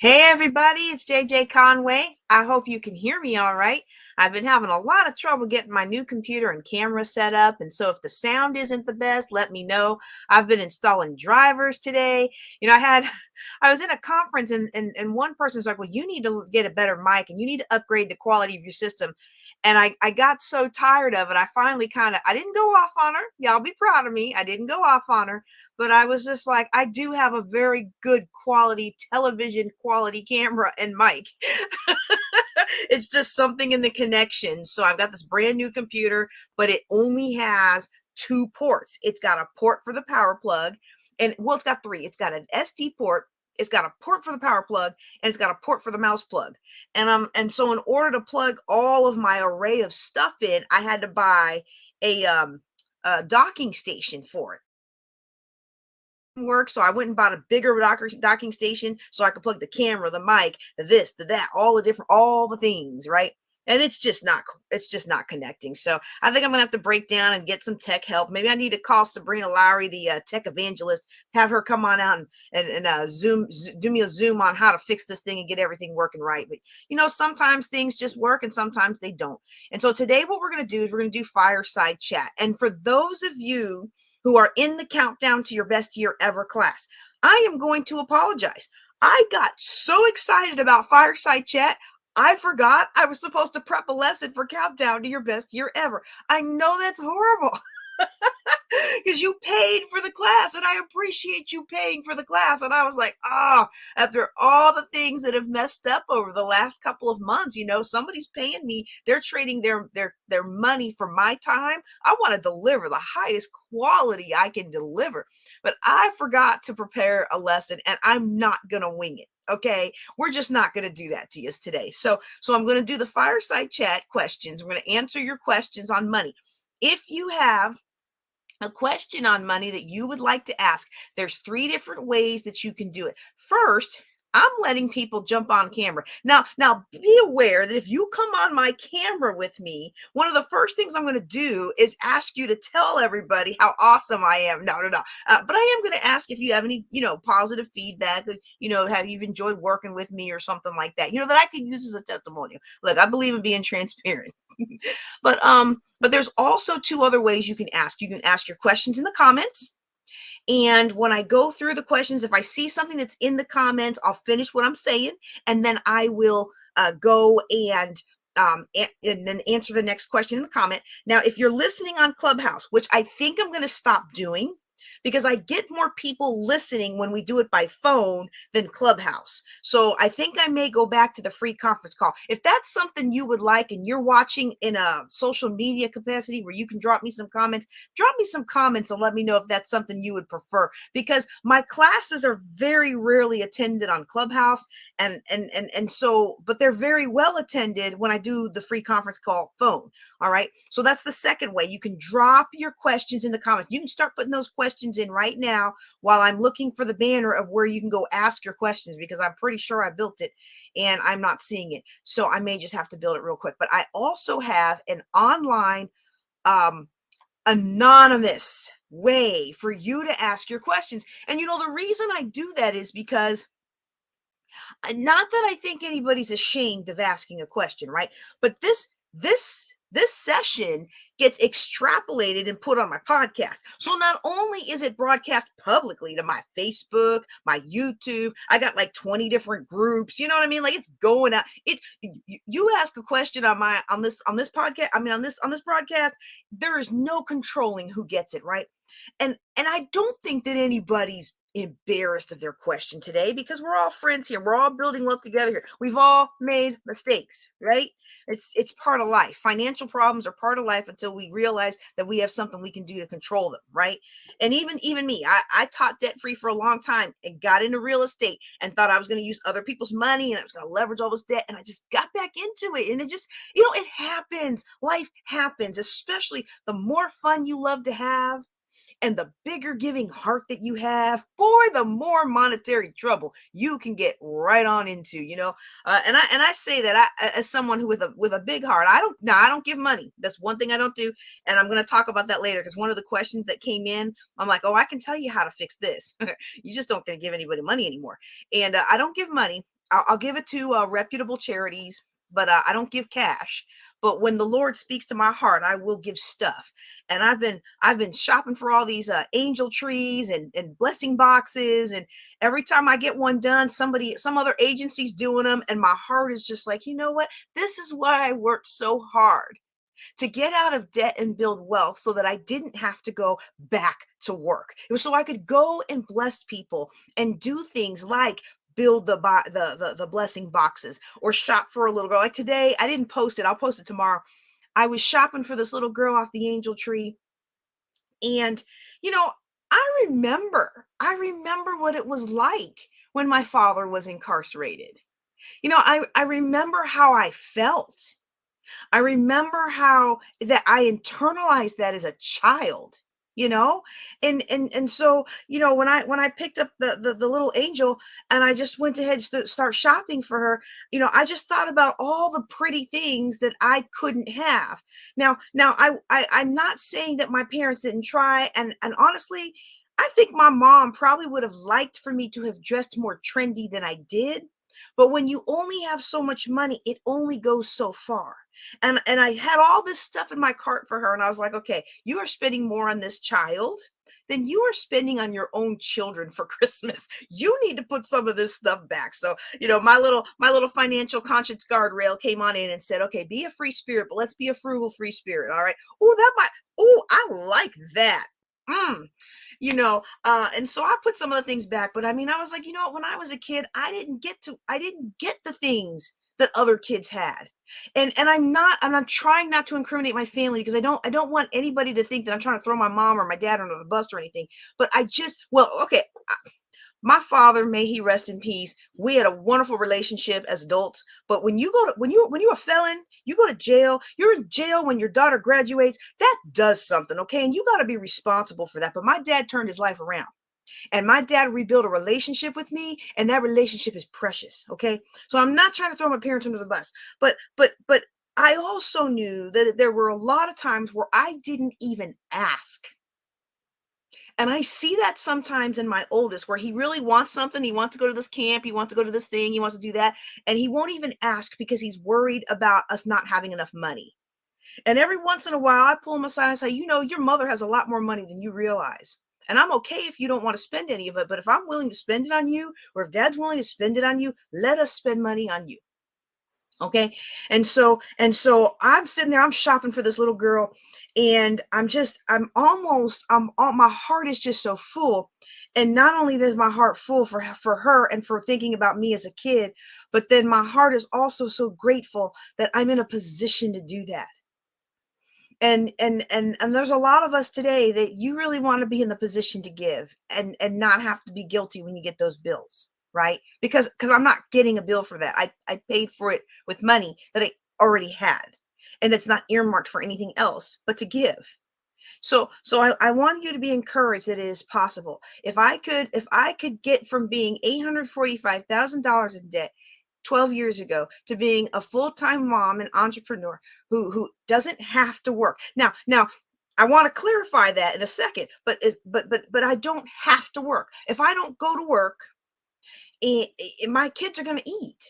Hey everybody, it's JJ Conway. I hope you can hear me all right. I've been having a lot of trouble getting my new computer and camera set up, and so if the sound isn't the best, let me know. I've been installing drivers today. I was in a conference and one person's like, well, you need to get a better mic and you need to upgrade the quality of your system. And I got so tired of it, I finally I didn't go off on her. Y'all be proud of me. I didn't go off on her, but I was just like, I do have a very good quality television quality camera and mic. It's just something in the connection. So I've got this brand new computer, but it only has two ports. It's got a port for the power plug, and well, it's got three. It's got an SD port, it's got a port for the power plug, and it's got a port for the mouse plug. And so in order to plug all of my array of stuff in, I had to buy a docking station for it work. So I went and bought a bigger docking station so I could plug the camera, the mic, the this, the that, all the things, right? And it's just not connecting. So I think I'm gonna have to break down and get some tech help. Maybe I need to call Sabrina Lowry, the tech evangelist, have her come on out and do me a Zoom on how to fix this thing and get everything working right. But sometimes things just work and sometimes they don't. And so today, what we're gonna do is we're gonna do fireside chat. And for those of you who are in the countdown to your best year ever class, I am going to apologize. I got so excited about fireside chat, I forgot I was supposed to prep a lesson for countdown to your best year ever. I know that's horrible. Because you paid for the class and I appreciate you paying for the class. And I was like, after all the things that have messed up over the last couple of months, somebody's paying me, they're trading their money for my time. I want to deliver the highest quality I can deliver, but I forgot to prepare a lesson and I'm not gonna wing it. Okay, we're just not going to do that to you today. So I'm going to do the fireside chat questions. We're going to answer your questions on money. If you have a question on money that you would like to ask, there's three different ways that you can do it. First, I'm letting people jump on camera. Now be aware that if you come on my camera with me, one of the first things I'm going to do is ask you to tell everybody how awesome I am. No. But I am going to ask if you have any, positive feedback, have you enjoyed working with me or something like that, that I could use as a testimonial. Look, I believe in being transparent. But there's also two other ways you can ask. You can ask your questions in the comments. And when I go through the questions, if I see something that's in the comments, I'll finish what I'm saying, and then I will go and then answer the next question in the comment. Now, if you're listening on Clubhouse, which I think I'm going to stop doing, because I get more people listening when we do it by phone than Clubhouse. So I think I may go back to the free conference call. If that's something you would like and you're watching in a social media capacity where you can drop me some comments and let me know if that's something you would prefer, because my classes are very rarely attended on Clubhouse, and so, but they're very well attended when I do the free conference call phone. All right. So that's the second way. You can drop your questions in the comments. You can start putting those questions in right now while I'm looking for the banner of where you can go ask your questions, because I'm pretty sure I built it and I'm not seeing it. So I may just have to build it real quick. But I also have an online anonymous way for you to ask your questions. And the reason I do that is because not that I think anybody's ashamed of asking a question, right? But this session gets extrapolated and put on my podcast. So not only is it broadcast publicly to my Facebook, my YouTube, I got like 20 different groups, you know what I mean? Like, it's going out. You ask a question on this podcast, on this broadcast, there is no controlling who gets it, right? And I don't think that anybody's embarrassed of their question today, because we're all friends here. We're all building wealth together here. We've all made mistakes, right? It's part of life. Financial problems are part of life until we realize that we have something we can do to control them, right? And even me, I taught debt free for a long time and got into real estate and thought I was going to use other people's money and I was going to leverage all this debt, and I just got back into it, and it just, it happens. Life happens, especially the more fun you love to have and the bigger giving heart that you have, boy, the more monetary trouble you can get right on into, and I say that as someone who with a big heart. I don't give money. That's one thing I don't do, and I'm going to talk about that later, because one of the questions that came in, I'm like, oh, I can tell you how to fix this. You just don't going to give anybody money anymore, and I don't give money. I'll give it to reputable charities, but I don't give cash. But when the Lord speaks to my heart, I will give stuff. And I've been shopping for all these angel trees and blessing boxes. And every time I get one done, some other agency's doing them, and my heart is just like, you know what? This is why I worked so hard to get out of debt and build wealth so that I didn't have to go back to work. It was so I could go and bless people and do things like build the blessing boxes or shop for a little girl. Like today, I didn't post it. I'll post it tomorrow. I was shopping for this little girl off the angel tree, and you know, I remember what it was like when my father was incarcerated. I remember how I felt. I remember how that I internalized that as a child, you know? And so, when I picked up the little angel and I just went ahead to start shopping for her, I just thought about all the pretty things that I couldn't have. Now I'm not saying that my parents didn't try, and honestly, I think my mom probably would have liked for me to have dressed more trendy than I did. But when you only have so much money, it only goes so far. And I had all this stuff in my cart for her, and I was like, okay, you are spending more on this child than you are spending on your own children for Christmas. You need to put some of this stuff back. So, my little financial conscience guardrail came on in and said, okay, be a free spirit, but let's be a frugal free spirit. All right. I like that. Mm. And so I put some of the things back, but I mean, I was like, when I was a kid, I didn't get the things that other kids had. And I'm not trying not to incriminate my family, because I don't want anybody to think that I'm trying to throw my mom or my dad under the bus or anything. But well, okay, my father, may he rest in peace, we had a wonderful relationship as adults. But when you're a felon, you go to jail, you're in jail when your daughter graduates, that does something, okay? And you got to be responsible for that. But my dad turned his life around, and my dad rebuilt a relationship with me, and that relationship is precious, okay? So I'm not trying to throw my parents under the bus, but I also knew that there were a lot of times where I didn't even ask. And I see that sometimes in my oldest, where he really wants something. He wants to go to this camp. He wants to go to this thing. He wants to do that. And he won't even ask because he's worried about us not having enough money. And every once in a while, I pull him aside and say, your mother has a lot more money than you realize. And I'm okay if you don't want to spend any of it. But if I'm willing to spend it on you, or if dad's willing to spend it on you, let us spend money on you. Okay. And so I'm sitting there, I'm shopping for this little girl, and my heart is just so full. And not only is my heart full for her and for thinking about me as a kid, but then my heart is also so grateful that I'm in a position to do that. And there's a lot of us today that you really want to be in the position to give, and not have to be guilty when you get those bills, right? Because I'm not getting a bill for that. I paid for it with money that I already had, and it's not earmarked for anything else but to give. So I want you to be encouraged that it is possible. If I could get from being $845,000 in debt 12 years ago to being a full-time mom and entrepreneur who doesn't have to work. Now I want to clarify that in a second, but I don't have to work. If I don't go to work, my kids are going to eat.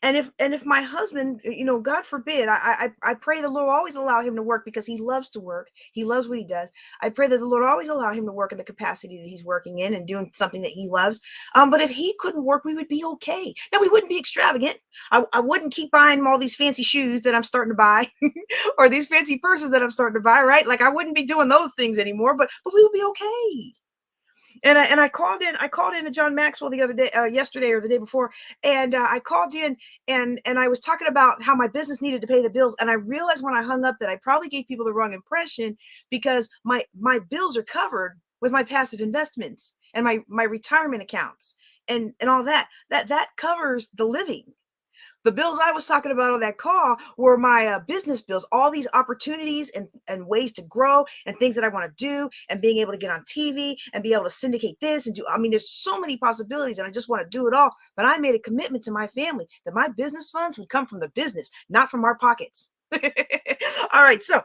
And if my husband, God forbid, I pray the Lord always allow him to work, because he loves to work. He loves what he does. I pray that the Lord always allow him to work in the capacity that he's working in and doing something that he loves. But if he couldn't work, we would be okay. Now, we wouldn't be extravagant. I wouldn't keep buying him all these fancy shoes that I'm starting to buy or these fancy purses that I'm starting to buy, right? Like, I wouldn't be doing those things anymore, but we would be okay. And I called in to John Maxwell the other day, yesterday or the day before, and I called in, and I was talking about how my business needed to pay the bills, and I realized when I hung up that I probably gave people the wrong impression, because my bills are covered with my passive investments and my retirement accounts and all that covers the living. The bills I was talking about on that call were my business bills, all these opportunities and ways to grow and things that I want to do, and being able to get on TV and be able to syndicate this and do. I mean, there's so many possibilities, and I just want to do it all. But I made a commitment to my family that my business funds would come from the business, not from our pockets. All right. So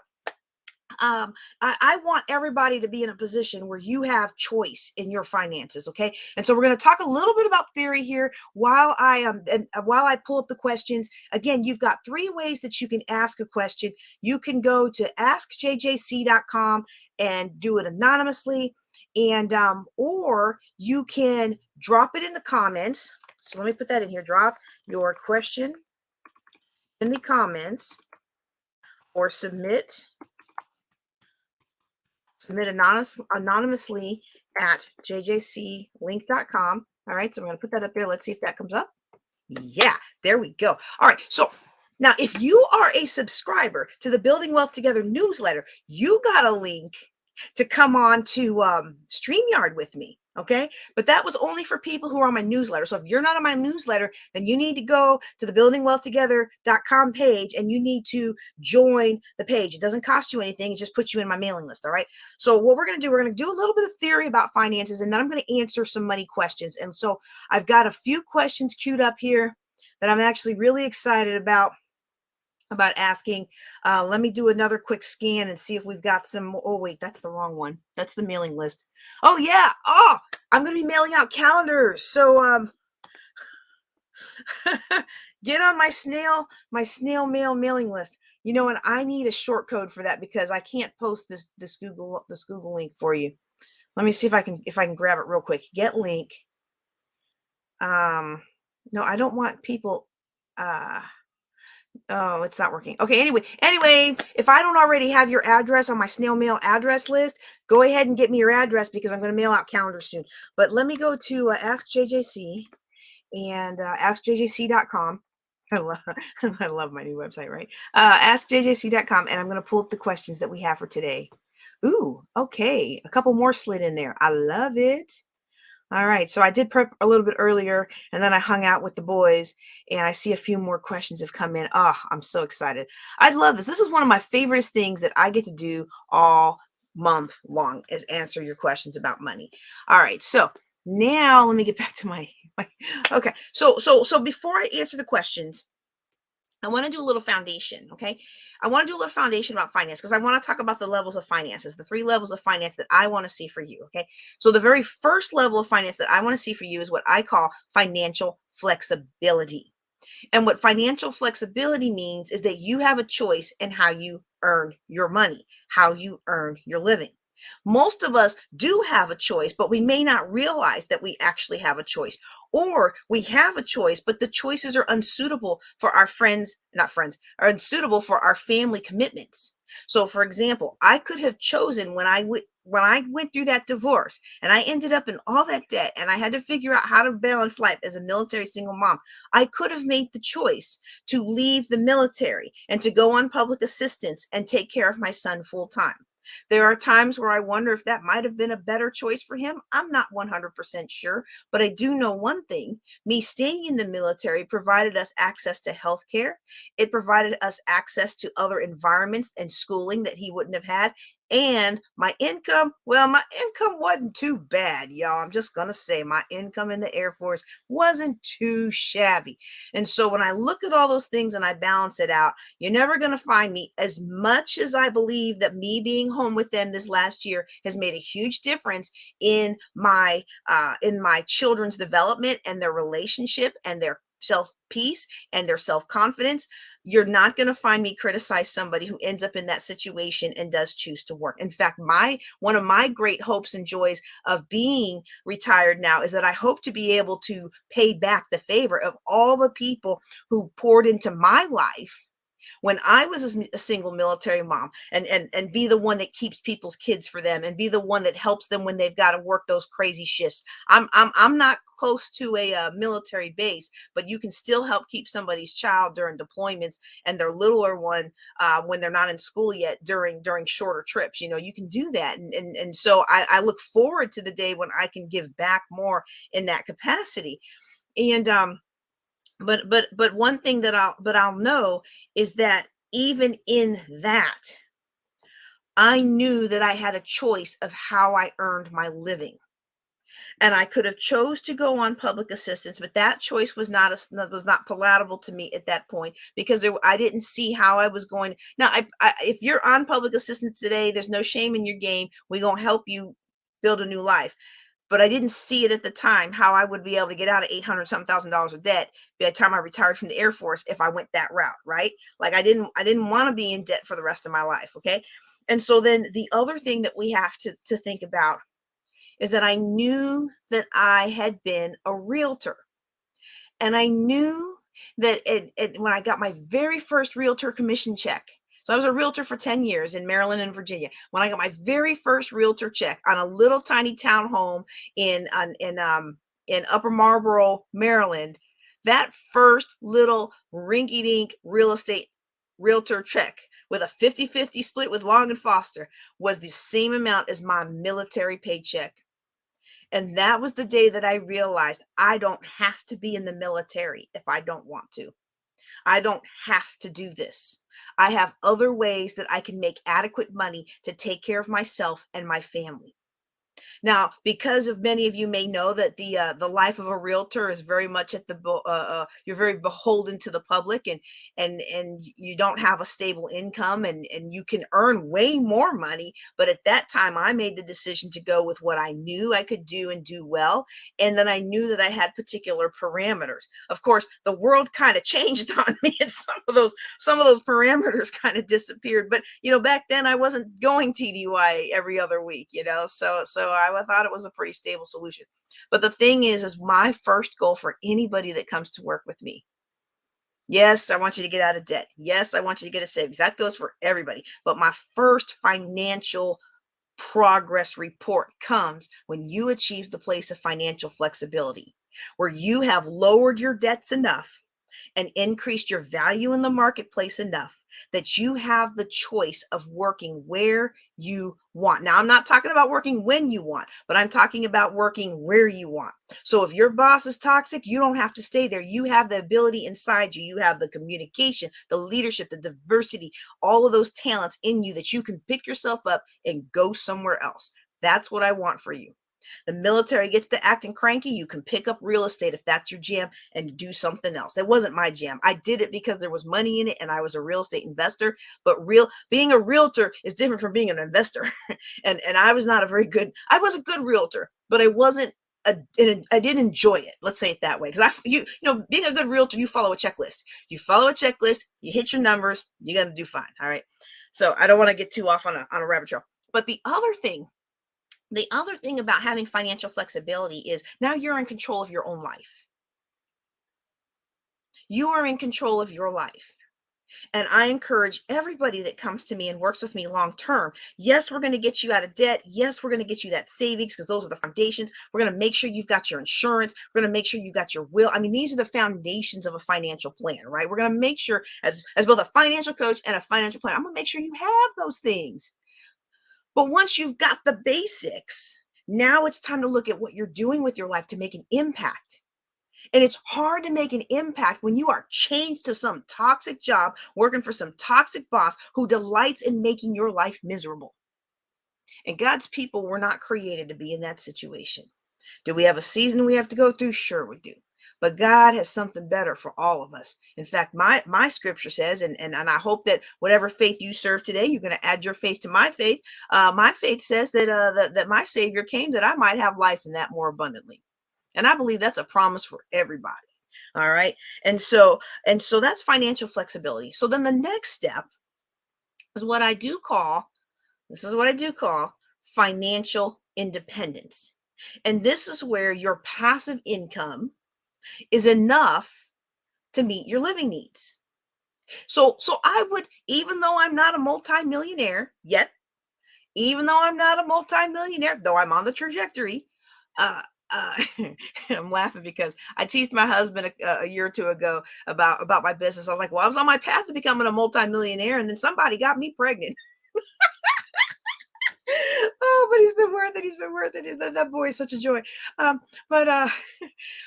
I want everybody to be in a position where you have choice in your finances. Okay. And so we're going to talk a little bit about theory here while while I pull up the questions. Again, you've got three ways that you can ask a question. You can go to askjjc.com and do it anonymously, and or you can drop it in the comments. So let me put that in here. Drop your question in the comments, or submit anonymously at jjclink.com. All right, so I'm going to put that up there. Let's see if that comes up. Yeah, there we go. All right, so now if you are a subscriber to the Building Wealth Together newsletter, you got a link to come on to StreamYard with me. Okay. But that was only for people who are on my newsletter. So if you're not on my newsletter, then you need to go to the buildingwealthtogether.com page and you need to join the page. It doesn't cost you anything. It just puts you in my mailing list. All right. So what we're going to do, we're going to do a little bit of theory about finances, and then I'm going to answer some money questions. And so I've got a few questions queued up here that I'm actually really excited about asking. Let me do another quick scan and see if we've got some. Oh, wait, that's the wrong one. That's the mailing list. Oh, yeah. Oh, I'm going to be mailing out calendars. So get on my snail mail mailing list. You know, and I need a short code for that because I can't post this Google link for you. Let me see if I can grab it real quick. Get link. No, I don't want people. Oh, it's not working. Okay, anyway, if I don't already have your address on my snail mail address list, go ahead and get me your address because I'm going to mail out calendars soon. But let me go to Ask JJC and askjjc.com. I love my new website, right? Askjjc.com, and I'm going to pull up the questions that we have for today. Ooh, okay. A couple more slid in there. I love it. All right, so I did prep a little bit earlier, and then I hung out with the boys, and I see a few more questions have come in. Oh, I'm so excited. I love this. This is one of my favorite things that I get to do all month long, is answer your questions about money. All right, so now let me get back to my okay. So before I answer the questions, I want to do a little foundation, okay? I want to do a little foundation about finance because I want to talk about the levels of finances, the three levels of finance that I want to see for you, okay? So the very first level of finance that I want to see for you is what I call financial flexibility. And what financial flexibility means is that you have a choice in how you earn your money, how you earn your living. Most of us do have a choice, but we may not realize that we actually have a choice. Or we have a choice, but the choices are unsuitable for our are unsuitable for our family commitments. So for example, I could have chosen when I went through that divorce and I ended up in all that debt and I had to figure out how to balance life as a military single mom. I could have made the choice to leave the military and to go on public assistance and take care of my son full time. There are times where I wonder if that might have been a better choice for him. I'm not 100% sure, but I do know one thing. Me staying in the military provided us access to health care. It provided us access to other environments and schooling that he wouldn't have had. And my income, well, my income wasn't too bad, y'all. I'm just going to say my income in the Air Force wasn't too shabby. And so when I look at all those things and I balance it out, you're never going to find me, as much as I believe that me being home with them this last year has made a huge difference in my children's development and their relationship and their self-peace and their self-confidence. You're not going to find me criticize somebody who ends up in that situation and does choose to work. In fact, one of my great hopes and joys of being retired now is that I hope to be able to pay back the favor of all the people who poured into my life when I was a single military mom, and be the one that keeps people's kids for them and be the one that helps them when they've got to work those crazy shifts. I'm not close to a military base, but you can still help keep somebody's child during deployments and their littler one when they're not in school yet during shorter trips. You know, you can do that. And so I look forward to the day when I can give back more in that capacity. And but one thing that I'll know is that even in that, I knew that I had a choice of how I earned my living. And I could have chose to go on public assistance, but that choice was not palatable to me at that point, because I didn't see how I was going. Now, if you're on public assistance today, there's no shame in your game. We're gonna help you build a new life. But I didn't see it at the time how I would be able to get out of 800 something thousand dollars of debt by the time I retired from the Air Force if I went that route, right? Like I didn't want to be in debt for the rest of my life. Okay. And so then the other thing that we have to think about is that I knew that I had been a realtor. And I knew that when I got my very first realtor commission check, so I was a realtor for 10 years in Maryland and Virginia. When I got my very first realtor check on a little tiny townhome in Upper Marlboro, Maryland, that first little rinky-dink real estate realtor check with a 50-50 split with Long and Foster was the same amount as my military paycheck. And that was the day that I realized I don't have to be in the military if I don't want to. I don't have to do this. I have other ways that I can make adequate money to take care of myself and my family. Now, because of many of you may know that the life of a realtor is very much you're very beholden to the public, and you don't have a stable income, and you can earn way more money. But at that time, I made the decision to go with what I knew I could do and do well, and then I knew that I had particular parameters. Of course, the world kind of changed on me, and some of those parameters kind of disappeared. But back then I wasn't going TDY every other week, so I thought it was a pretty stable solution. But the thing is my first goal for anybody that comes to work with me, yes, I want you to get out of debt. Yes, I want you to get a savings. That goes for everybody. But my first financial progress report comes when you achieve the place of financial flexibility, where you have lowered your debts enough and increased your value in the marketplace enough that you have the choice of working where you want. Now, I'm not talking about working when you want, but I'm talking about working where you want. So if your boss is toxic, you don't have to stay there. You have the ability inside you. You have the communication, the leadership, the diversity, all of those talents in you that you can pick yourself up and go somewhere else. That's what I want for you. The military gets to acting cranky. You can pick up real estate if that's your jam and do something else. That wasn't my jam. I did it because there was money in it and I was a real estate investor. But being a realtor is different from being an investor. and I was not a very good. I was a good realtor, but I wasn't. I didn't enjoy it. Let's say it that way. Because being a good realtor, you follow a checklist. You follow a checklist. You hit your numbers. You're gonna do fine. All right. So I don't want to get too off on a rabbit trail. But the other thing about having financial flexibility is now you're in control of your own life. You are in control of your life. And I encourage everybody that comes to me and works with me long term. Yes, we're going to get you out of debt. Yes, we're going to get you that savings because those are the foundations. We're going to make sure you've got your insurance. We're going to make sure you got your will. I mean, these are the foundations of a financial plan, right? We're going to make sure, as both a financial coach and a financial planner, I'm going to make sure you have those things. But once you've got the basics, now it's time to look at what you're doing with your life to make an impact. And it's hard to make an impact when you are chained to some toxic job, working for some toxic boss who delights in making your life miserable. And God's people were not created to be in that situation. Do we have a season we have to go through? Sure, we do. But God has something better for all of us. In fact, my scripture says, and I hope that whatever faith you serve today, you're going to add your faith to my faith. My faith says that my Savior came that I might have life and that more abundantly. And I believe that's a promise for everybody. All right. And so that's financial flexibility. So then the next step is what I do call, this is what I do call financial independence. And this is where your passive income is enough to meet your living needs. So I would, even though I'm not a multimillionaire yet, even though I'm not a multimillionaire, though I'm on the trajectory, uh, I'm laughing because I teased my husband a year or two ago about my business. I was like, well, I was on my path to becoming a multimillionaire, and then somebody got me pregnant. Oh, but he's been worth it. He's been worth it. That boy is such a joy. But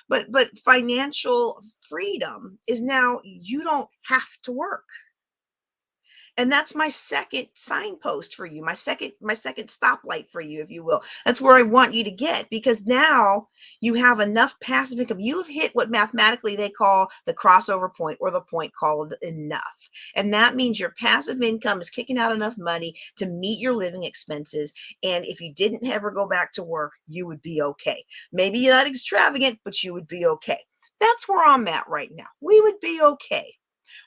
but financial freedom is now you don't have to work. And that's my second signpost for you, my second stoplight for you, if you will. That's where I want you to get, because now you have enough passive income. You have hit what mathematically they call the crossover point, or the point called enough. And that means your passive income is kicking out enough money to meet your living expenses. And if you didn't ever go back to work, you would be okay. Maybe you're not extravagant, but you would be okay. That's where I'm at right now. We would be okay.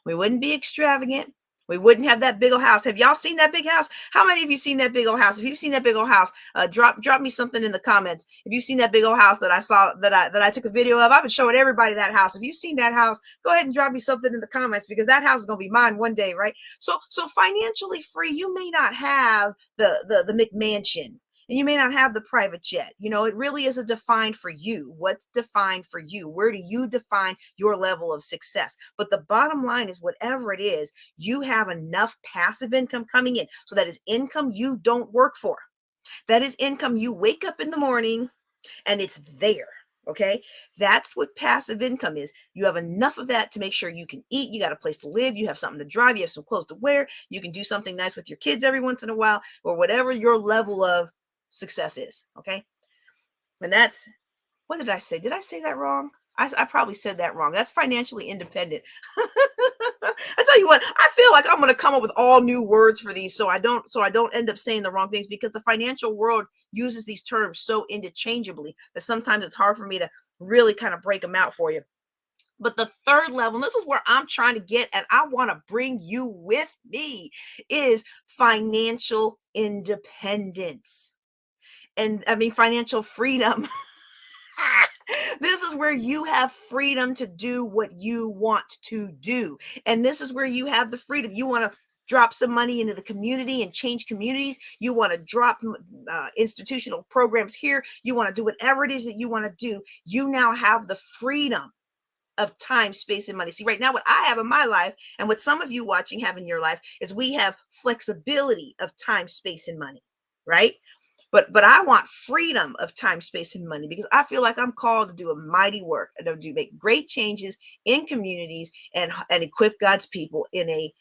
We wouldn't be extravagant. We wouldn't have that big old house. Have y'all seen that big house? How many of you seen that big old house? If you've seen that big old house, drop me something in the comments. If you've seen that big old house that I saw, that I took a video of, I've been showing everybody that house. If you've seen that house, go ahead and drop me something in the comments, because that house is gonna be mine one day, right? So financially free, you may not have the McMansion, and you may not have the private jet. It really is a defined for you. What's defined for you? Where do you define your level of success? But the bottom line is, whatever it is, you have enough passive income coming in. So that is income you don't work for. That is income you wake up in the morning and it's there. Okay. That's what passive income is. You have enough of that to make sure you can eat. You got a place to live. You have something to drive. You have some clothes to wear. You can do something nice with your kids every once in a while, or whatever your level of success is. Okay. And that's, what did I say? Did I say that wrong? I probably said that wrong. That's financially independent. I tell you what, I feel like I'm going to come up with all new words for these, so I don't end up saying the wrong things, because the financial world uses these terms so interchangeably that sometimes it's hard for me to really kind of break them out for you. But the third level, and this is where I'm trying to get, and I want to bring you with me, is financial independence. And I mean, financial freedom. This is where you have freedom to do what you want to do. And this is where you have the freedom. You want to drop some money into the community and change communities. You want to drop institutional programs here. You want to do whatever it is that you want to do. You now have the freedom of time, space, and money. See, right now, what I have in my life, and what some of you watching have in your life, is we have flexibility of time, space, and money, right? But I want freedom of time, space, and money, because I feel like I'm called to do a mighty work and to make great changes in communities, and equip God's people in a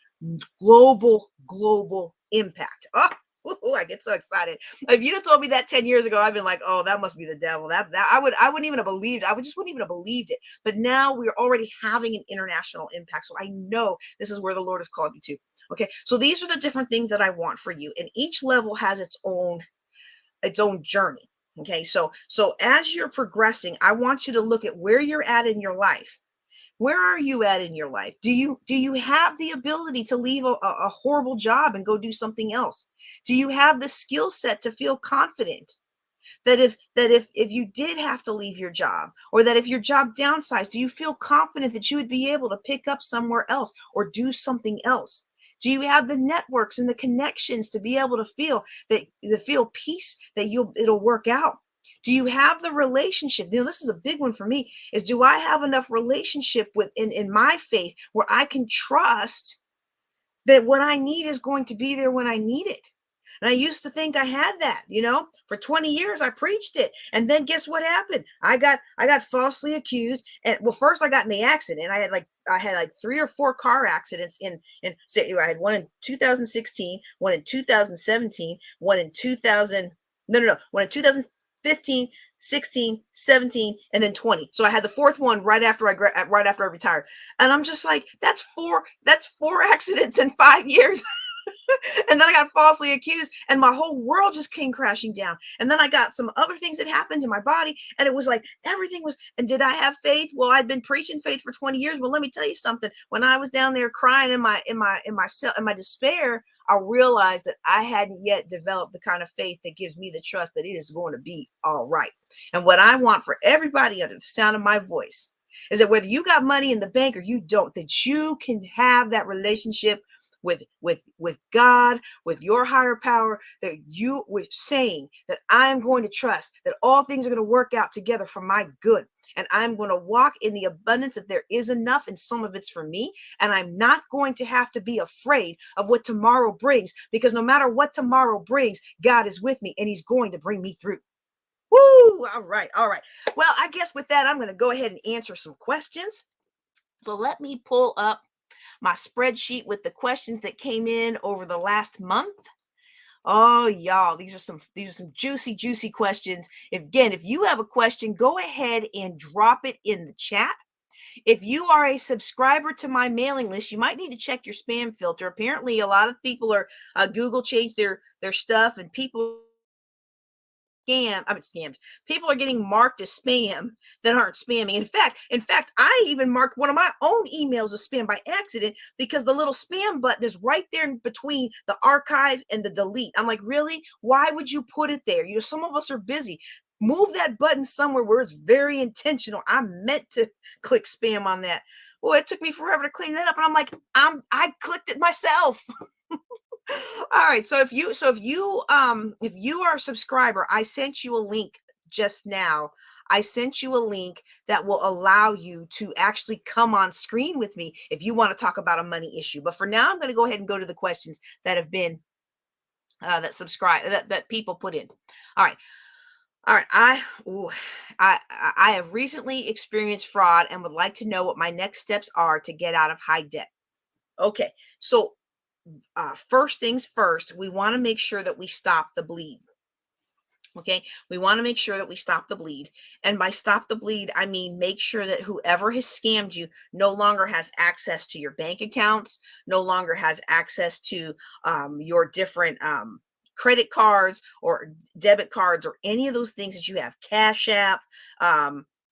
global impact. Oh, I get so excited. If you'd have told me that 10 years ago, I'd been like, oh, that must be the devil. That I wouldn't even have believed. Just wouldn't even have believed it. But now we're already having an international impact. So I know this is where the Lord has called me to. Okay. So these are the different things that I want for you. And each level has its own journey. Okay. So as you're progressing, I want you to look at where you're at in your life. Where are you at in your life? Do you have the ability to leave a horrible job and go do something else? Do you have the skill set to feel confident that if you did have to leave your job, or that if your job downsized, do you feel confident that you would be able to pick up somewhere else or do something else? Do you have the networks and the connections to be able to feel peace that it'll work out? Do you have the relationship? This is a big one for me, is, do I have enough relationship in my faith where I can trust that what I need is going to be there when I need it? And I used to think I had that, for 20 years I preached it. And then guess what happened? I got falsely accused. And well, first I got in the accident. I had like 3 or 4 car accidents so I had one in 2016, one in 2017, one in 2000. One in 2015, 16, 17, and then 20. So I had the 4th one right after I retired. And I'm just like, that's four accidents in 5 years. And then I got falsely accused, and my whole world just came crashing down. And then I got some other things that happened in my body, and it was like everything was. And did I have faith? Well, I'd been preaching faith for 20 years. Well, let me tell you something. When I was down there crying in my despair, I realized that I hadn't yet developed the kind of faith that gives me the trust that it is going to be all right. And what I want for everybody under the sound of my voice is that whether you got money in the bank or you don't, that you can have that relationship with God, with your higher power, that you were saying that I'm going to trust that all things are going to work out together for my good. And I'm going to walk in the abundance that there is enough, and some of it's for me. And I'm not going to have to be afraid of what tomorrow brings, because no matter what tomorrow brings, God is with me and he's going to bring me through. Woo! All right. Well, I guess with that, I'm going to go ahead and answer some questions. So let me pull up my spreadsheet with the questions that came in over the last month. Oh, y'all, these are some juicy questions. If you have a question, go ahead and drop it in the chat. If you are a subscriber to my mailing list, you might need to check your spam filter. Apparently, a lot of people are Google changed their stuff, and people scammed. People are getting marked as spam that aren't spamming. In fact, I even marked one of my own emails as spam by accident because the little spam button is right there in between the archive and the delete. I'm like, really? Why would you put it there? Some of us are busy. Move that button somewhere where it's very intentional. I meant to click spam on that. Well, it took me forever to clean that up, and I'm like, I clicked it myself. All right. So if you are a subscriber, I sent you a link just now. I sent you a link that will allow you to actually come on screen with me if you want to talk about a money issue. But for now, I'm going to go ahead and go to the questions that have been that people put in. All right. All right. I have recently experienced fraud and would like to know what my next steps are to get out of high debt. Okay. So first things first, we want to make sure that we stop the bleed. Okay, we want to make sure that we stop the bleed. And by stop the bleed, I mean make sure that whoever has scammed you no longer has access to your bank accounts, no longer has access to your different credit cards or debit cards or any of those things that you have, Cash App,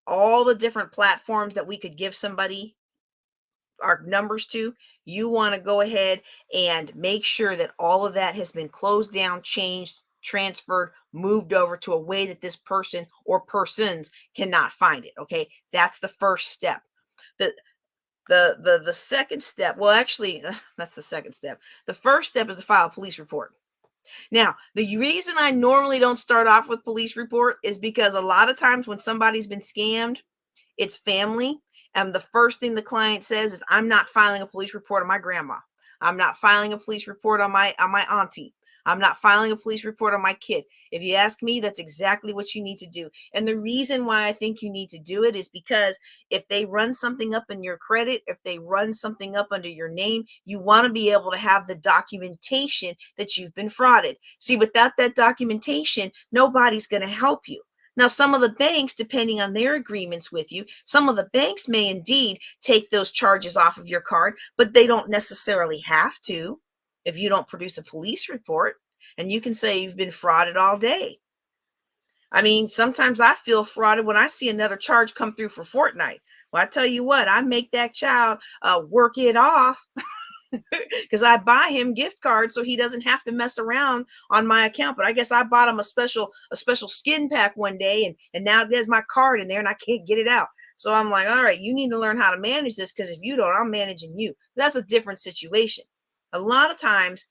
all the different platforms that we could give somebody our numbers to. You want to go ahead and make sure that all of that has been closed down, changed, transferred, moved over to a way that this person or persons cannot find it. Okay, that's the first step. The second step, well, actually, that's the second step. The first step is to file a police report. Now, the reason I normally don't start off with police report is because a lot of times when somebody's been scammed, it's family. And the first thing the client says is, I'm not filing a police report on my grandma. I'm not filing a police report on my auntie. I'm not filing a police report on my kid. If you ask me, that's exactly what you need to do. And the reason why I think you need to do it is because if they run something up in your credit, if they run something up under your name, you want to be able to have the documentation that you've been frauded. See, without that documentation, nobody's going to help you. Now, some of the banks, depending on their agreements with you, some of the banks may indeed take those charges off of your card, but they don't necessarily have to if you don't produce a police report, and you can say you've been frauded all day. I mean, sometimes I feel frauded when I see another charge come through for Fortnite. Well, I tell you what, I make that child work it off because I buy him gift cards so he doesn't have to mess around on my account. But I guess I bought him a special skin pack one day, and now there's my card in there and I can't get it out. So I'm like, all right, you need to learn how to manage this, because if you don't, I'm managing you. That's a different situation. A lot of times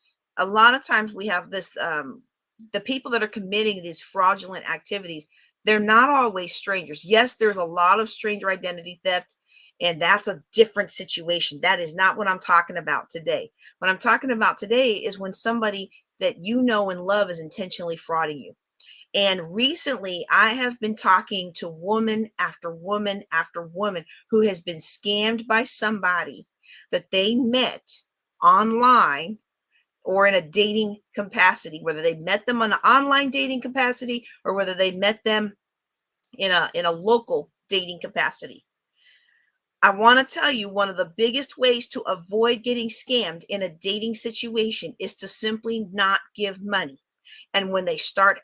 we have this, the people that are committing these fraudulent activities, they're not always strangers. Yes, there's a lot of stranger identity theft, and that's a different situation. That is not what I'm talking about today. What I'm talking about today is when somebody that you know and love is intentionally frauding you. And recently, I have been talking to woman after woman after woman who has been scammed by somebody that they met online or in a dating capacity, whether they met them on an online dating capacity or whether they met them in a local dating capacity. I want to tell you, one of the biggest ways to avoid getting scammed in a dating situation is to simply not give money. And when they start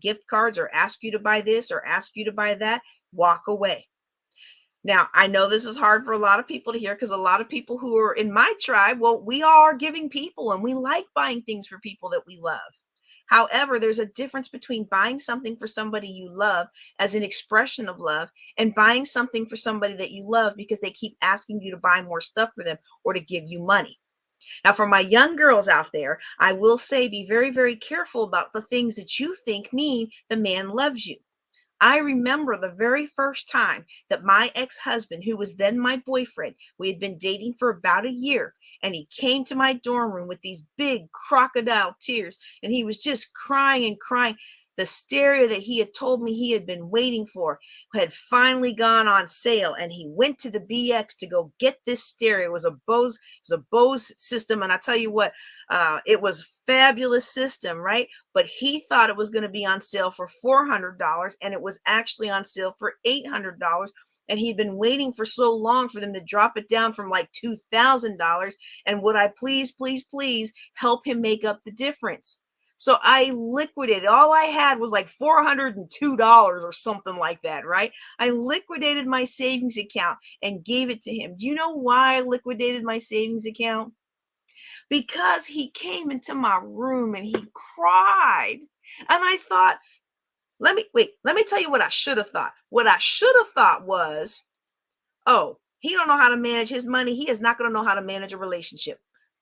gift cards or ask you to buy this or ask you to buy that, walk away. Now, I know this is hard for a lot of people to hear, because a lot of people who are in my tribe, well, we are giving people and we like buying things for people that we love. However, there's a difference between buying something for somebody you love as an expression of love and buying something for somebody that you love because they keep asking you to buy more stuff for them or to give you money. Now, for my young girls out there, I will say be very, very careful about the things that you think mean the man loves you. I remember the very first time that my ex-husband, who was then my boyfriend, we had been dating for about a year, and he came to my dorm room with these big crocodile tears, and he was just crying and crying. The stereo that he had told me he had been waiting for had finally gone on sale, and he went to the BX to go get this stereo. It was a Bose system, and I tell you what, it was a fabulous system, right? But he thought it was going to be on sale for $400, and it was actually on sale for $800. And he'd been waiting for so long for them to drop it down from like $2,000. And would I please, please, please help him make up the difference? So I liquidated. All I had was like $402 or something like that, right? I liquidated my savings account and gave it to him. Do you know why I liquidated my savings account? Because he came into my room and he cried. And I thought, let me tell you what I should have thought. What I should have thought was, oh, he don't know how to manage his money. He is not going to know how to manage a relationship.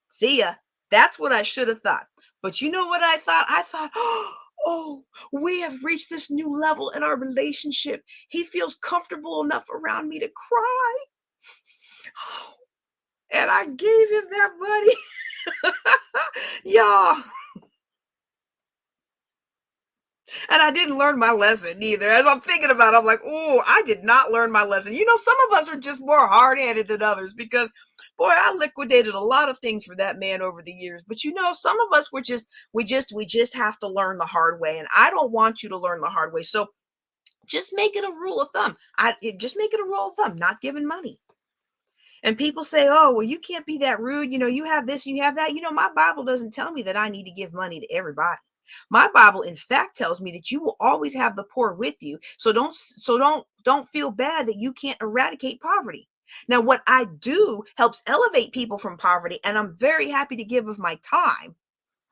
See ya. That's what I should have thought. But you know what I thought? I thought, oh, we have reached this new level in our relationship. He feels comfortable enough around me to cry. And I gave him that money. Y'all. And I didn't learn my lesson either. As I'm thinking about it, I'm like, oh, I did not learn my lesson. You know, some of us are just more hard-headed than others because, boy, I liquidated a lot of things for that man over the years. But you know, some of us we just have to learn the hard way. And I don't want you to learn the hard way. So just make it a rule of thumb. Just make it a rule of thumb, not giving money. And people say, oh, well, you can't be that rude. You know, you have this, you have that. You know, my Bible doesn't tell me that I need to give money to everybody. My Bible, in fact, tells me that you will always have the poor with you. So don't feel bad that you can't eradicate poverty. Now, what I do helps elevate people from poverty, and I'm very happy to give of my time,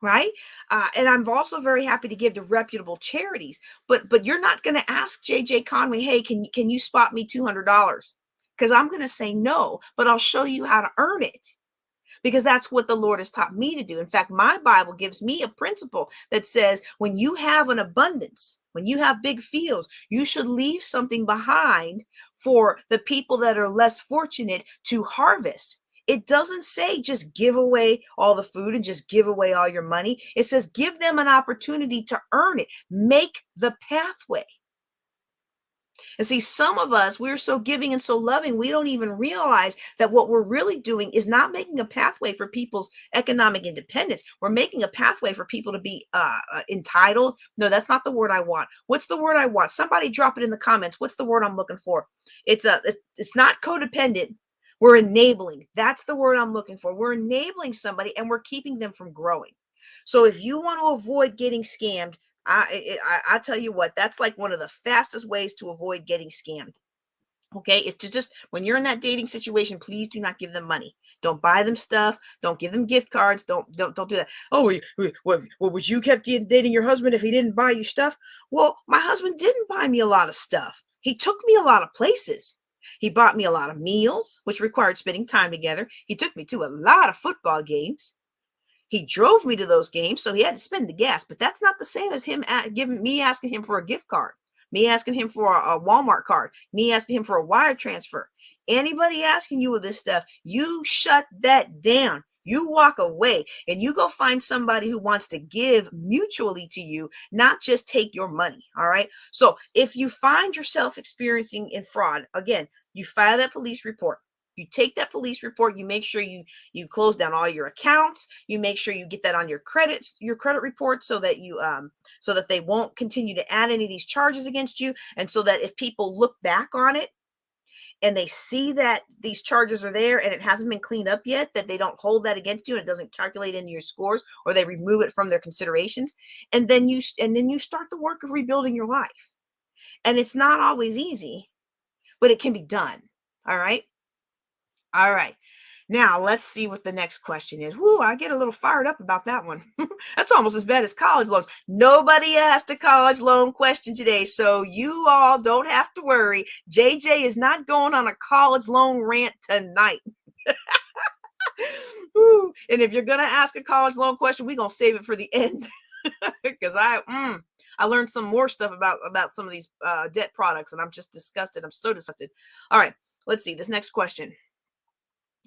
right? And I'm also very happy to give to reputable charities. But you're not going to ask JJ Conway, hey, can you spot me $200? Because I'm going to say no, but I'll show you how to earn it. Because that's what the Lord has taught me to do. In fact, my Bible gives me a principle that says when you have an abundance, when you have big fields, you should leave something behind for the people that are less fortunate to harvest. It doesn't say just give away all the food and just give away all your money. It says give them an opportunity to earn it. Make the pathway. And see, some of us, we're so giving and so loving, we don't even realize that what we're really doing is not making a pathway for people's economic independence. We're making a pathway for people to be entitled. No, that's not the word I want. What's the word I want? Somebody drop it in the comments. What's the word I'm looking for? It's not codependent. We're enabling. That's the word I'm looking for. We're enabling somebody and we're keeping them from growing. So if you want to avoid getting scammed, I tell you what, that's like one of the fastest ways to avoid getting scammed. Okay, it's to just when you're in that dating situation, please do not give them money. Don't buy them stuff. Don't give them gift cards. Don't do that. Oh, would you kept dating your husband if he didn't buy you stuff? Well, my husband didn't buy me a lot of stuff. He took me a lot of places. He bought me a lot of meals, which required spending time together. He took me to a lot of football games. He drove me to those games, so he had to spend the gas, but that's not the same as him asking him for a gift card, me asking him for a Walmart card, me asking him for a wire transfer. Anybody asking you with this stuff, you shut that down. You walk away and you go find somebody who wants to give mutually to you, not just take your money. All right. So if you find yourself experiencing in fraud, again, you file that police report. You take that police report, you make sure you close down all your accounts, you make sure you get that on your credit report so that so that they won't continue to add any of these charges against you, and so that if people look back on it and they see that these charges are there and it hasn't been cleaned up yet, that they don't hold that against you and it doesn't calculate into your scores, or they remove it from their considerations. And then you start the work of rebuilding your life. And it's not always easy, but it can be done. All right. All right. Now let's see what the next question is. Whoo, I get a little fired up about that one. That's almost as bad as college loans. Nobody asked a college loan question today, so you all don't have to worry. JJ is not going on a college loan rant tonight. And if you're going to ask a college loan question, we're going to save it for the end. Because I learned some more stuff about some of these debt products, and I'm just disgusted. I'm so disgusted. All right, let's see this next question.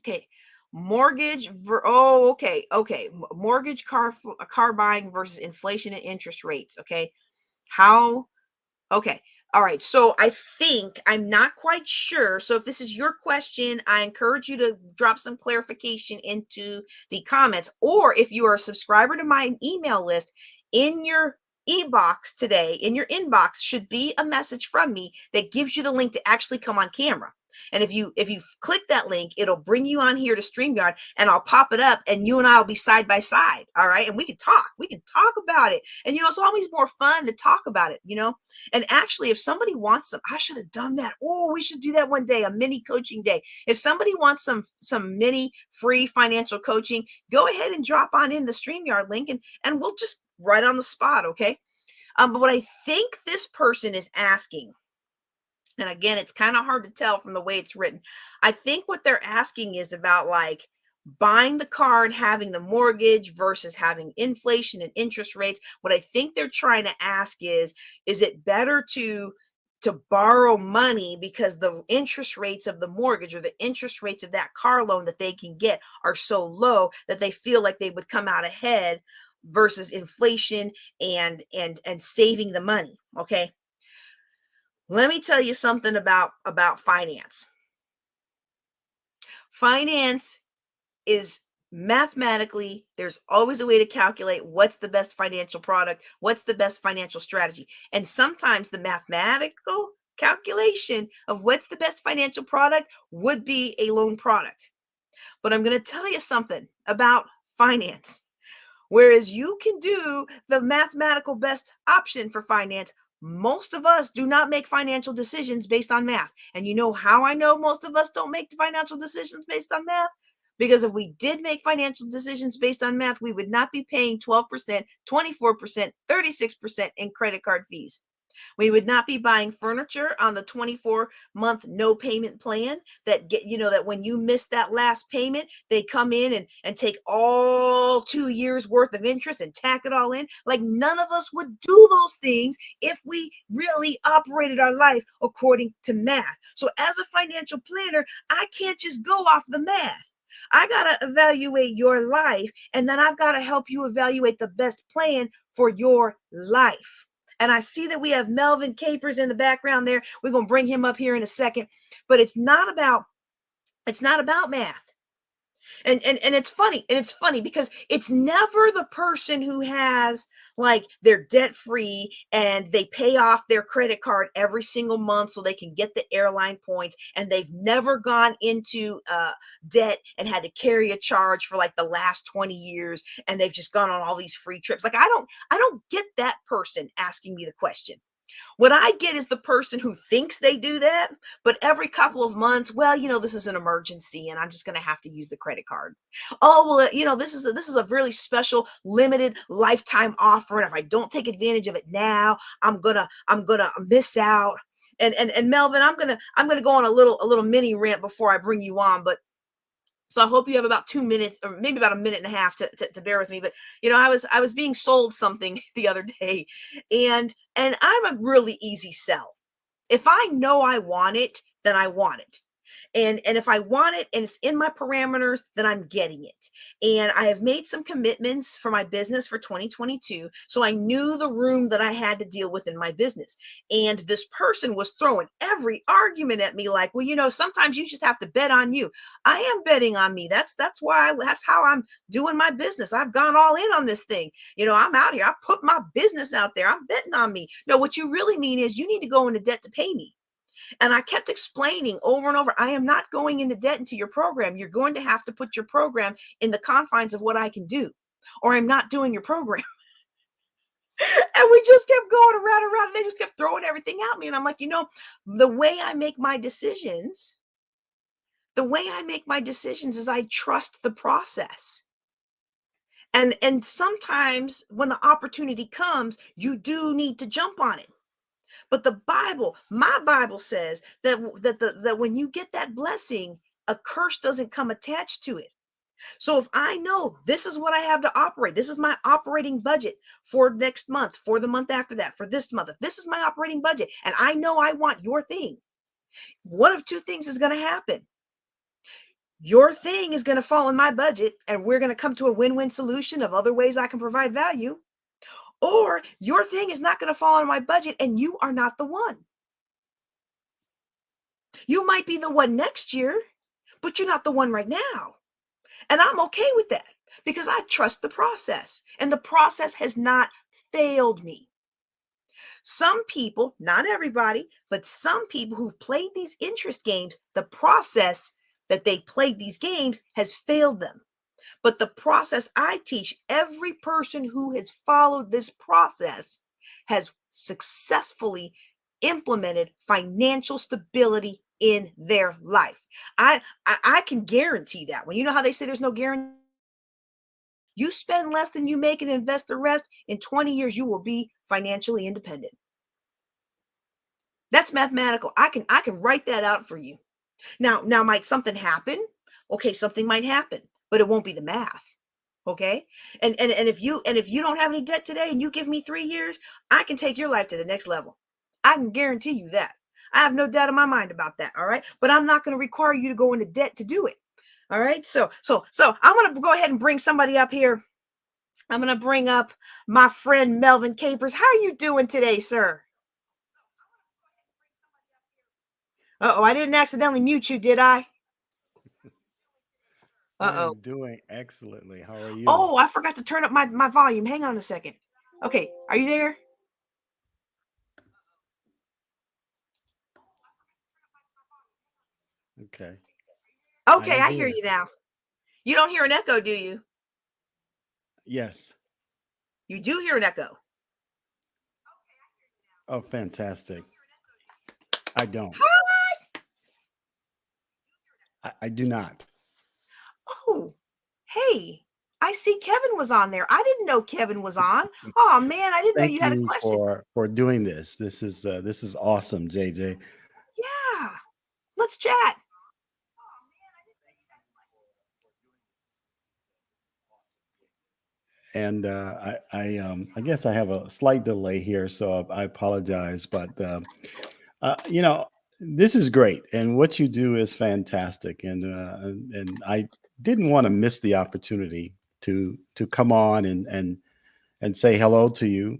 Okay, mortgage. Okay. Mortgage car buying versus inflation and interest rates. Okay, How? Okay. All right. So I think I'm not quite sure. So if this is your question, I encourage you to drop some clarification into the comments. Or if you are a subscriber to my email list, in your e-box today, in your inbox should be a message from me that gives you the link to actually come on camera. And if you click that link, it'll bring you on here to StreamYard, and I'll pop it up, and you and I will be side by side. All right. And we can talk. We can talk about it. And it's always more fun to talk about it. And actually, if somebody wants some, I should have done that. Oh, we should do that one day, a mini coaching day. If somebody wants some mini free financial coaching, go ahead and drop on in the StreamYard link, and we'll just right on the spot, okay? But what I think this person is asking, and again, it's kind of hard to tell from the way it's written. I think what they're asking is about like buying the car and having the mortgage versus having inflation and interest rates. What I think they're trying to ask is it better to borrow money because the interest rates of the mortgage or the interest rates of that car loan that they can get are so low that they feel like they would come out ahead versus inflation and saving the money, okay? Let me tell you something about finance. Finance is mathematically, there's always a way to calculate what's the best financial product, what's the best financial strategy. And sometimes the mathematical calculation of what's the best financial product would be a loan product. But I'm going to tell you something about finance. Whereas you can do the mathematical best option for finance, most of us do not make financial decisions based on math. And you know how I know most of us don't make financial decisions based on math? Because if we did make financial decisions based on math, we would not be paying 12%, 24%, 36% in credit card fees. We would not be buying furniture on the 24-month no payment plan that when you miss that last payment, they come in and take all 2 years worth of interest and tack it all in. Like none of us would do those things if we really operated our life according to math. So as a financial planner, I can't just go off the math. I got to evaluate your life, and then I've got to help you evaluate the best plan for your life. And I see that we have Melvin Capers in the background there. We're going to bring him up here in a second. But it's not about math. And it's funny because it's never the person who has like they're debt free and they pay off their credit card every single month so they can get the airline points, and they've never gone into debt and had to carry a charge for like the last 20 years, and they've just gone on all these free trips. Like I don't get that person asking me the question. What I get is the person who thinks they do that, but every couple of months, well, this is an emergency and I'm just going to have to use the credit card. Oh, well, this is a really special limited lifetime offer, and if I don't take advantage of it now, I'm going to miss out. And Melvin, I'm going to go on a little mini rant before I bring you on, but so I hope you have about 2 minutes or maybe about a minute and a half to bear with me. But I was being sold something the other day, and I'm a really easy sell. If I know I want it, then I want it. And if I want it and it's in my parameters, then I'm getting it. And I have made some commitments for my business for 2022. So I knew the room that I had to deal with in my business. And this person was throwing every argument at me like, well, sometimes you just have to bet on you. I am betting on me. That's how I'm doing my business. I've gone all in on this thing. I'm out here. I put my business out there. I'm betting on me. No, what you really mean is you need to go into debt to pay me. And I kept explaining over and over, I am not going into debt into your program. You're going to have to put your program in the confines of what I can do, or I'm not doing your program. And we just kept going around and around, and they just kept throwing everything at me. And I'm like, the way I make my decisions, is I trust the process. And sometimes when the opportunity comes, you do need to jump on it. But my Bible says that when you get that blessing, a curse doesn't come attached to it. So if I know this is what I have to operate, this is my operating budget for next month, for the month after that, for this month, if this is my operating budget, and I know I want your thing, one of two things is going to happen. Your thing is going to fall in my budget, and we're going to come to a win-win solution of other ways I can provide value. or your thing is not going to fall on my budget and you are not the one. You might be the one next year, but you're not the one right now. And I'm okay with that because I trust the process and the process has not failed me. Some people, not everybody, but some people who've played these interest games, the process that they played these games has failed them. But the process I teach, every person who has followed this process has successfully implemented financial stability in their life. I can guarantee that. When you know how they say there's no guarantee, you spend less than you make and invest the rest, in 20 years you will be financially independent. That's mathematical. I can write that out for you. Now might something happen? Okay, something might happen, but it won't be the math. Okay? And if you don't have any debt today and you give me 3 years, I can take your life to the next level. I can guarantee you that. I have no doubt in my mind about that, all right? But I'm not going to require you to go into debt to do it. All right? So I'm going to go ahead and bring somebody up here. I'm going to bring up my friend Melvin Capers. How are you doing today, sir? Uh-oh, I didn't accidentally mute you, did I? I Uh-oh. am doing excellently. How are you? Oh, I forgot to turn up my volume. Hang on a second. Okay, are you there? Okay. I Okay, am I hear here. you now. You don't hear an echo, do you? Yes. You do hear an echo. Oh, fantastic. I don't. I do not. Oh, hey, I see Kevin was on there. I didn't know Kevin was on. Oh man, I didn't know Thank you had a you question. for doing this. This is awesome, JJ. Yeah, let's chat. And I guess I have a slight delay here, so I apologize. But you know, this is great, and what you do is fantastic. And I didn't want to miss the opportunity to come on and say hello to you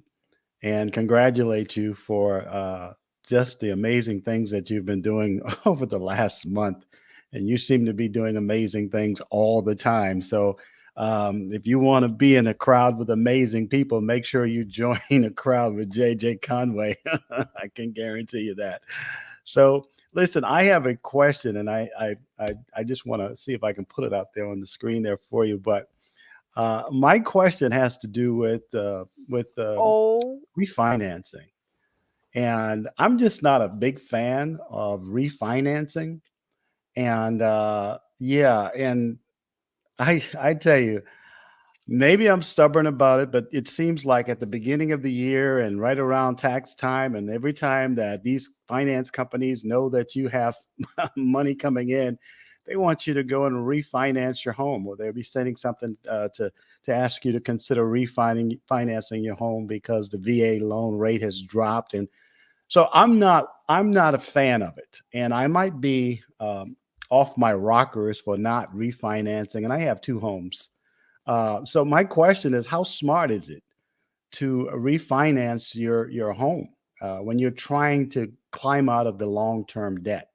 and congratulate you for just the amazing things that you've been doing over the last month. And you seem to be doing amazing things all the time. So, if you want to be in a crowd with amazing people, make sure you join a crowd with JJ Conway. I can guarantee you that. So, listen, I have a question, and I just want to see if I can put it out there on the screen there for you. But my question has to do with Oh, refinancing. And I'm just not a big fan of refinancing. And yeah, and I tell you, maybe I'm stubborn about it, but it seems like at the beginning of the year and right around tax time, and every time that these finance companies know that you have money coming in, they want you to go and refinance your home, or they'll be sending something to ask you to consider financing your home because the VA loan rate has dropped. And so I'm not a fan of it, and I might be off my rockers for not refinancing. And I have two homes, so my question is, how smart is it to refinance your home when you're trying to climb out of the long term debt?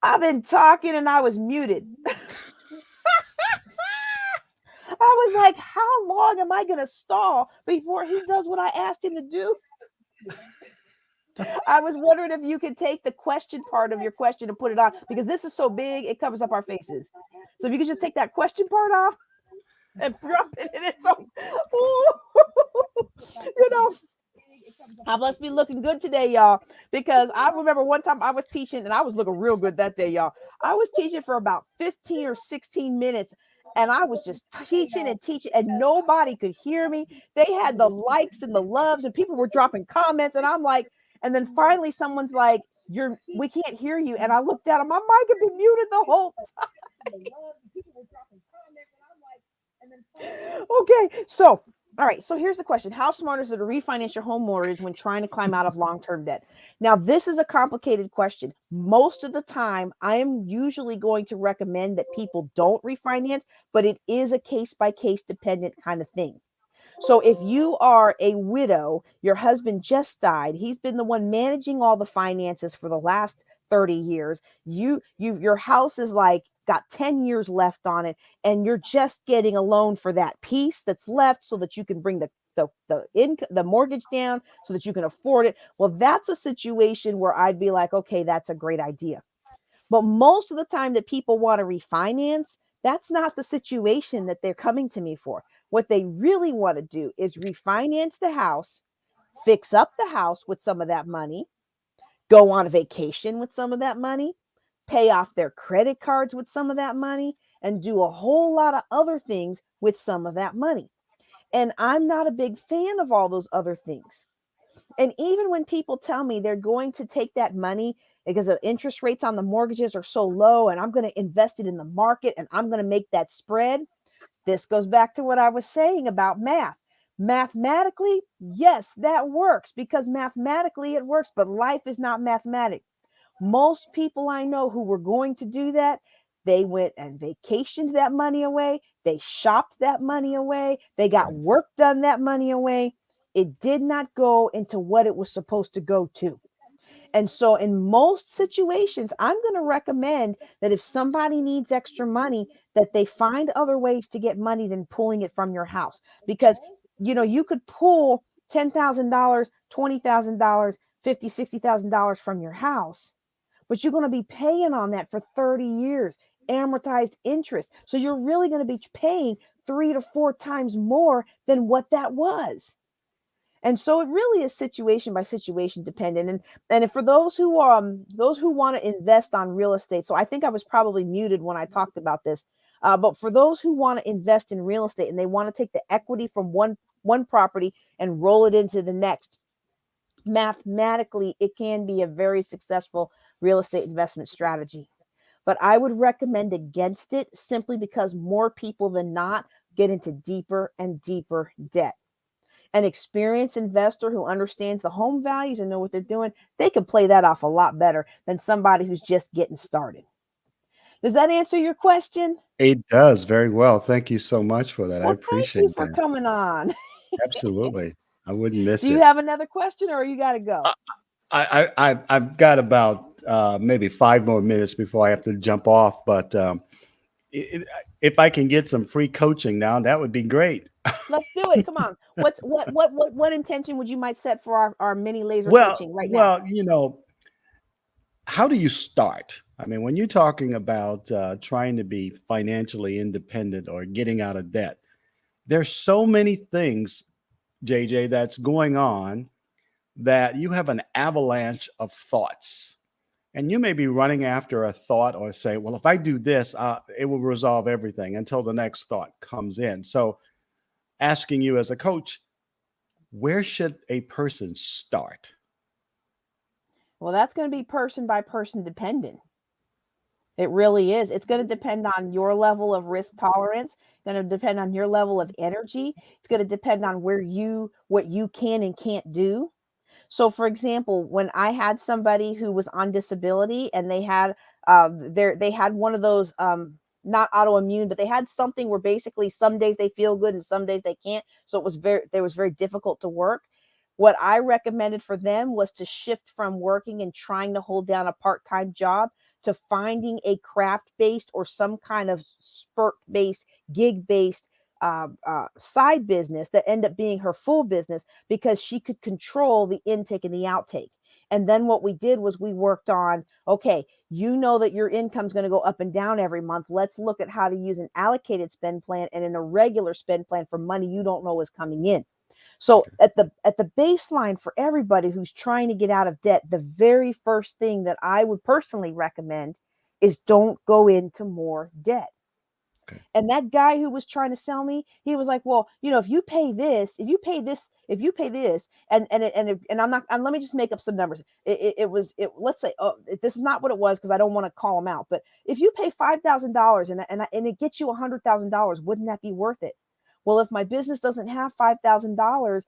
I've been talking and I was muted. I was like, how long am I going to stall before he does what I asked him to do? I was wondering if you could take the question part of your question and put it on, because this is so big, it covers up our faces. So if you could just take that question part off and drop it in its own. you know, I must be looking good today, y'all, because I remember one time I was teaching and I was looking real good that day, y'all. I was teaching for about 15 or 16 minutes and I was just teaching and nobody could hear me. They had the likes and the loves and people were dropping comments and I'm like, and then finally someone's like, we can't hear you. And I looked down and my mic had been muted the whole time. Okay, so all right, so here's the question. How smart is it to refinance your home mortgage when trying to climb out of long-term debt? Now, this is a complicated question. Most of the time, I am usually going to recommend that people don't refinance, but it is a case-by-case dependent kind of thing. So if you are a widow, your husband just died, he's been the one managing all the finances for the last 30 years. Your house is like got 10 years left on it and you're just getting a loan for that piece that's left so that you can bring the mortgage down so that you can afford it. Well, that's a situation where I'd be like, okay, that's a great idea. But most of the time that people want to refinance, that's not the situation that they're coming to me for. What they really want to do is refinance the house, fix up the house with some of that money, go on a vacation with some of that money, pay off their credit cards with some of that money, and do a whole lot of other things with some of that money. And I'm not a big fan of all those other things. And even when people tell me they're going to take that money because the interest rates on the mortgages are so low and I'm going to invest it in the market and I'm going to make that spread, this goes back to what I was saying about math. Mathematically, yes, that works because mathematically it works, but life is not mathematic. Most people I know who were going to do that, they went and vacationed that money away. They shopped that money away. They got work done that money away. It did not go into what it was supposed to go to. And so, in most situations, I'm going to recommend that if somebody needs extra money, that they find other ways to get money than pulling it from your house. Because, you could pull $10,000, $20,000, $50,000, $60,000 from your house, but you're going to be paying on that for 30 years, amortized interest. So, you're really going to be paying 3 to 4 times more than what that was. And so it really is situation by situation dependent. And for those who want to invest on real estate, so I think I was probably muted when I talked about this. But for those who want to invest in real estate and they want to take the equity from one property and roll it into the next, mathematically it can be a very successful real estate investment strategy. But I would recommend against it simply because more people than not get into deeper and deeper debt. An experienced investor who understands the home values and know what they're doing, they can play that off a lot better than somebody who's just getting started. Does that answer your question? It does very well. Thank you so much for that. I Well, thank you appreciate for that. coming on. Absolutely. I wouldn't Do miss you it. have another question or you got to go? I've got about maybe 5 more minutes before I have to jump off, but if I can get some free coaching now, that would be great. Let's do it. Come on. What intention would you might set for our mini laser Well, coaching right now? well, how do you start? I mean, when you're talking about trying to be financially independent or getting out of debt, there's so many things, JJ, that's going on that you have an avalanche of thoughts. And you may be running after a thought or say, well, if I do this, it will resolve everything until the next thought comes in. So, asking you as a coach, where should a person start? Well, that's going to be person by person dependent. It really is. It's going to depend on your level of risk tolerance, going to depend on your level of energy. It's going to depend on what you can and can't do. So, for example, when I had somebody who was on disability and they had one of those not autoimmune, but they had something where basically some days they feel good and some days they can't. So it was very difficult to work. What I recommended for them was to shift from working and trying to hold down a part-time job to finding a craft-based or some kind of spurt-based, gig-based side business that ended up being her full business because she could control the intake and the outtake. And then what we did was we worked on, okay, you know that your income's going to go up and down every month. Let's look at how to use an allocated spend plan and an irregular spend plan for money you don't know is coming in. So at the baseline for everybody who's trying to get out of debt, the very first thing that I would personally recommend is don't go into more debt. Okay. And that guy who was trying to sell me, he was like, well, if you pay this, and I'm not, and let me just make up some numbers. Let's say, this is not what it was, because I don't want to call him out, but if you pay $5,000 and it gets you $100,000, wouldn't that be worth it? Well, if my business doesn't have $5,000,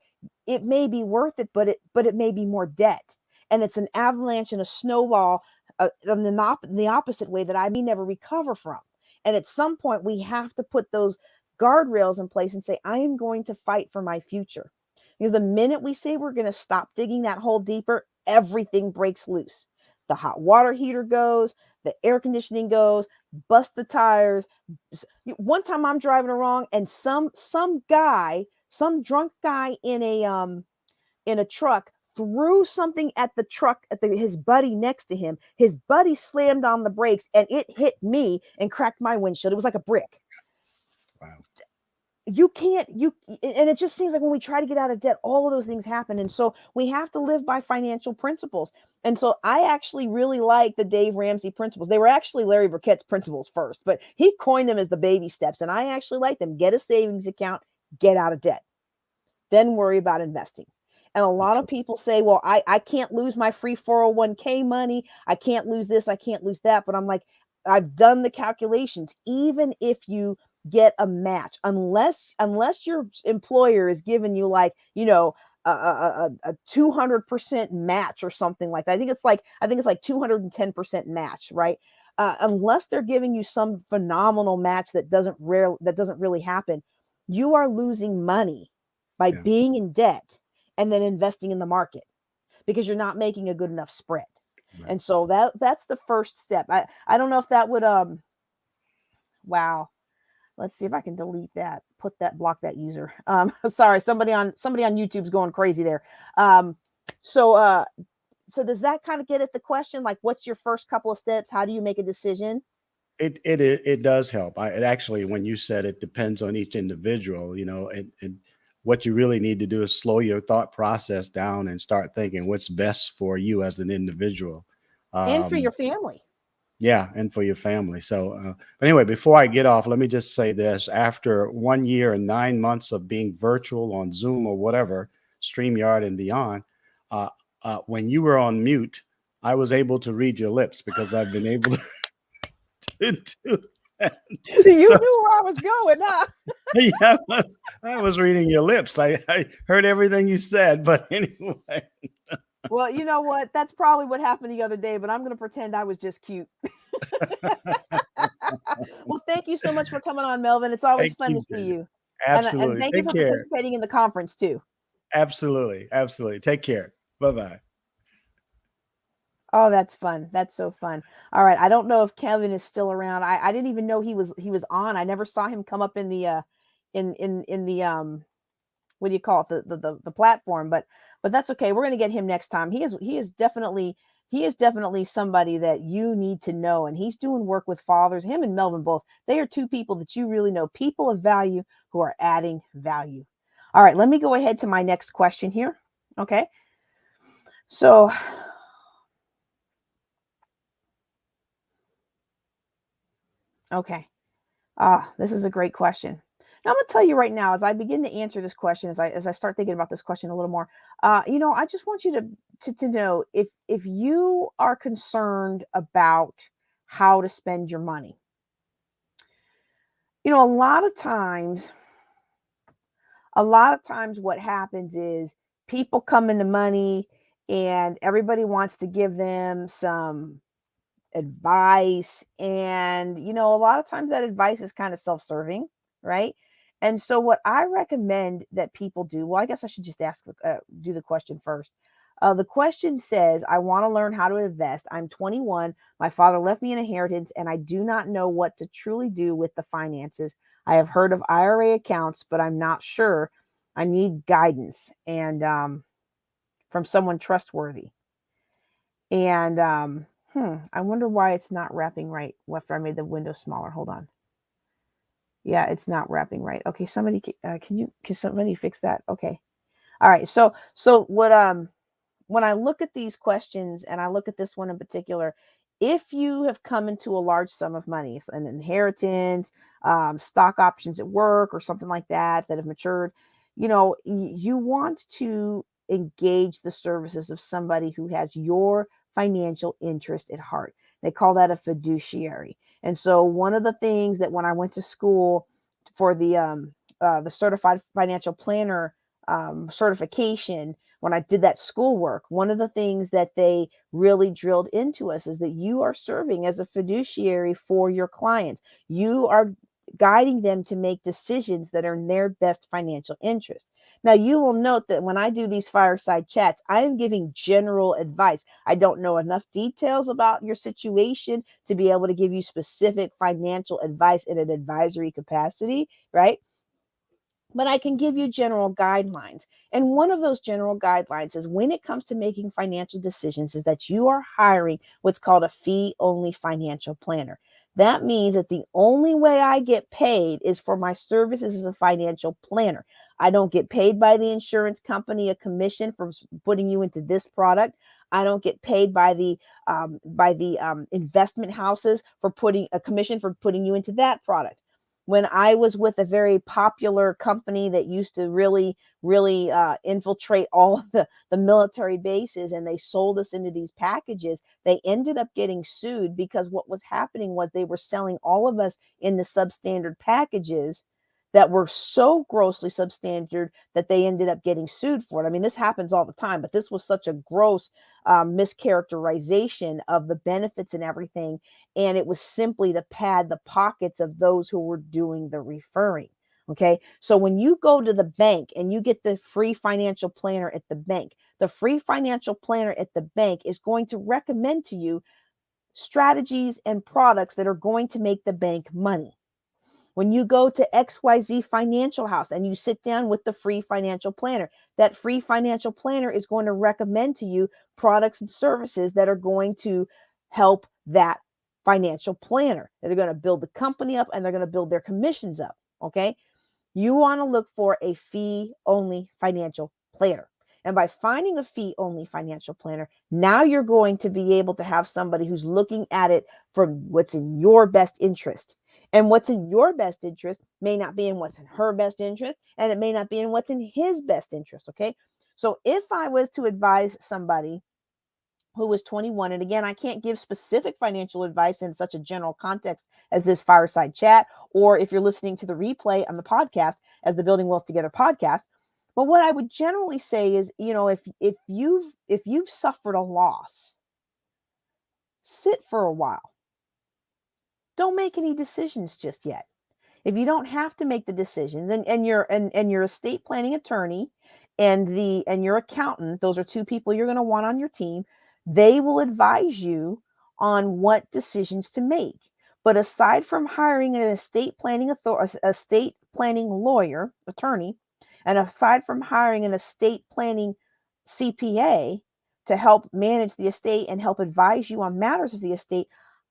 it may be worth it, but it may be more debt. And it's an avalanche and a snowball in the opposite way that I may never recover from. And at some point, we have to put those guardrails in place and say, I am going to fight for my future. Because the minute we say we're going to stop digging that hole deeper, everything breaks loose. The hot water heater goes, the air conditioning goes, bust the tires. One time I'm driving along and some drunk guy in a truck threw something at the truck his buddy next to him. His buddy slammed on the brakes and it hit me and cracked my windshield. It was like a brick. Wow. And it just seems like when we try to get out of debt, all of those things happen. And so we have to live by financial principles. And so I actually really like the Dave Ramsey principles. They were actually Larry Burkett's principles first, but he coined them as the baby steps. And I actually like them. Get a savings account, get out of debt, then worry about investing. And a lot of people say, well, I can't lose my free 401k money. I can't lose this. I can't lose that. But I'm like, I've done the calculations. Even if you get a match, unless your employer is giving you like, a 200% match or something like that. I think it's like 210% match, right? Unless they're giving you some phenomenal match that doesn't really happen, you are losing money by being in debt and then investing in the market because you're not making a good enough spread. Right. And so that's the first step. I don't know if that would wow. Let's see if I can delete that, block that user. Sorry, somebody on YouTube's going crazy there. So does that kind of get at the question? Like, what's your first couple of steps? How do you make a decision? It does help. It actually, when you said it depends on each individual, and what you really need to do is slow your thought process down and start thinking what's best for you as an individual. And for your family. Yeah, and for your family. So, but anyway, before I get off, let me just say this. After 1 year and 9 months of being virtual on Zoom or whatever, StreamYard and beyond, when you were on mute, I was able to read your lips because I've been able to do that. You knew where I was going, huh? Yeah, I was reading your lips. I heard everything you said, but anyway. Well, you know what? That's probably what happened the other day, but I'm going to pretend I was just cute. Well, thank you so much for coming on, Melvin. It's always fun to see you. Absolutely. And thank you for participating in the conference too. Absolutely. Absolutely. Take care. Bye-bye. Oh, that's fun. That's so fun. All right. I don't know if Kevin is still around. I didn't even know he was on. I never saw him come up in the in the what do you call it? The platform, but that's okay. We're going to get him next time. He is definitely somebody that you need to know, and he's doing work with fathers. Him and Melvin both. They are two people that you really know, people of value who are adding value. All right, let me go ahead to my next question here. Okay. So okay. This is a great question. Now, I'm going to tell you right now, as I begin to answer this question, as I start thinking about this question a little more, I just want you to know if you are concerned about how to spend your money. A lot of times what happens is people come into money and everybody wants to give them some advice. And, a lot of times that advice is kind of self-serving, right? And so what I recommend that people do, well, I guess I should just do the question first. The question says, I want to learn how to invest. I'm 21. My father left me an inheritance, and I do not know what to truly do with the finances. I have heard of IRA accounts, but I'm not sure. I need guidance and from someone trustworthy. And I wonder why it's not wrapping right after I made the window smaller. Hold on. Yeah, it's not wrapping right. Okay, somebody, can somebody fix that? Okay. All right. So what when I look at these questions, and I look at this one in particular, if you have come into a large sum of money, an inheritance, stock options at work, or something like that have matured, you want to engage the services of somebody who has your financial interest at heart. They call that a fiduciary. And so one of the things that when I went to school for the certified financial planner certification, when I did that schoolwork, one of the things that they really drilled into us is that you are serving as a fiduciary for your clients. You are guiding them to make decisions that are in their best financial interest. Now, you will note that when I do these fireside chats, I am giving general advice. I don't know enough details about your situation to be able to give you specific financial advice in an advisory capacity, right? But I can give you general guidelines. And one of those general guidelines is when it comes to making financial decisions is that you are hiring what's called a fee-only financial planner. That means that the only way I get paid is for my services as a financial planner. I don't get paid by the insurance company a commission for putting you into this product. I don't get paid by the investment houses for putting a commission for putting you into that product. When I was with a very popular company that used to really infiltrate all of the military bases, and they sold us into these packages, they ended up getting sued because what was happening was they were selling all of us in the substandard packages that were so grossly substandard that they ended up getting sued for it. I mean, this happens all the time, but this was such a gross mischaracterization of the benefits and everything. And it was simply to pad the pockets of those who were doing the referring. Okay. So when you go to the bank and you get the free financial planner at the bank, the free financial planner at the bank is going to recommend to you strategies and products that are going to make the bank money. When you go to XYZ Financial House and you sit down with the free financial planner, that free financial planner is going to recommend to you products and services that are going to help that financial planner. That are going to build the company up and they're going to build their commissions up. Okay. You want to look for a fee-only financial planner. And by finding a fee-only financial planner, now you're going to be able to have somebody who's looking at it from what's in your best interest. And what's in your best interest may not be in what's in her best interest, and it may not be in what's in his best interest, okay? So if I was to advise somebody who was 21, and again, I can't give specific financial advice in such a general context as this fireside chat, or if you're listening to the replay on the podcast as the Building Wealth Together podcast. But what I would generally say is, if you've suffered a loss, sit for a while. Don't make any decisions just yet. If you don't have to make the decisions, and your estate planning attorney and your accountant, those are two people you're going to want on your team, they will advise you on what decisions to make. But aside from hiring an estate planning lawyer, attorney, and aside from hiring an estate planning CPA to help manage the estate and help advise you on matters of the estate,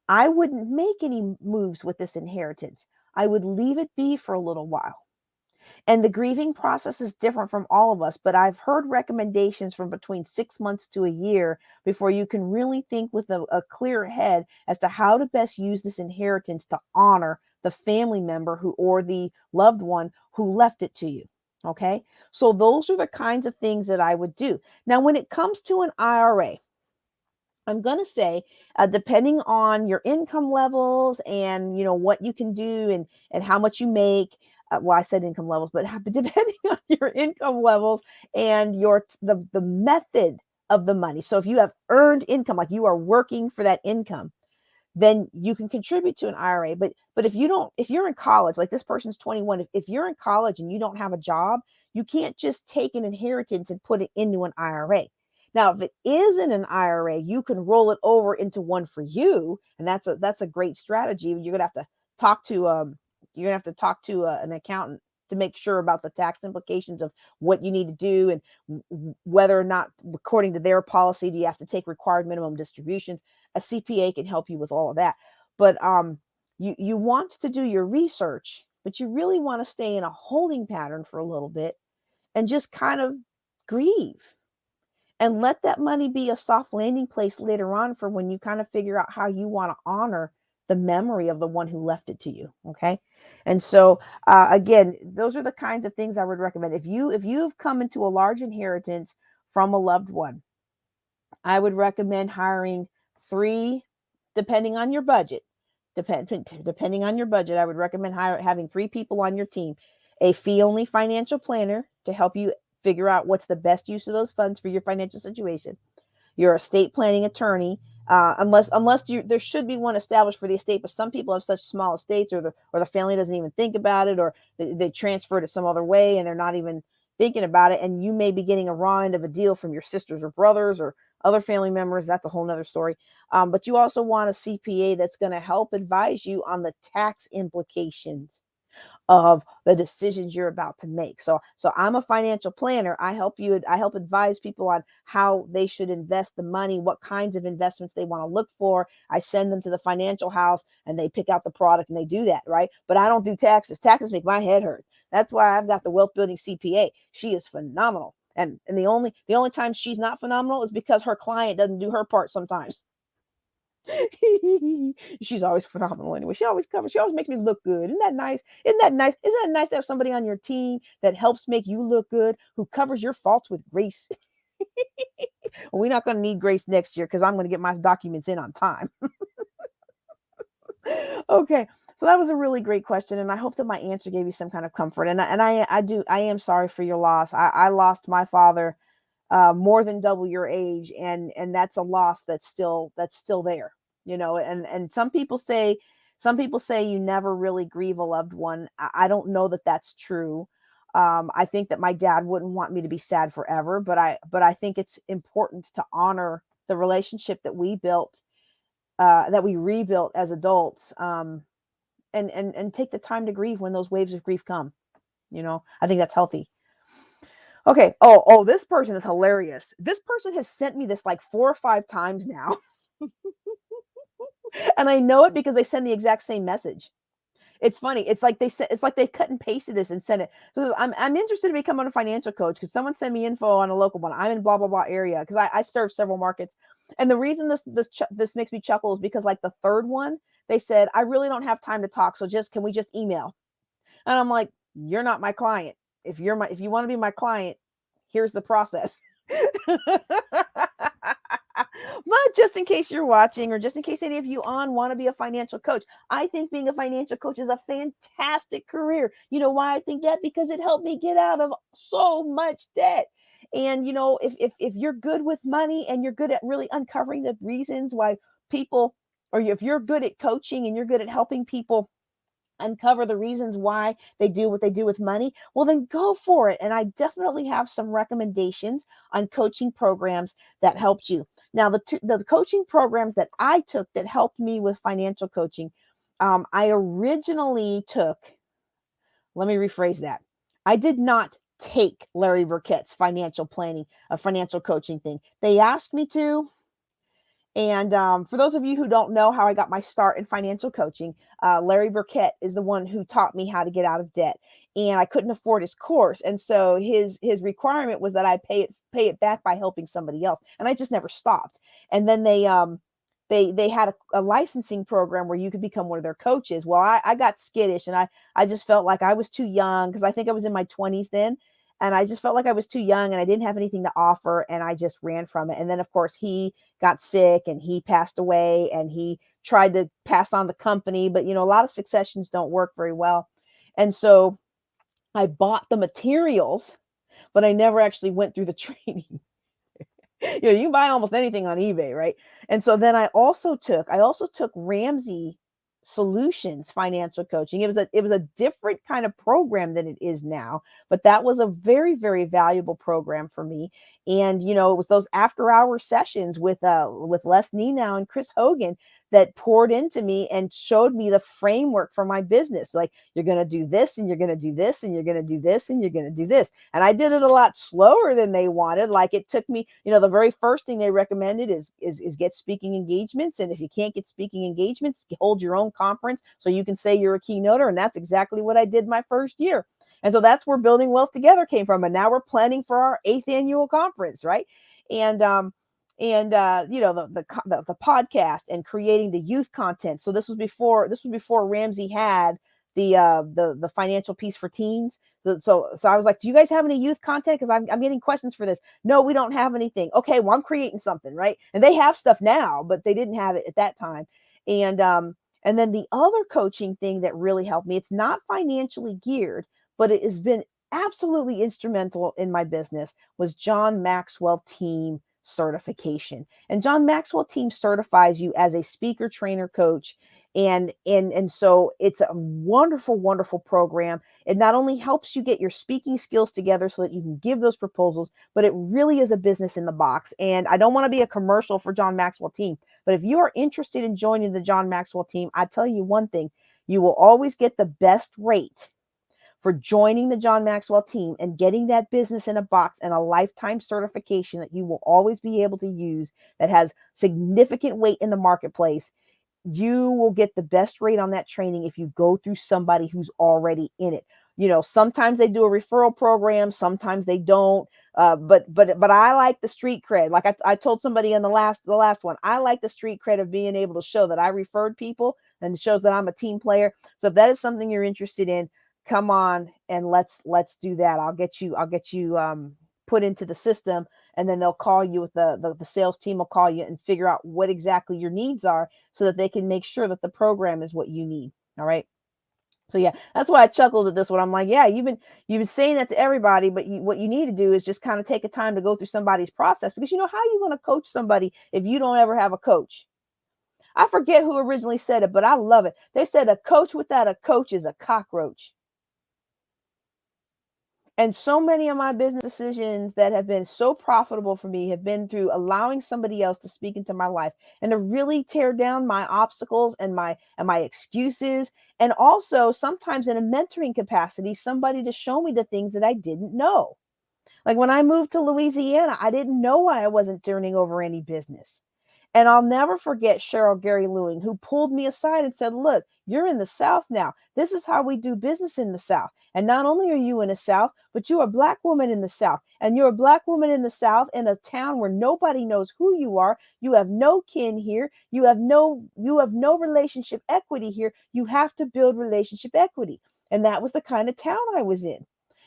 I wouldn't make any moves with this inheritance. I would leave it be for a little while. And the grieving process is different from all of us, but I've heard recommendations from between 6 months to a year before you can really think with a clear head as to how to best use this inheritance to honor the family member or the loved one who left it to you. Okay. So those are the kinds of things that I would do. Now, when it comes to an IRA, I'm going to say, depending on your income levels and, what you can do and how much you make, well, I said income levels, but depending on your income levels and the method of the money. So if you have earned income, like you are working for that income, then you can contribute to an IRA. But if you're in college, like this person's 21, if you're in college and you don't have a job, you can't just take an inheritance and put it into an IRA. Now, if it isn't an IRA, you can roll it over into one for you, and that's a great strategy. You're gonna have to talk to an accountant to make sure about the tax implications of what you need to do, and whether or not, according to their policy, do you have to take required minimum distributions. A CPA can help you with all of that. But you want to do your research, but you really want to stay in a holding pattern for a little bit and just kind of grieve and let that money be a soft landing place later on for when you kind of figure out how you want to honor the memory of the one who left it to you. Okay. And so again, those are the kinds of things I would recommend. If you've come into a large inheritance from a loved one, I would recommend hiring 3, depending on your budget. Depending on your budget, I would recommend having 3 people on your team: a fee-only financial planner to help you figure out what's the best use of those funds for your financial situation, your estate planning attorney, unless there should be one established for the estate, but some people have such small estates, or the family doesn't even think about it, or they transferred it some other way and they're not even thinking about it, and you may be getting a raw end of a deal from your sisters or brothers or other family members. That's a whole nother story. But you also want a CPA that's going to help advise you on the tax implications of the decisions you're about to make. So I'm a financial planner. I help advise people on how they should invest the money, what kinds of investments they want to look for. I send them to the financial house and they pick out the product and they do that, right? But I don't do taxes. Taxes make my head hurt. That's why I've got the wealth building CPA. She is phenomenal. And the only time she's not phenomenal is because her client doesn't do her part sometimes. She's always phenomenal anyway. She always makes me look good. Isn't that nice? Isn't that nice to have somebody on your team that helps make you look good, who covers your faults with grace? Well, we're not going to need grace next year because I'm going to get my documents in on time. Okay. So that was a really great question, and I hope that my answer gave you some kind of comfort. And I am sorry for your loss. I lost my father more than double your age, and that's a loss that's still there, and some people say you never really grieve a loved one. I don't know that that's true. I think that my dad wouldn't want me to be sad forever, but I think it's important to honor the relationship that we built, that we rebuilt as adults, and take the time to grieve when those waves of grief come. I think that's healthy. Okay. Oh, this person is hilarious. This person has sent me this like 4 or 5 times now. And I know it because they send the exact same message. It's funny. It's like they cut and pasted this and sent it. So I'm interested in becoming a financial coach. Could someone send me info on a local one? I'm in blah, blah, blah area, because I serve several markets. And the reason this makes me chuckle is because, like, the third one, they said, I really don't have time to talk. So can we just email? And I'm like, you're not my client. If you want to be my client, here's the process. But just in case you're watching, or just in case any of you want to be a financial coach, I think being a financial coach is a fantastic career. You know why I think that? Because it helped me get out of so much debt. And if you're good with money and you're good at really uncovering the reasons why people, or if you're good at coaching and you're good at helping people uncover the reasons why they do what they do with money, well, then go for it. And I definitely have some recommendations on coaching programs that helped you. Now, the coaching programs that I took that helped me with financial coaching, I originally took, let me rephrase that. I did not take Larry Burkett's financial coaching thing. They asked me to. And for those of you who don't know how I got my start in financial coaching, Larry Burkett is the one who taught me how to get out of debt. And I couldn't afford his course. And so his requirement was that I pay it back by helping somebody else. And I just never stopped. And then they had a licensing program where you could become one of their coaches. Well, I got skittish, and I just felt like I was too young, because I think I was in my 20s then. And I just felt like I was too young and I didn't have anything to offer, and I just ran from it. And then, of course, he got sick and he passed away, and he tried to pass on the company. But, a lot of successions don't work very well. And so I bought the materials, but I never actually went through the training. You can buy almost anything on eBay, right? And so then I also took Ramsey Solutions Financial Coaching. It was a different kind of program than it is now, but that was a very, very valuable program for me. And it was those after hour sessions with Les Nenow and Chris Hogan that poured into me and showed me the framework for my business. Like, you're going to do this, and you're going to do this, and you're going to do this, and you're going to do this. And I did it a lot slower than they wanted. Like, it took me, the very first thing they recommended is get speaking engagements. And if you can't get speaking engagements, hold your own conference so you can say you're a keynoter. And that's exactly what I did my first year. And so that's where Building Wealth Together came from. And now we're planning for our 8th annual conference, right? And the podcast and creating the youth content. So this was before Ramsey had the financial piece for teens. So I was like, do you guys have any youth content? Because I'm getting questions for this. No, we don't have anything. Okay, well, I'm creating something, right? And they have stuff now, but they didn't have it at that time. And then the other coaching thing that really helped me, it's not financially geared, but it has been absolutely instrumental in my business, was John Maxwell Team certification. And John Maxwell Team certifies you as a speaker, trainer, coach. And so it's a wonderful, wonderful program. It not only helps you get your speaking skills together so that you can give those proposals, but it really is a business in the box. And I don't want to be a commercial for John Maxwell Team, but if you are interested in joining the John Maxwell Team, I tell you one thing, you will always get the best rate for joining the John Maxwell Team and getting that business in a box and a lifetime certification that you will always be able to use, that has significant weight in the marketplace. You will get the best rate on that training if you go through somebody who's already in it. Sometimes they do a referral program, sometimes they don't. But I like the street cred. Like I told somebody in the last one, I like the street cred of being able to show that I referred people, and it shows that I'm a team player. So if that is something you're interested in, come on and let's do that. I'll get you put into the system, and then they'll call you with the sales team will call you and figure out what exactly your needs are so that they can make sure that the program is what you need. All right. So yeah, that's why I chuckled at this one. I'm like, yeah, you've been saying that to everybody, but what you need to do is just kind of take a time to go through somebody's process, because how are you going to coach somebody if you don't ever have a coach? I forget who originally said it, but I love it. They said a coach without a coach is a cockroach. And so many of my business decisions that have been so profitable for me have been through allowing somebody else to speak into my life and to really tear down my obstacles and my excuses. And also sometimes in a mentoring capacity, somebody to show me the things that I didn't know. Like when I moved to Louisiana, I didn't know why I wasn't turning over any business. And I'll never forget Cheryl Gary Lewing, who pulled me aside and said, look, you're in the South now. This is how we do business in the South. And not only are you in the South, but you're a Black woman in the South. And you're a Black woman in the South in a town where nobody knows who you are. You have no kin here. You have no relationship equity here. You have to build relationship equity. And that was the kind of town I was in.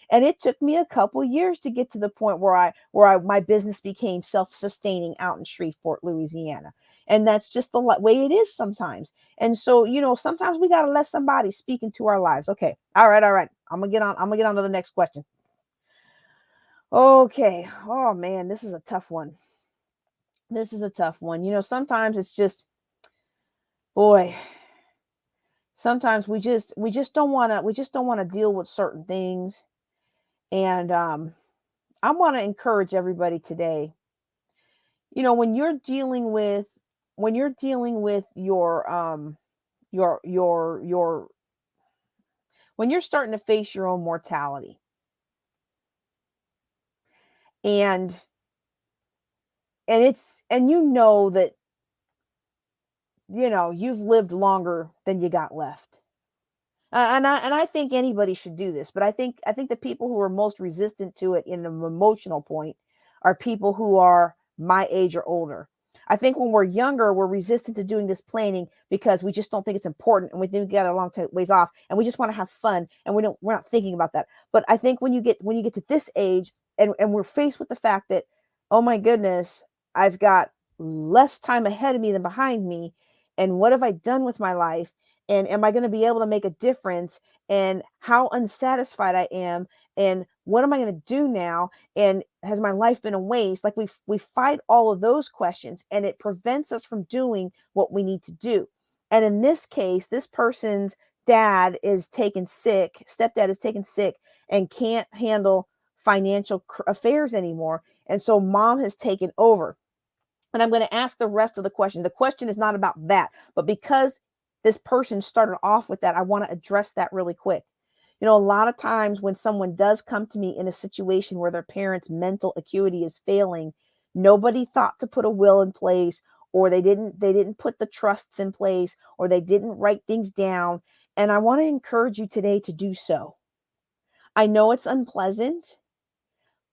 And it took me a couple years to get to the point where my business became self-sustaining out in Shreveport, Louisiana. And that's just the way it is sometimes. And so, sometimes we got to let somebody speak into our lives. Okay. All right. I'm going to get on to the next question. Okay. Oh man, this is a tough one. Sometimes it's just, boy, sometimes we just don't want to deal with certain things. And I want to encourage everybody today, when you're dealing with your when you're starting to face your own mortality, and that you've lived longer than you got left. And I think anybody should do this, but I think the people who are most resistant to it in an emotional point are people who are my age or older. I think when we're younger, we're resistant to doing this planning because we just don't think it's important, and we think we got a long ways off, and we just want to have fun, and we're not thinking about that. But I think when you get to this age, and we're faced with the fact that, oh my goodness, I've got less time ahead of me than behind me, and what have I done with my life? And am I going to be able to make a difference? And how unsatisfied I am? And what am I going to do now? And has my life been a waste? Like we fight all of those questions, and it prevents us from doing what we need to do. And in this case, this person's stepdad is taken sick and can't handle financial affairs anymore. And so mom has taken over. And I'm going to ask the rest of the question. The question is not about that, but because this person started off with that, I want to address that really quick. You know, a lot of times when someone does come to me in a situation where their parents' mental acuity is failing, nobody thought to put a will in place, or they didn't put the trusts in place, or they didn't write things down. And I want to encourage you today to do so. I know it's unpleasant,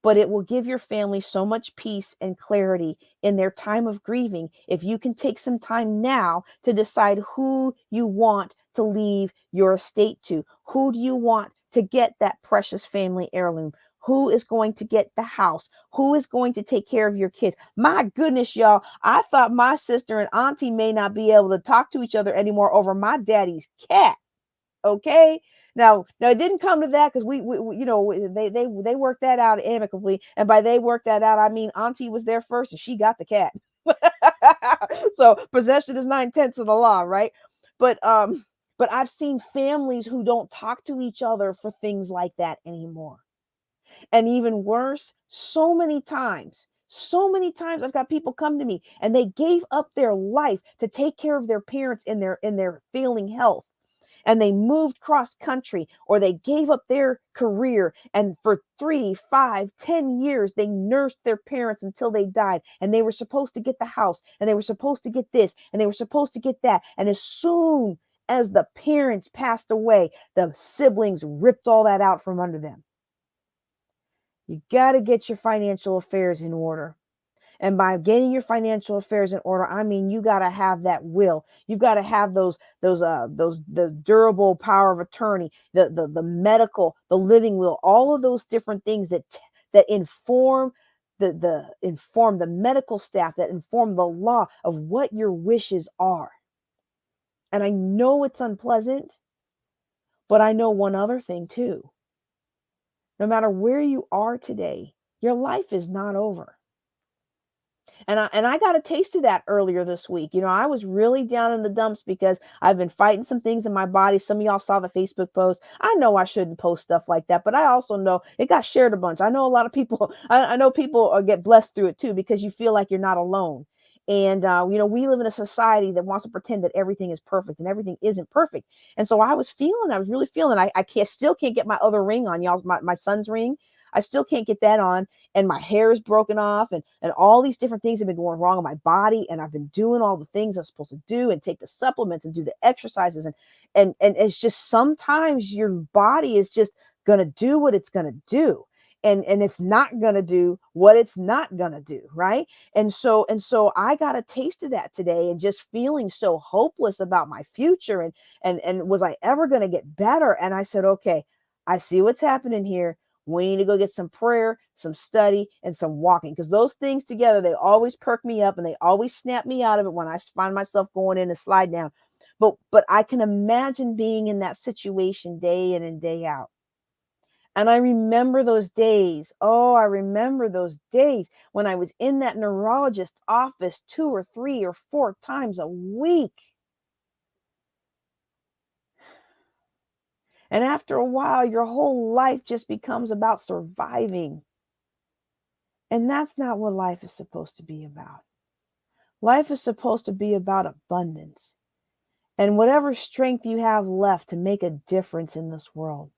but it will give your family so much peace and clarity in their time of grieving if you can take some time now to decide who you want to leave your estate to. Who do you want to get that precious family heirloom? Who is going to get the house? Who is going to take care of your kids? My goodness, y'all, I thought my sister and auntie may not be able to talk to each other anymore over my daddy's cat. Okay. Now it didn't come to that because we you know, they worked that out amicably, and by they worked that out, I mean auntie was there first and she got the cat. So possession is 9/10 of the law, right? But I've seen families who don't talk to each other for things like that anymore. And even worse, so many times I've got people come to me and they gave up their life to take care of their parents in their failing health, and they moved cross country, or they gave up their career, and for 3, 5, 10 years they nursed their parents until they died, and they were supposed to get the house, and they were supposed to get this, and they were supposed to get that, and as soon as the parents passed away, the siblings ripped all that out from under them. You got to get your financial affairs in order. And by getting your financial affairs in order, I mean you got to have that will. You've got to have the durable power of attorney, the medical, the living will, all of those different things that inform the medical staff, that inform the law of what your wishes are. And I know it's unpleasant, but I know one other thing too. No matter where you are today, your life is not over. And I got a taste of that earlier this week. You know, I was really down in the dumps because I've been fighting some things in my body. Some of y'all saw the Facebook post. I know I shouldn't post stuff like that, but I also know it got shared a bunch. I know a lot of people, I know people get blessed through it too, because you feel like you're not alone. And, you know, we live in a society that wants to pretend that everything is perfect, and everything isn't perfect. And so I was really feeling, still can't get my other ring on, y'all, my son's ring. I still can't get that on, and my hair is broken off, and all these different things have been going wrong in my body, and I've been doing all the things I'm supposed to do, and take the supplements and do the exercises, and it's just sometimes your body is just gonna do what it's gonna do, and it's not gonna do what it's not gonna do, right? And so I got a taste of that today, and just feeling so hopeless about my future, and was I ever gonna get better? And I said, okay, I see what's happening here. We need to go get some prayer, some study, and some walking, because those things together, they always perk me up, and they always snap me out of it when I find myself going in and slide down. But I can imagine being in that situation day in and day out. And I remember those days. Oh, I remember those days when I was in that neurologist's office 2 or 3 or 4 times a week. And after a while, your whole life just becomes about surviving. And that's not what life is supposed to be about. Life is supposed to be about abundance and whatever strength you have left to make a difference in this world.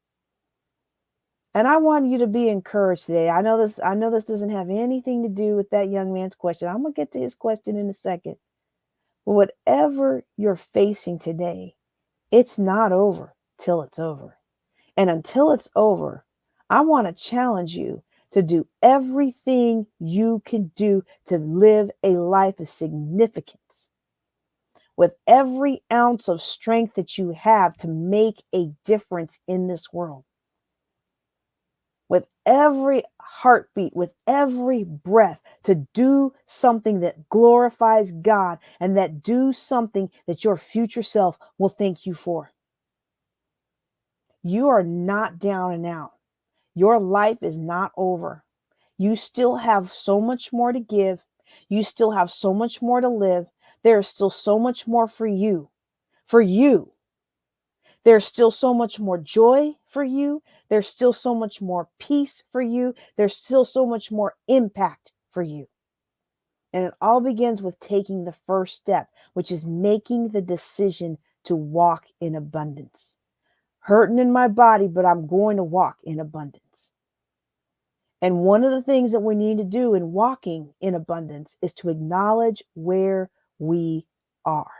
And I want you to be encouraged today. I know this doesn't have anything to do with that young man's question. I'm going to get to his question in a second. But whatever you're facing today, it's not over till it's over. And until it's over, I want to challenge you to do everything you can do to live a life of significance, with every ounce of strength that you have to make a difference in this world, with every heartbeat, with every breath, to do something that glorifies God, and that do something that your future self will thank you for. You are not down and out. Your life is not over. You still have so much more to give. You still have so much more to live. There is still so much more for you. for you. There's still so much more joy for you. There's still so much more peace for you. There's still so much more impact for you. And it all begins with taking the first step, which is making the decision to walk in abundance. Hurting in my body, but I'm going to walk in abundance. And one of the things that we need to do in walking in abundance is to acknowledge where we are.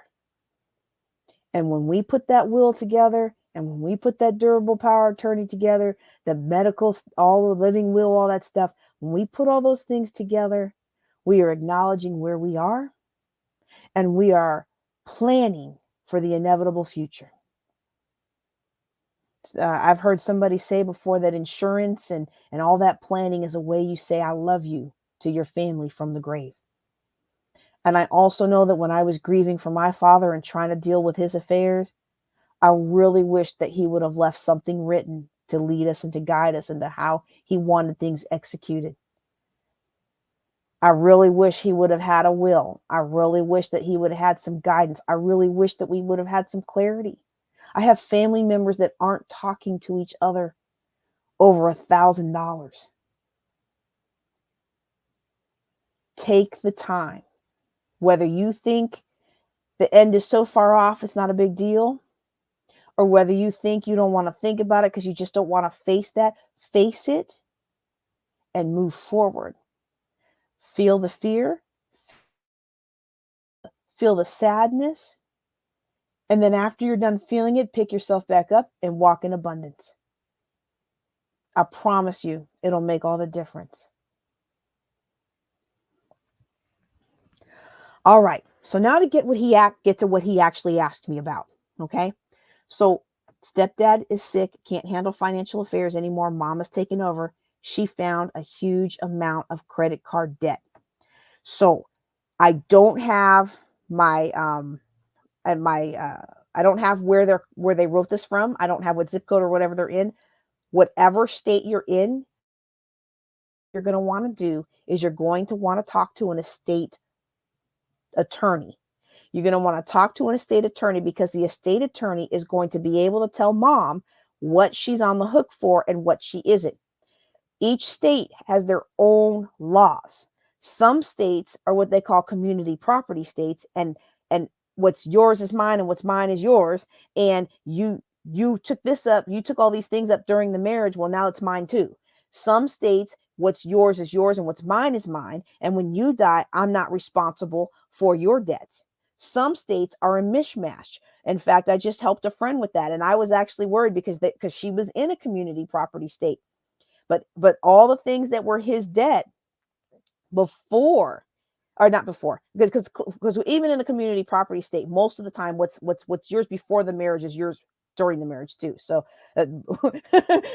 And when we put that will together, and when we put that durable power of attorney together, the medical, all the living will, all that stuff, when we put all those things together, we are acknowledging where we are, and we are planning for the inevitable future. I've heard somebody say before that insurance and all that planning is a way you say, I love you to your family from the grave. And I also know that when I was grieving for my father and trying to deal with his affairs, I really wished that he would have left something written to lead us and to guide us into how he wanted things executed. I really wish he would have had a will. I really wish that he would have had some guidance. I really wish that we would have had some clarity. I have family members that aren't talking to each other over $1,000. Take the time. Whether you think the end is so far off, it's not a big deal, or whether you think you don't want to think about it because you just don't want to face that, face it and move forward. Feel the fear, feel the sadness, and then after you're done feeling it, pick yourself back up and walk in abundance. I promise you, it'll make all the difference. All right. So now to get to what he actually asked me about. Okay. So stepdad is sick, can't handle financial affairs anymore. Mama's taken over. She found a huge amount of credit card debt. So I don't have my I don't have where they wrote this from. I don't have what zip code or whatever they're in. Whatever state you're in, you're going to want to do is you're going to want to talk to an estate attorney. You're going to want to talk to an estate attorney because the estate attorney is going to be able to tell mom what she's on the hook for and what she isn't. Each state has their own laws. Some states are what they call community property states, and what's yours is mine and what's mine is yours. And you took this up, you took all these things up during the marriage. Well, now it's mine too. Some states, what's yours is yours and what's mine is mine. And when you die, I'm not responsible for your debts. Some states are a mishmash. In fact, I just helped a friend with that. And I was actually worried because she was in a community property state. But all the things that were his debt before, or not before, because even in a community property state, most of the time, what's yours before the marriage is yours during the marriage too. So,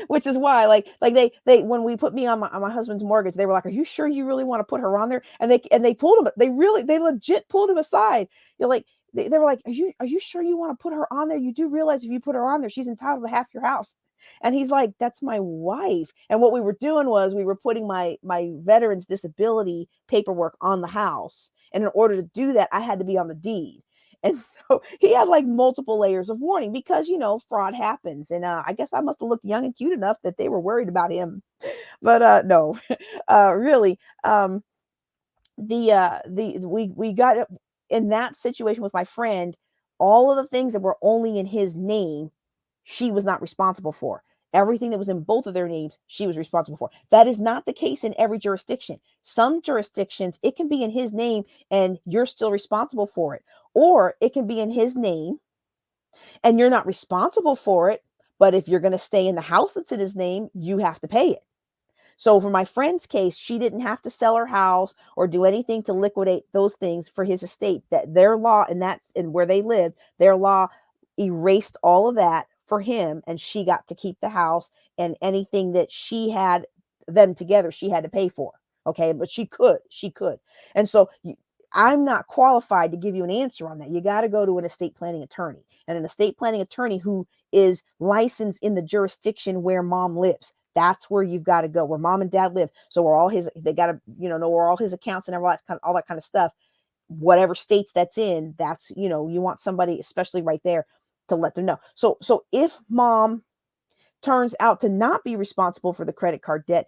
which is why, like they when we put me on my husband's mortgage, they were like, "Are you sure you really want to put her on there?" And they pulled him. They legit pulled him aside. You're like, they were like, "Are you sure you want to put her on there? You do realize if you put her on there, she's entitled to half your house." And he's like, "That's my wife." And what we were doing was we were putting my veterans disability paperwork on the house. And in order to do that, I had to be on the deed. And so he had like multiple layers of warning because, fraud happens. And I guess I must have looked young and cute enough that they were worried about him. But no, really, we got in that situation with my friend, all of the things that were only in his name, she was not responsible for. Everything that was in both of their names, she was responsible for. That is not the case in every jurisdiction. Some jurisdictions, it can be in his name and you're still responsible for it. Or it can be in his name and you're not responsible for it. But if you're going to stay in the house that's in his name, you have to pay it. So for my friend's case, she didn't have to sell her house or do anything to liquidate those things for his estate. That their law, and that's in where they lived, their law erased all of that for him, and she got to keep the house, and anything that she had them together, she had to pay for. Okay, but she could. And so I'm not qualified to give you an answer on that. You got to go to an estate planning attorney, and an estate planning attorney who is licensed in the jurisdiction where mom lives. That's where you've got to go, where mom and dad live. So we're all his, they got to, know where all his accounts and all that kind of stuff. whatever states that's in, that's, you want somebody, especially right there, to let them know. So if mom turns out to not be responsible for the credit card debt,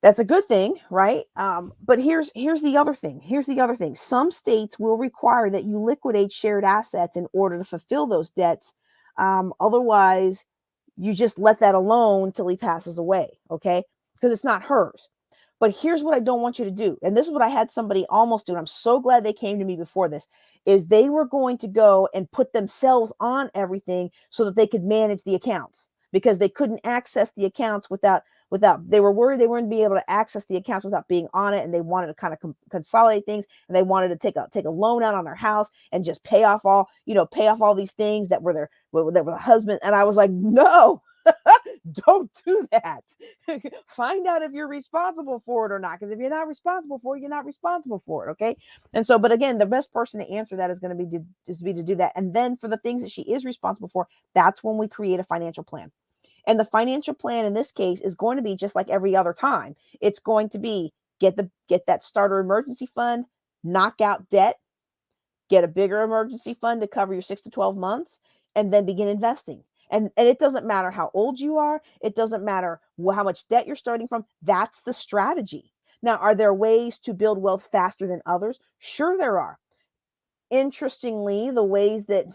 that's a good thing, right? But here's the other thing. Here's the other thing. Some states will require that you liquidate shared assets in order to fulfill those debts. Otherwise, you just let that alone till he passes away, okay? Because it's not hers. But here's what I don't want you to do. And this is what I had somebody almost do. And I'm so glad they came to me before this, is they were going to go and put themselves on everything so that they could manage the accounts, because they couldn't access the accounts without, they were worried they wouldn't be able to access the accounts without being on it. And they wanted to kind of consolidate things. And they wanted to take a loan out on their house and just pay off all these things that were the husband. And I was like, no, don't do that. Find out if you're responsible for it or not. Because if you're not responsible for it, you're not responsible for it. Okay. And so, but again, the best person to answer that is going to be to do that. And then for the things that she is responsible for, that's when we create a financial plan. And the financial plan in this case is going to be just like every other time. It's going to be get that starter emergency fund, knock out debt, get a bigger emergency fund to cover your 6 to 12 months, and then begin investing. And it doesn't matter how old you are. It doesn't matter how much debt you're starting from. That's the strategy. Now, are there ways to build wealth faster than others? Sure, there are. Interestingly, the ways that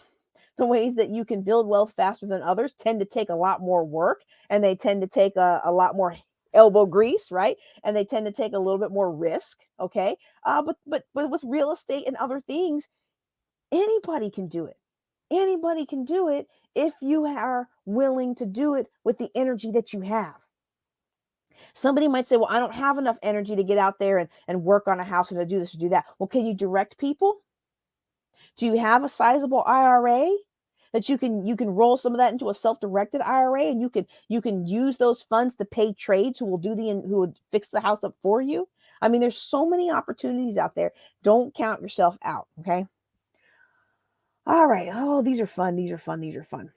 you can build wealth faster than others tend to take a lot more work, and they tend to take a lot more elbow grease, right? And they tend to take a little bit more risk. Okay. But with real estate and other things, anybody can do it. Anybody can do it if you are willing to do it with the energy that you have. Somebody might say, well, I don't have enough energy to get out there and work on a house and to do this or do that. Well, can you direct people? Do you have a sizable IRA that you can roll some of that into a self-directed IRA, and you can use those funds to pay trades who would fix the house up for you? I mean, there's so many opportunities out there. Don't count yourself out. Okay. All right. Oh, these are fun. These are fun. These are fun.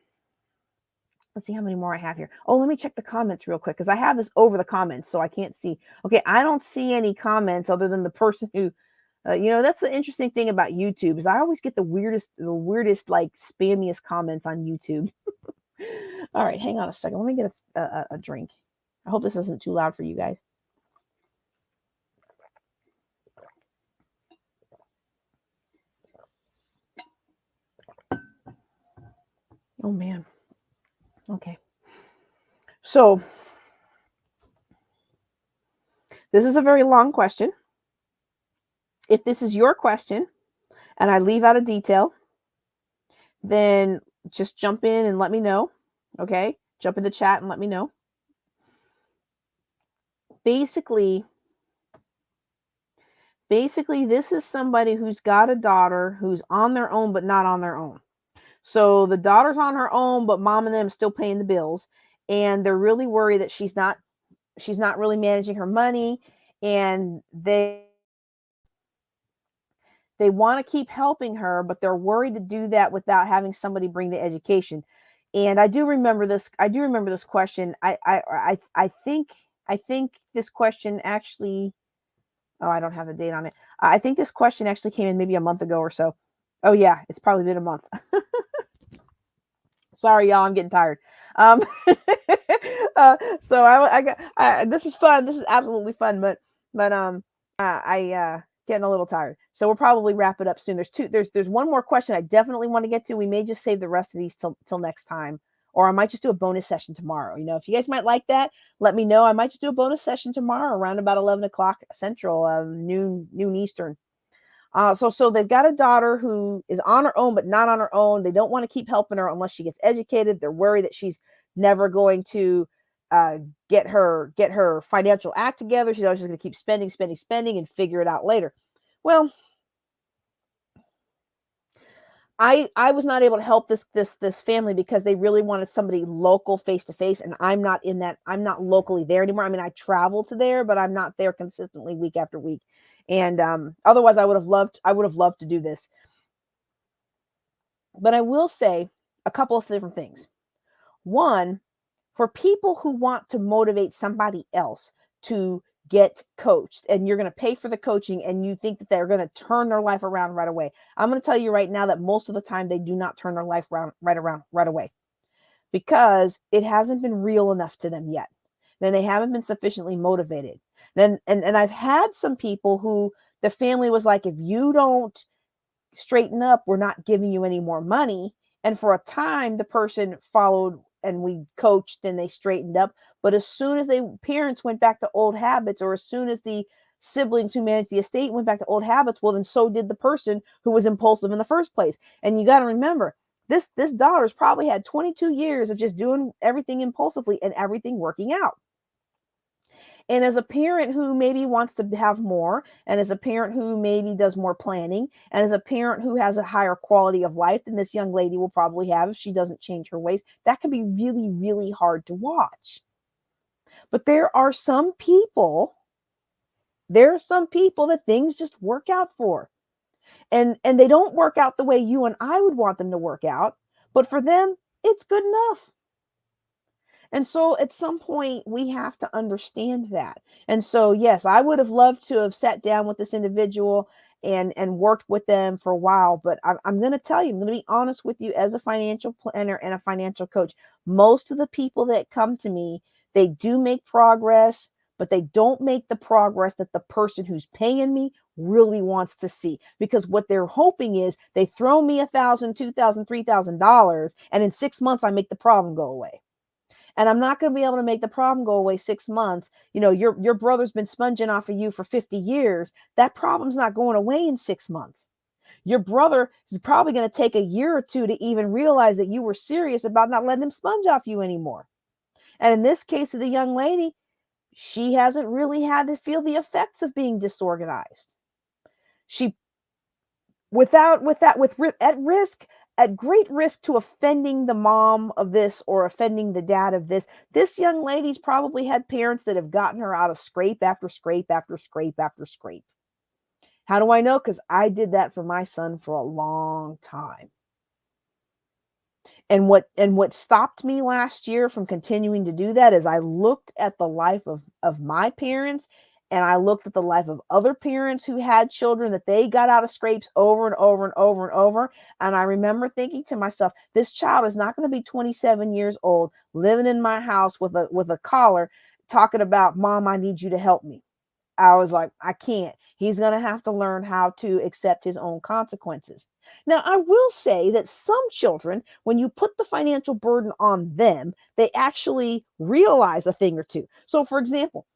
Let's see how many more I have here. Oh, let me check the comments real quick, because I have this over the comments, so I can't see. Okay, I don't see any comments other than the person who, that's the interesting thing about YouTube, is I always get the weirdest, like spammiest comments on YouTube. All right, hang on a second. Let me get a drink. I hope this isn't too loud for you guys. Oh man. Okay. So this is a very long question. If this is your question and I leave out a detail, then just jump in and let me know. Okay. Jump in the chat and let me know. Basically, this is somebody who's got a daughter who's on their own, but not on their own. So the daughter's on her own, but mom and them still paying the bills. And they're really worried that she's not really managing her money. And they want to keep helping her, but they're worried to do that without having somebody bring the education. And I do remember this question. I think this question actually, oh, I don't have the date on it. I think this question actually came in maybe a month ago or so. Oh yeah, it's probably been a month. Sorry, y'all, I'm getting tired. So this is fun. This is absolutely fun, but I getting a little tired. So we'll probably wrap it up soon. There's one more question I definitely want to get to. We may just save the rest of these till next time, or I might just do a bonus session tomorrow. If you guys might like that, let me know. I might just do a bonus session tomorrow around about 11 o'clock Central, noon Eastern. So they've got a daughter who is on her own, but not on her own. They don't want to keep helping her unless she gets educated. They're worried that she's never going to get her financial act together. She's always just going to keep spending and figure it out later. Well, I was not able to help this family because they really wanted somebody local, face to face, and I'm not locally there anymore. I mean, I travel to there, but I'm not there consistently week after week. And otherwise I would have loved to do this. But I will say a couple of different things. One, for people who want to motivate somebody else to get coached and you're going to pay for the coaching and you think that they're going to turn their life around right away. I'm going to tell you right now that most of the time they do not turn their life around right away, because it hasn't been real enough to them yet. Then they haven't been sufficiently motivated. Then and I've had some people who the family was like, if you don't straighten up, we're not giving you any more money. And for a time, the person followed and we coached and they straightened up. But as soon as the parents went back to old habits, or as soon as the siblings who managed the estate went back to old habits, well, then so did the person who was impulsive in the first place. And you got to remember, this daughter's probably had 22 years of just doing everything impulsively and everything working out. And as a parent who maybe wants to have more, and as a parent who maybe does more planning, and as a parent who has a higher quality of life than this young lady will probably have if she doesn't change her ways, that can be really, really hard to watch. But there are some people that things just work out for. And they don't work out the way you and I would want them to work out, but for them, it's good enough. And so at some point we have to understand that. And so, yes, I would have loved to have sat down with this individual and worked with them for a while. But I'm going to tell you, I'm going to be honest with you, as a financial planner and a financial coach, most of the people that come to me, they do make progress, but they don't make the progress that the person who's paying me really wants to see. Because what they're hoping is they throw me $1,000, $2,000, $3,000, and in 6 months I make the problem go away. And I'm not going to be able to make the problem go away 6 months. You know, your brother's been sponging off of you for 50 years. That problem's not going away in 6 months. Your brother is probably going to take a year or two to even realize that you were serious about not letting him sponge off you anymore. And in this case of the young lady, she hasn't really had to feel the effects of being disorganized. She, at great risk to offending the mom of this or offending the dad of this young lady's probably had parents that have gotten her out of scrape after scrape after scrape after scrape. How do I know? Because I did that for my son for a long time. And what stopped me last year from continuing to do that is I looked at the life of my parents, and I looked at the life of other parents who had children that they got out of scrapes over and over and over and over. And I remember thinking to myself, this child is not going to be 27 years old, living in my house with a collar, talking about, Mom, I need you to help me. I was like, I can't. He's going to have to learn how to accept his own consequences. Now, I will say that some children, when you put the financial burden on them, they actually realize a thing or two. So, for example,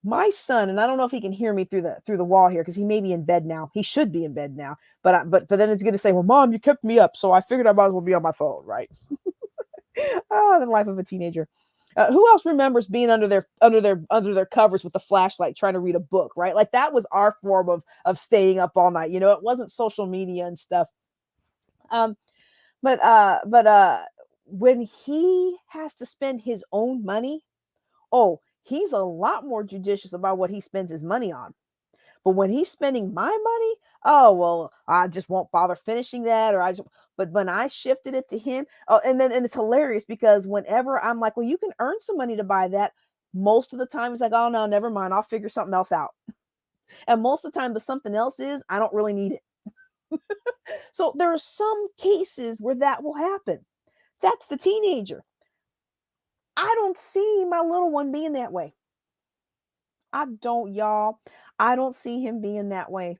my son, and I don't know if he can hear me through the wall here because he may be in bed now. He should be in bed now, but then it's going to say, well, Mom, you kept me up, so I figured I might as well be on my phone, right? The life of a teenager. Who else remembers being under their covers with the flashlight trying to read a book, right? Like that was our form of staying up all night. You know, it wasn't social media and stuff. But when he has to spend his own money, oh, he's a lot more judicious about what he spends his money on. But when he's spending my money, oh, well, I just won't bother finishing that. But when I shifted it to him, oh, and it's hilarious because whenever I'm like, well, you can earn some money to buy that, most of the time it's like, oh, no, never mind. I'll figure something else out. And most of the time the something else is, I don't really need it. So there are some cases where that will happen. That's the teenager. I don't see my little one being that way. I don't, y'all. I don't see him being that way.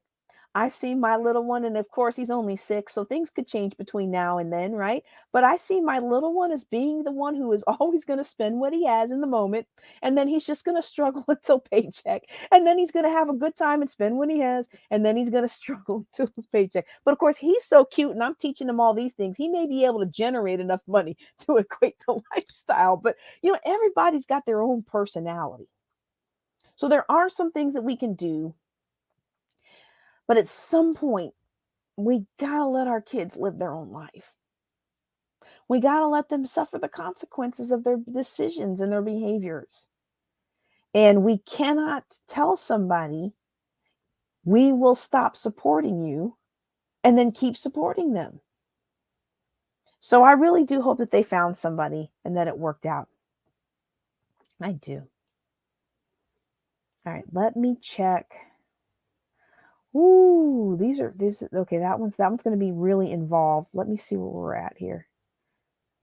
I see my little one, and of course, he's only 6, so things could change between now and then, right? But I see my little one as being the one who is always going to spend what he has in the moment, and then he's just going to struggle until paycheck, and then he's going to have a good time and spend what he has, and then he's going to struggle until his paycheck. But of course, he's so cute, and I'm teaching him all these things. He may be able to generate enough money to equate the lifestyle, but everybody's got their own personality. So there are some things that we can do. But at some point, we got to let our kids live their own life. We got to let them suffer the consequences of their decisions and their behaviors. And we cannot tell somebody, we will stop supporting you, and then keep supporting them. So I really do hope that they found somebody and that it worked out. I do. All right, let me check. Ooh, these okay. That one's going to be really involved. Let me see where we're at here.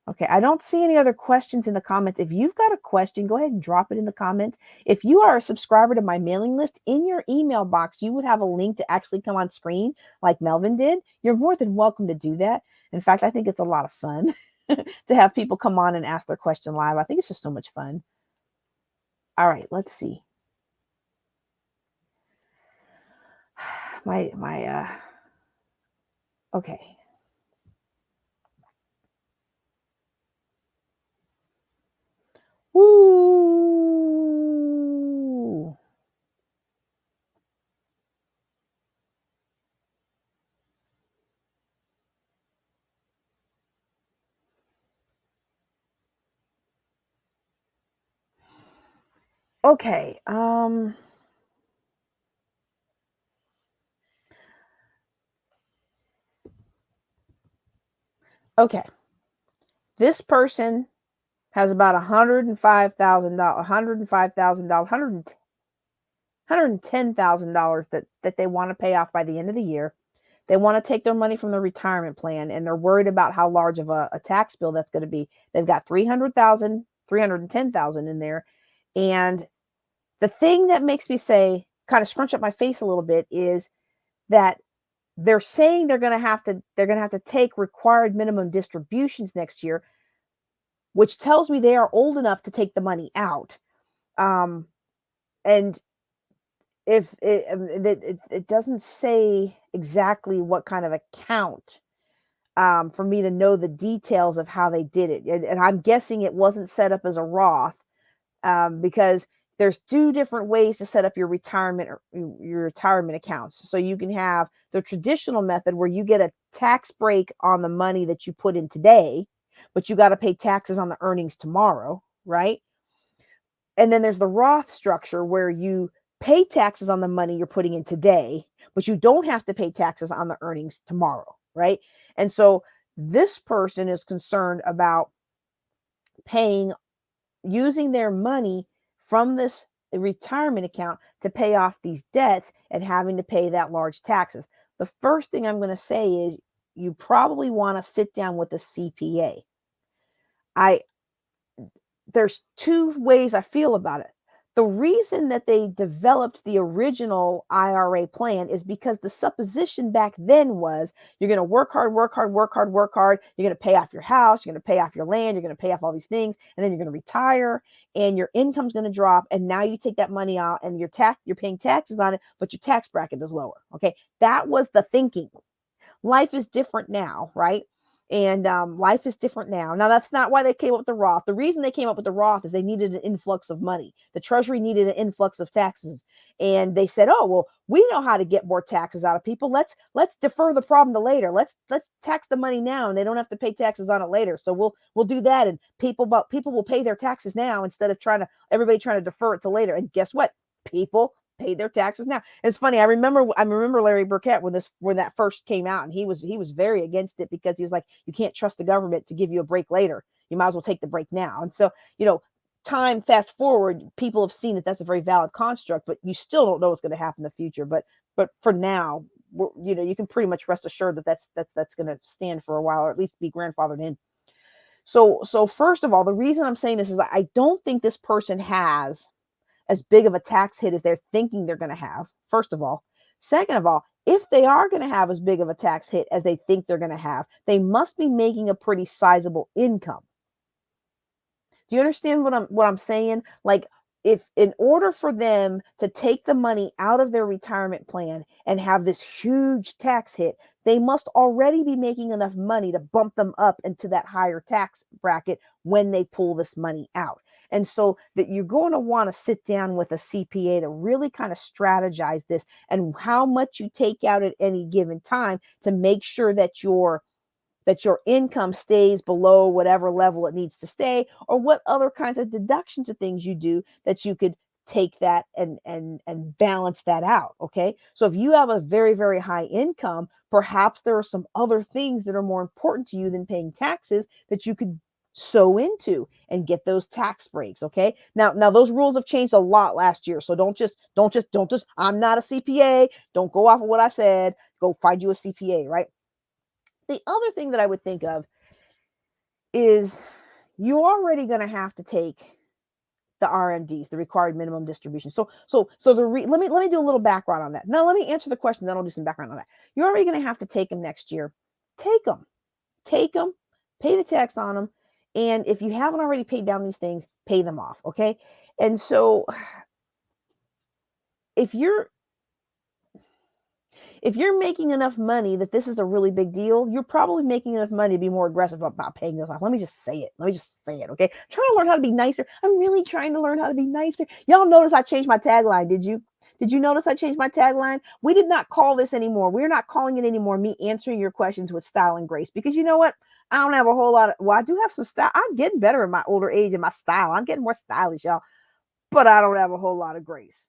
Okay, I don't see any other questions in the comments. If you've got a question, go ahead and drop it in the comments. If you are a subscriber to my mailing list, in your email box, you would have a link to actually come on screen like Melvin did. You're more than welcome to do that. In fact, I think it's a lot of fun to have people come on and ask their question live. I think it's just so much fun. All right, let's see. Okay. Woo! Okay. Okay. This person has about $105,000, $110,000 that they want to pay off by the end of the year. They want to take their money from the retirement plan, and they're worried about how large of a tax bill that's going to be. They've got $310,000 in there. And the thing that makes me say, kind of scrunch up my face a little bit, is that they're saying they're going to have to take required minimum distributions next year, which tells me they are old enough to take the money out. And if it doesn't say exactly what kind of account, for me to know the details of how they did it. And I'm guessing it wasn't set up as a Roth, because there's two different ways to set up your retirement accounts. So you can have the traditional method where you get a tax break on the money that you put in today, but you got to pay taxes on the earnings tomorrow, right? And then there's the Roth structure where you pay taxes on the money you're putting in today, but you don't have to pay taxes on the earnings tomorrow, right? And so this person is concerned about using their money from this retirement account to pay off these debts and having to pay that large taxes. The first thing I'm going to say is you probably want to sit down with a CPA. There's two ways I feel about it. The reason that they developed the original IRA plan is because the supposition back then was you're going to work hard. You're going to pay off your house. You're going to pay off your land. You're going to pay off all these things. And then you're going to retire and your income's going to drop. And now you take that money out and you're paying taxes on it, but your tax bracket is lower. Okay. That was the thinking. Life is different now, right? And life is different now. Now, that's not why they came up with the Roth. The reason they came up with the Roth is they needed an influx of money. The Treasury needed an influx of taxes. And they said, oh, well, we know how to get more taxes out of people. Let's defer the problem to later. Let's tax the money now, and they don't have to pay taxes on it later. So we'll do that. And people will pay their taxes now instead of everybody trying to defer it to later. And guess what? People paid their taxes now. It's funny. I remember Larry Burkett when that first came out, and he was very against it because he was like, you can't trust the government to give you a break later. You might as well take the break now. And so, time fast forward, people have seen that that's a very valid construct, but you still don't know what's going to happen in the future. But for now, you can pretty much rest assured that that's going to stand for a while, or at least be grandfathered in. So first of all, the reason I'm saying this is I don't think this person has as big of a tax hit as they're thinking they're going to have, first of all. Second of all, if they are going to have as big of a tax hit as they think they're going to have, they must be making a pretty sizable income. Do you understand what I'm saying? Like, if in order for them to take the money out of their retirement plan and have this huge tax hit, they must already be making enough money to bump them up into that higher tax bracket when they pull this money out. And so that you're going to want to sit down with a CPA to really kind of strategize this and how much you take out at any given time to make sure that your income stays below whatever level it needs to stay, or what other kinds of deductions or things you do that you could take that and balance that out. Okay. So if you have a very, very high income, perhaps there are some other things that are more important to you than paying taxes that you could sow into and get those tax breaks. Okay. Now those rules have changed a lot last year. So don't just, I'm not a CPA. Don't go off of what I said. Go find you a CPA, right? The other thing that I would think of is you're already going to have to take the RMDs, the required minimum distribution. So let me do a little background on that. Now let me answer the question, then I'll do some background on that. You're already going to have to take them next year. Take them, pay the tax on them. And if you haven't already paid down these things, pay them off. Okay. And so if you're making enough money that this is a really big deal, you're probably making enough money to be more aggressive about paying this off. Let me just say it. Okay. I'm trying to learn how to be nicer. I'm really trying to learn how to be nicer. Y'all notice I changed my tagline. Did you? Did you notice I changed my tagline? We did not call this anymore. We're not calling it anymore. Me answering your questions with style and grace, because you know what? I don't have a whole lot of, well, I do have some style. I'm getting better in my older age in my style. I'm getting more stylish, y'all, but I don't have a whole lot of grace.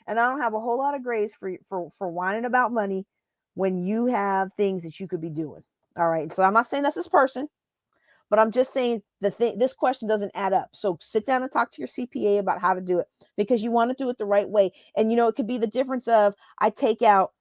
And I don't have a whole lot of grace for whining about money when you have things that you could be doing. All right. So I'm not saying that's this person, but I'm just saying this question doesn't add up. So sit down and talk to your CPA about how to do it, because you want to do it the right way. And, it could be the difference of I take out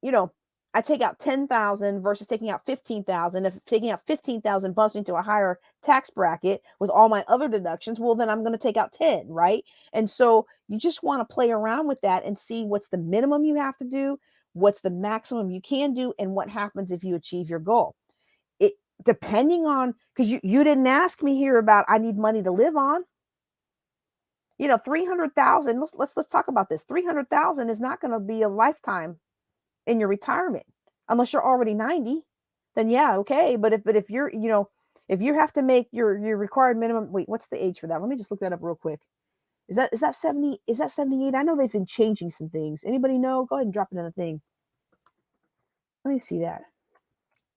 10,000 versus taking out 15,000. If taking out 15,000 bumps me to a higher tax bracket with all my other deductions, well, then I'm going to take out 10, right? And so you just want to play around with that and see what's the minimum you have to do, what's the maximum you can do, and what happens if you achieve your goal. It depending on, because you didn't ask me here about I need money to live on. 300,000. Let's talk about this. 300,000 is not going to be a lifetime in your retirement unless you're already 90. Then yeah, okay. But if you're if you have to make your required minimum, wait, what's the age for that? Let me just look that up real quick. Is that 70? Is that 78? I know they've been changing some things. Anybody know? Go ahead and drop it in the thing. Let me see that.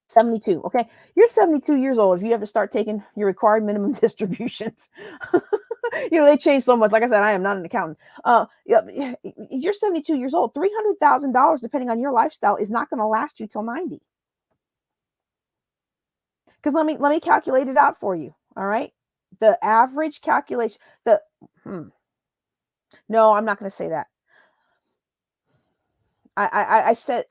72. Okay. You're 72 years old if you have to start taking your required minimum distributions. They change so much. Like I said, I am not an accountant. You're 72 years old. $300,000, depending on your lifestyle, is not going to last you till 90. Because let me calculate it out for you. All right. The average calculation, no, I'm not going to say that. I said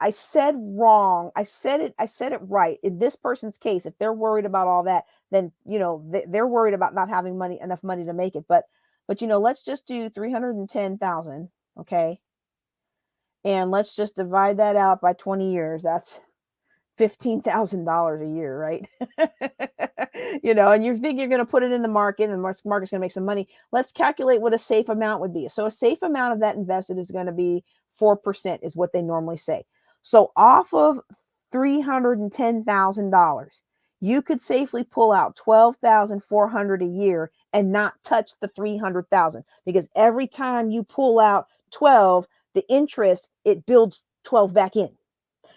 wrong. I said it right. In this person's case, if they're worried about all that, then, they're worried about not having enough money to make it. But let's just do 310,000. Okay. And let's just divide that out by 20 years. That's $15,000 a year, right? And you think you're going to put it in the market and the market's going to make some money. Let's calculate what a safe amount would be. So a safe amount of that invested is going to be 4% is what they normally say. So off of $310,000, you could safely pull out $12,400 a year and not touch the $300,000, because every time you pull out 12, the interest, it builds 12 back in.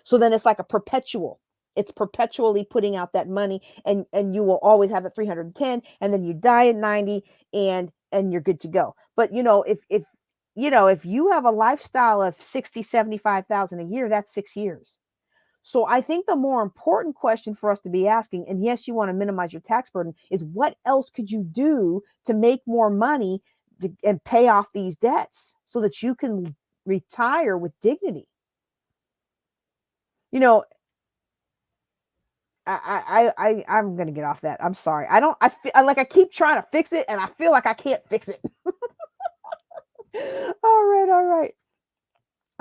So then it's like it's perpetually putting out that money, and you will always have the 310, and then you die at 90 and you're good to go. But if you have a lifestyle of 60, 75,000 a year, that's 6 years. So I think the more important question for us to be asking, and yes, you want to minimize your tax burden, is what else could you do to make more money and pay off these debts so that you can retire with dignity? I'm going to get off that. I'm sorry. I keep trying to fix it and I feel like I can't fix it. All right.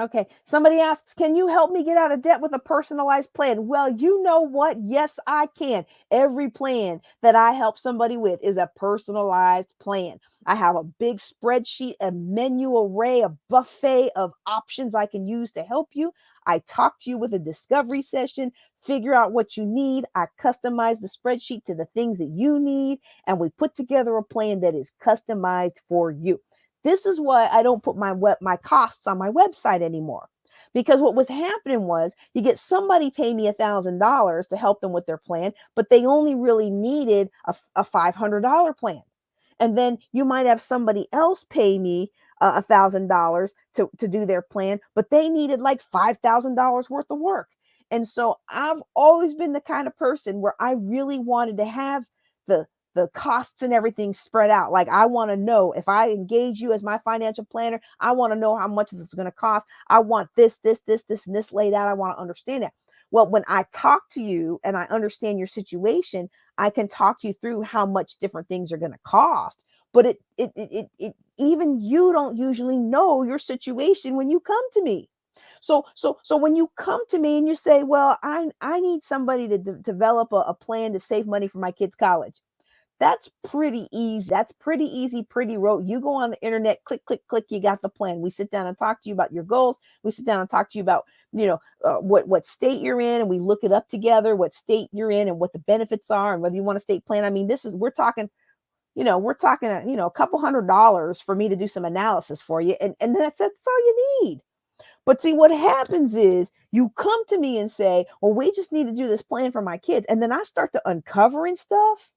Okay. Somebody asks, can you help me get out of debt with a personalized plan? Well, you know what? Yes, I can. Every plan that I help somebody with is a personalized plan. I have a big spreadsheet, a menu array, a buffet of options I can use to help you. I talk to you with a discovery session, figure out what you need. I customize the spreadsheet to the things that you need, and we put together a plan that is customized for you. This is why I don't put my costs on my website anymore, because what was happening was you get somebody pay me $1,000 to help them with their plan, but they only really needed a $500 plan. And then you might have somebody else pay me $1,000 to do their plan, but they needed like $5,000 worth of work. And so I've always been the kind of person where I really wanted to have the the costs and everything spread out. Like, I want to know, if I engage you as my financial planner, I want to know how much this is going to cost. I want this, and this laid out. I want to understand that. Well, when I talk to you and I understand your situation, I can talk you through how much different things are going to cost. But it even you don't usually know your situation when you come to me. So when you come to me and you say, well, I need somebody to develop a plan to save money for my kids' college. That's pretty easy. That's pretty easy, pretty rote. You go on the internet, click, click, click. You got the plan. We sit down and talk to you about your goals. We sit down and talk to you about, what state you're in, and we look it up together, what state you're in and what the benefits are and whether you want a state plan. I mean, we're talking, a couple $100 for me to do some analysis for you. And that's all you need. But see, what happens is you come to me and say, well, we just need to do this plan for my kids. And then I start to uncovering stuff.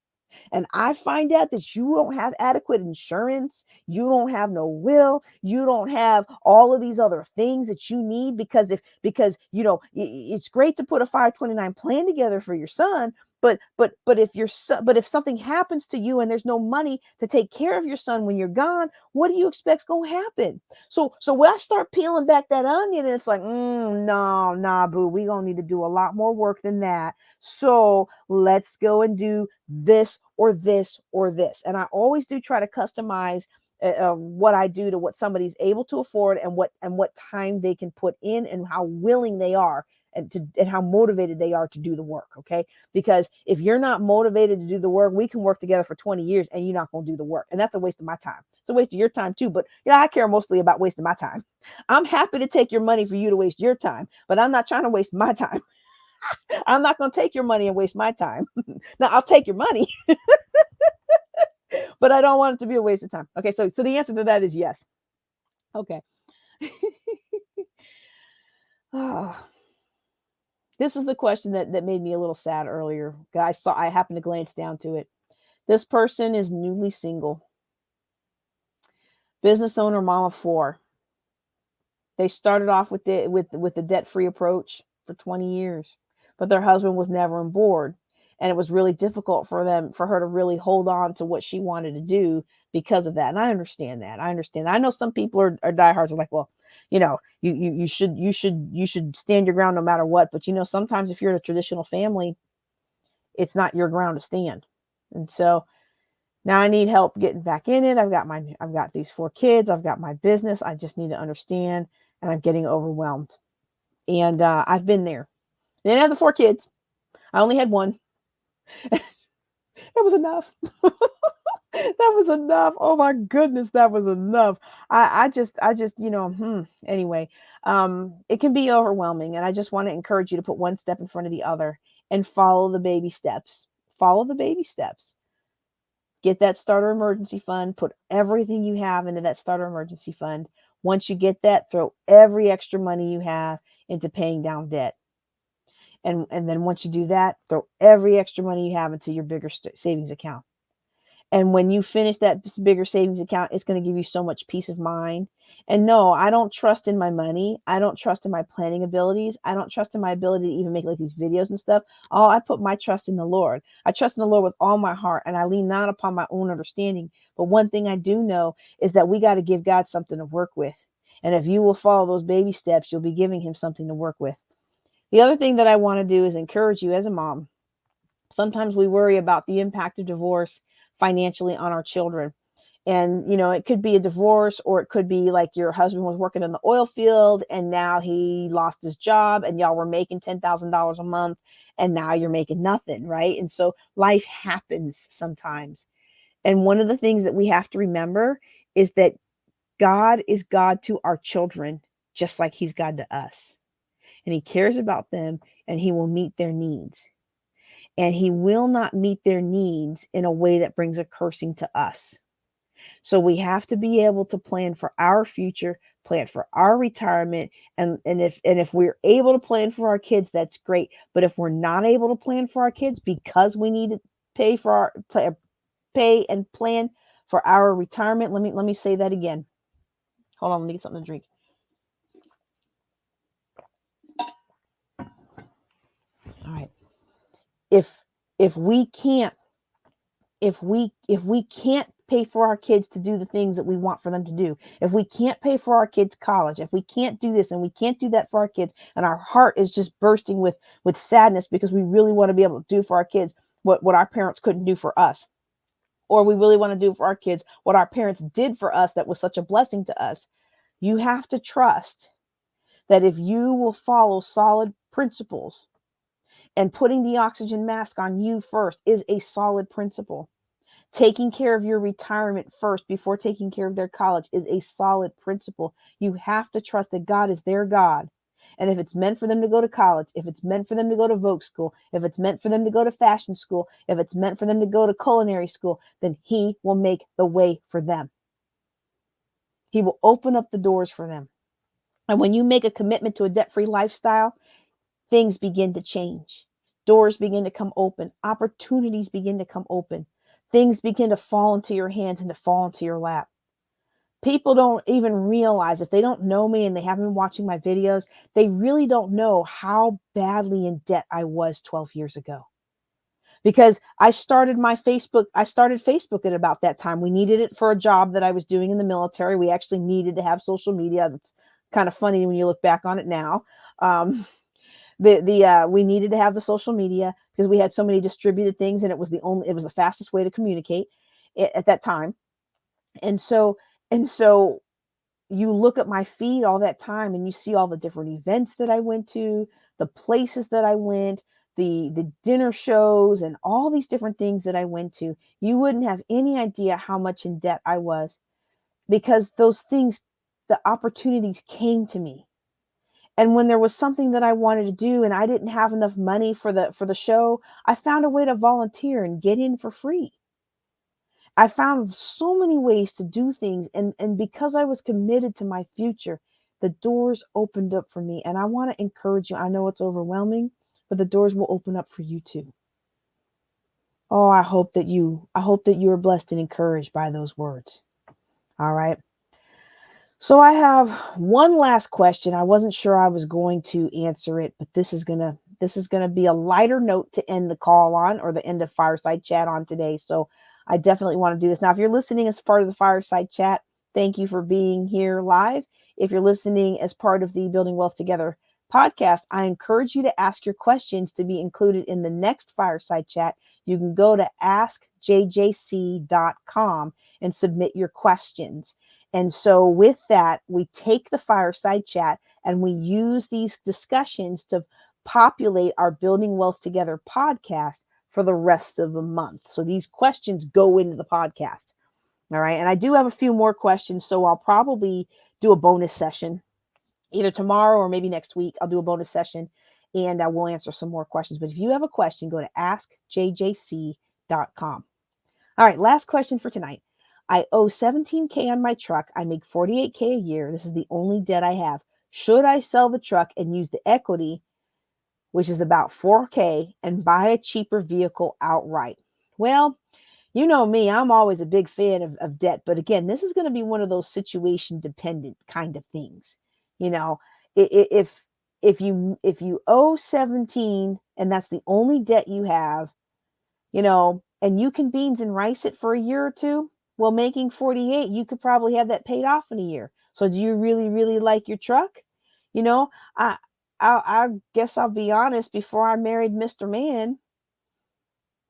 And I find out that you don't have adequate insurance. You don't have no will. You don't have all of these other things that you need, because it's great to put a 529 plan together for your son. But if something happens to you and there's no money to take care of your son when you're gone, what do you expect's gonna happen? So when I start peeling back that onion, and it's like, no, nah, boo, we gonna need to do a lot more work than that. So let's go and do this or this or this. And I always do try to customize what I do to what somebody's able to afford, and what time they can put in, and how willing they are, and how motivated they are to do the work. Okay. Because if you're not motivated to do the work, we can work together for 20 years and you're not going to do the work. And that's a waste of my time. It's a waste of your time too. But I care mostly about wasting my time. I'm happy to take your money for you to waste your time, but I'm not trying to waste my time. I'm not going to take your money and waste my time. Now, I'll take your money, but I don't want it to be a waste of time. Okay. So the answer to that is yes. Okay. This is the question that made me a little sad earlier. I happened to glance down to it. This person is newly single. Business owner, mom of 4. They started off with the debt-free approach for 20 years, but their husband was never on board. And it was really difficult for her to really hold on to what she wanted to do because of that. And I understand that. I know some people are diehards, are like, well, you should stand your ground no matter what. But sometimes if you're in a traditional family, it's not your ground to stand. And so now I need help getting back in it. I've got these 4 kids. I've got my business. I just need to understand, and I'm getting overwhelmed. And I've been there. I didn't have the 4 kids. I only had 1. That was enough. That was enough. Oh my goodness, that was enough. I just, anyway, it can be overwhelming. And I just want to encourage you to put one step in front of the other and follow the baby steps. Follow the baby steps. Get that starter emergency fund, put everything you have into that starter emergency fund. Once you get that, throw every extra money you have into paying down debt. And then once you do that, throw every extra money you have into your bigger savings account. And when you finish that bigger savings account, it's going to give you so much peace of mind. And no, I don't trust in my money. I don't trust in my planning abilities. I don't trust in my ability to even make like these videos and stuff. I put my trust in the Lord. I trust in the Lord with all my heart, and I lean not upon my own understanding. But one thing I do know is that we got to give God something to work with. And if you will follow those baby steps, you'll be giving him something to work with. The other thing that I want to do is encourage you as a mom. Sometimes we worry about the impact of divorce financially on our children. And, it could be a divorce, or it could be like your husband was working in the oil field and now he lost his job and y'all were making $10,000 a month and now you're making nothing, right? And so life happens sometimes. And one of the things that we have to remember is that God is God to our children, just like he's God to us. And he cares about them, and he will meet their needs. And he will not meet their needs in a way that brings a cursing to us. So we have to be able to plan for our future, plan for our retirement. And if we're able to plan for our kids, that's great. But if we're not able to plan for our kids because we need to pay and plan for our retirement, let me say that again. Hold on, let me get something to drink. All right. If we can't if we can't pay for our kids to do the things that we want for them to do, if we can't pay for our kids college, if we can't do this and we can't do that for our kids, and our heart is just bursting with sadness because we really want to be able to do for our kids what our parents couldn't do for us, or we really want to do for our kids what our parents did for us that was such a blessing to us, you have to trust that if you will follow solid principles, and putting the oxygen mask on you first is a solid principle. Taking care of your retirement first before taking care of their college is a solid principle. You have to trust that God is their God. And if it's meant for them to go to college, if it's meant for them to go to Vogue school, if it's meant for them to go to fashion school, if it's meant for them to go to culinary school, then He will make the way for them. He will open up the doors for them. And when you make a commitment to a debt-free lifestyle, things begin to change. Doors begin to come open. Opportunities begin to come open. Things begin to fall into your hands and to fall into your lap. People don't even realize, if they don't know me and they haven't been watching my videos, they really don't know how badly in debt I was 12 years ago. Because I started Facebook at about that time. We needed it for a job that I was doing in the military. We actually needed to have social media. That's kind of funny when you look back on it now. We needed to have the social media because we had so many distributed things, and it was the fastest way to communicate at that time. And so you look at my feed all that time and you see all the different events that I went to, the places that I went, the dinner shows, and all these different things that I went to. You wouldn't have any idea how much in debt I was, because those things, the opportunities came to me. And when there was something that I wanted to do and I didn't have enough money for the show, I found a way to volunteer and get in for free. I found so many ways to do things. And because I was committed to my future, the doors opened up for me. And I want to encourage you. I know it's overwhelming, but the doors will open up for you too. Oh, I hope that you are blessed and encouraged by those words. All right. So I have one last question. I wasn't sure I was going to answer it, but this is gonna be a lighter note to end the call on, or the end of Fireside Chat on today. So I definitely want to do this. Now, if you're listening as part of the Fireside Chat, thank you for being here live. If you're listening as part of the Building Wealth Together podcast, I encourage you to ask your questions to be included in the next Fireside Chat. You can go to askjjc.com and submit your questions. And so with that, we take the Fireside Chat and we use these discussions to populate our Building Wealth Together podcast for the rest of the month. So these questions go into the podcast. All right. And I do have a few more questions, so I'll probably do a bonus session either tomorrow or maybe next week. I'll do a bonus session and I will answer some more questions. But if you have a question, go to askjjc.com. All right. Last question for tonight. I owe $17,000 on my truck. I make $48,000 a year. This is the only debt I have. Should I sell the truck and use the equity, which is about $4,000, and buy a cheaper vehicle outright? Well, you know me, I'm always a big fan of debt. But again, this is going to be one of those situation dependent kind of things. You know, if you owe 17 and that's the only debt you have, you know, and you can beans and rice it for a year or two, well, making 48, you could probably have that paid off in a year. So do you really, really like your truck? You know, I guess I'll be honest, before I married Mr. Man,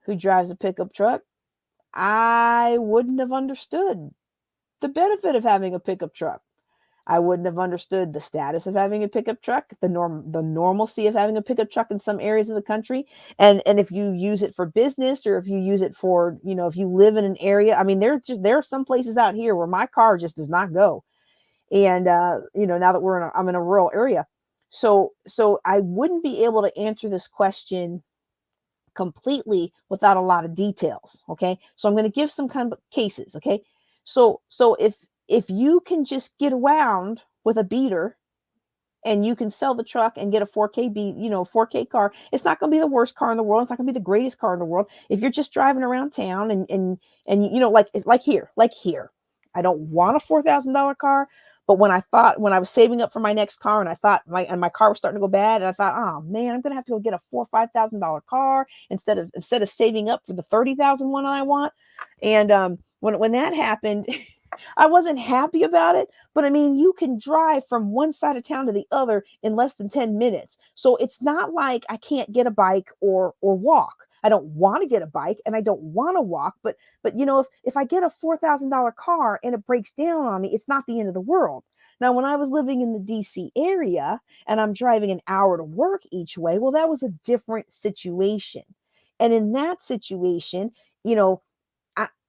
who drives a pickup truck, I wouldn't have understood the benefit of having a pickup truck. I wouldn't have understood the status of having a pickup truck, the normalcy of having a pickup truck in some areas of the country. And if you use it for business, or if you use it for, you know, if you live in an area, I mean, there are some places out here where my car just does not go. And, you know, now that I'm in a rural area. So I wouldn't be able to answer this question completely without a lot of details. Okay. So I'm going to give some kind of cases. Okay. So if you can just get around with a beater and you can sell the truck and get a 4K car, it's not going to be the worst car in the world. It's not going to be the greatest car in the world. If you're just driving around town and you know, like here, I don't want a $4,000 car, But when I was saving up for my next car, and I thought my car was starting to go bad, and I thought, oh man, I'm gonna have to go get a $4,000 or $5,000 car instead of saving up for the $30,000 one I want. And when that happened, I wasn't happy about it. But I mean, you can drive from one side of town to the other in less than 10 minutes. So it's not like I can't get a bike or walk. I don't want to get a bike and I don't want to walk, but if I get a $4,000 car and it breaks down on me, it's not the end of the world. Now, when I was living in the DC area and I'm driving an hour to work each way, well, that was a different situation. And in that situation,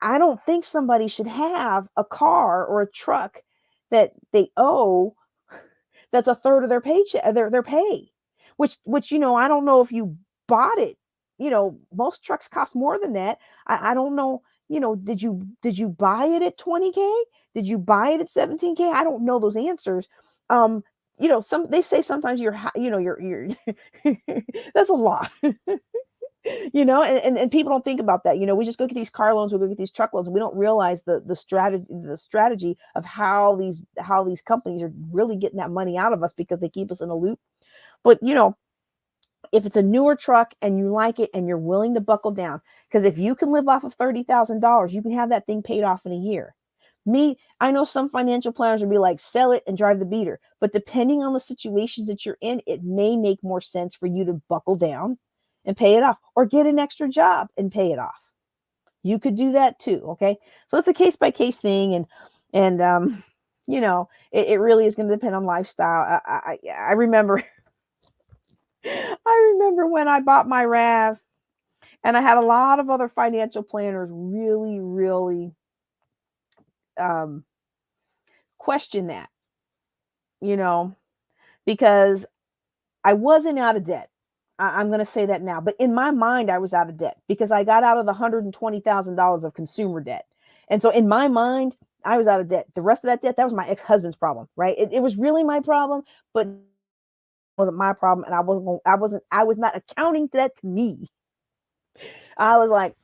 I don't think somebody should have a car or a truck that they owe that's a third of their paycheck, their pay, which I don't know if you bought it. Most trucks cost more than that. I don't know. Did you buy it at 20K? Did you buy it at 17K? I don't know those answers. They say sometimes you're that's a lot. And people don't think about that. We just go get these car loans, we go get these truck loans, and we don't realize the strategy of how these companies are really getting that money out of us because they keep us in a loop. But if it's a newer truck and you like it and you're willing to buckle down, because if you can live off of $30,000, you can have that thing paid off in a year. I know some financial planners would be like, sell it and drive the beater. But depending on the situations that you're in, it may make more sense for you to buckle down and pay it off, or get an extra job and pay it off. You could do that too. Okay. So it's a case by case thing. And it really is going to depend on lifestyle. I remember, I remember when I bought my RAV, and I had a lot of other financial planners really, really question that, because I wasn't out of debt. I'm going to say that now, but in my mind, I was out of debt because I got out of the $120,000 of consumer debt. And so in my mind, I was out of debt. The rest of that debt, that was my ex-husband's problem, right? It was really my problem, but it wasn't my problem. And I was not accounting that to me. I was like,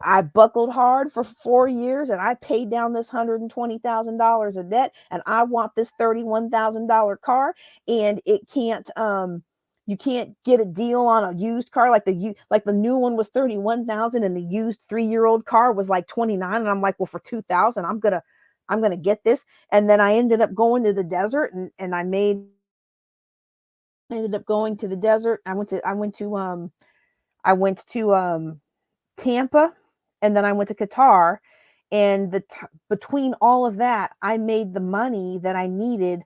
I buckled hard for 4 years and I paid down this $120,000 of debt, and I want this $31,000 car, and it can't, you can't get a deal on a used car. Like the new one was 31,000 and the used 3-year-old car was like 29. And I'm like, well, for 2,000, I'm going to get this. And then I ended up going to the desert, and I ended up going to the desert. I went to Tampa, and then I went to Qatar, and between all of that, I made the money that I needed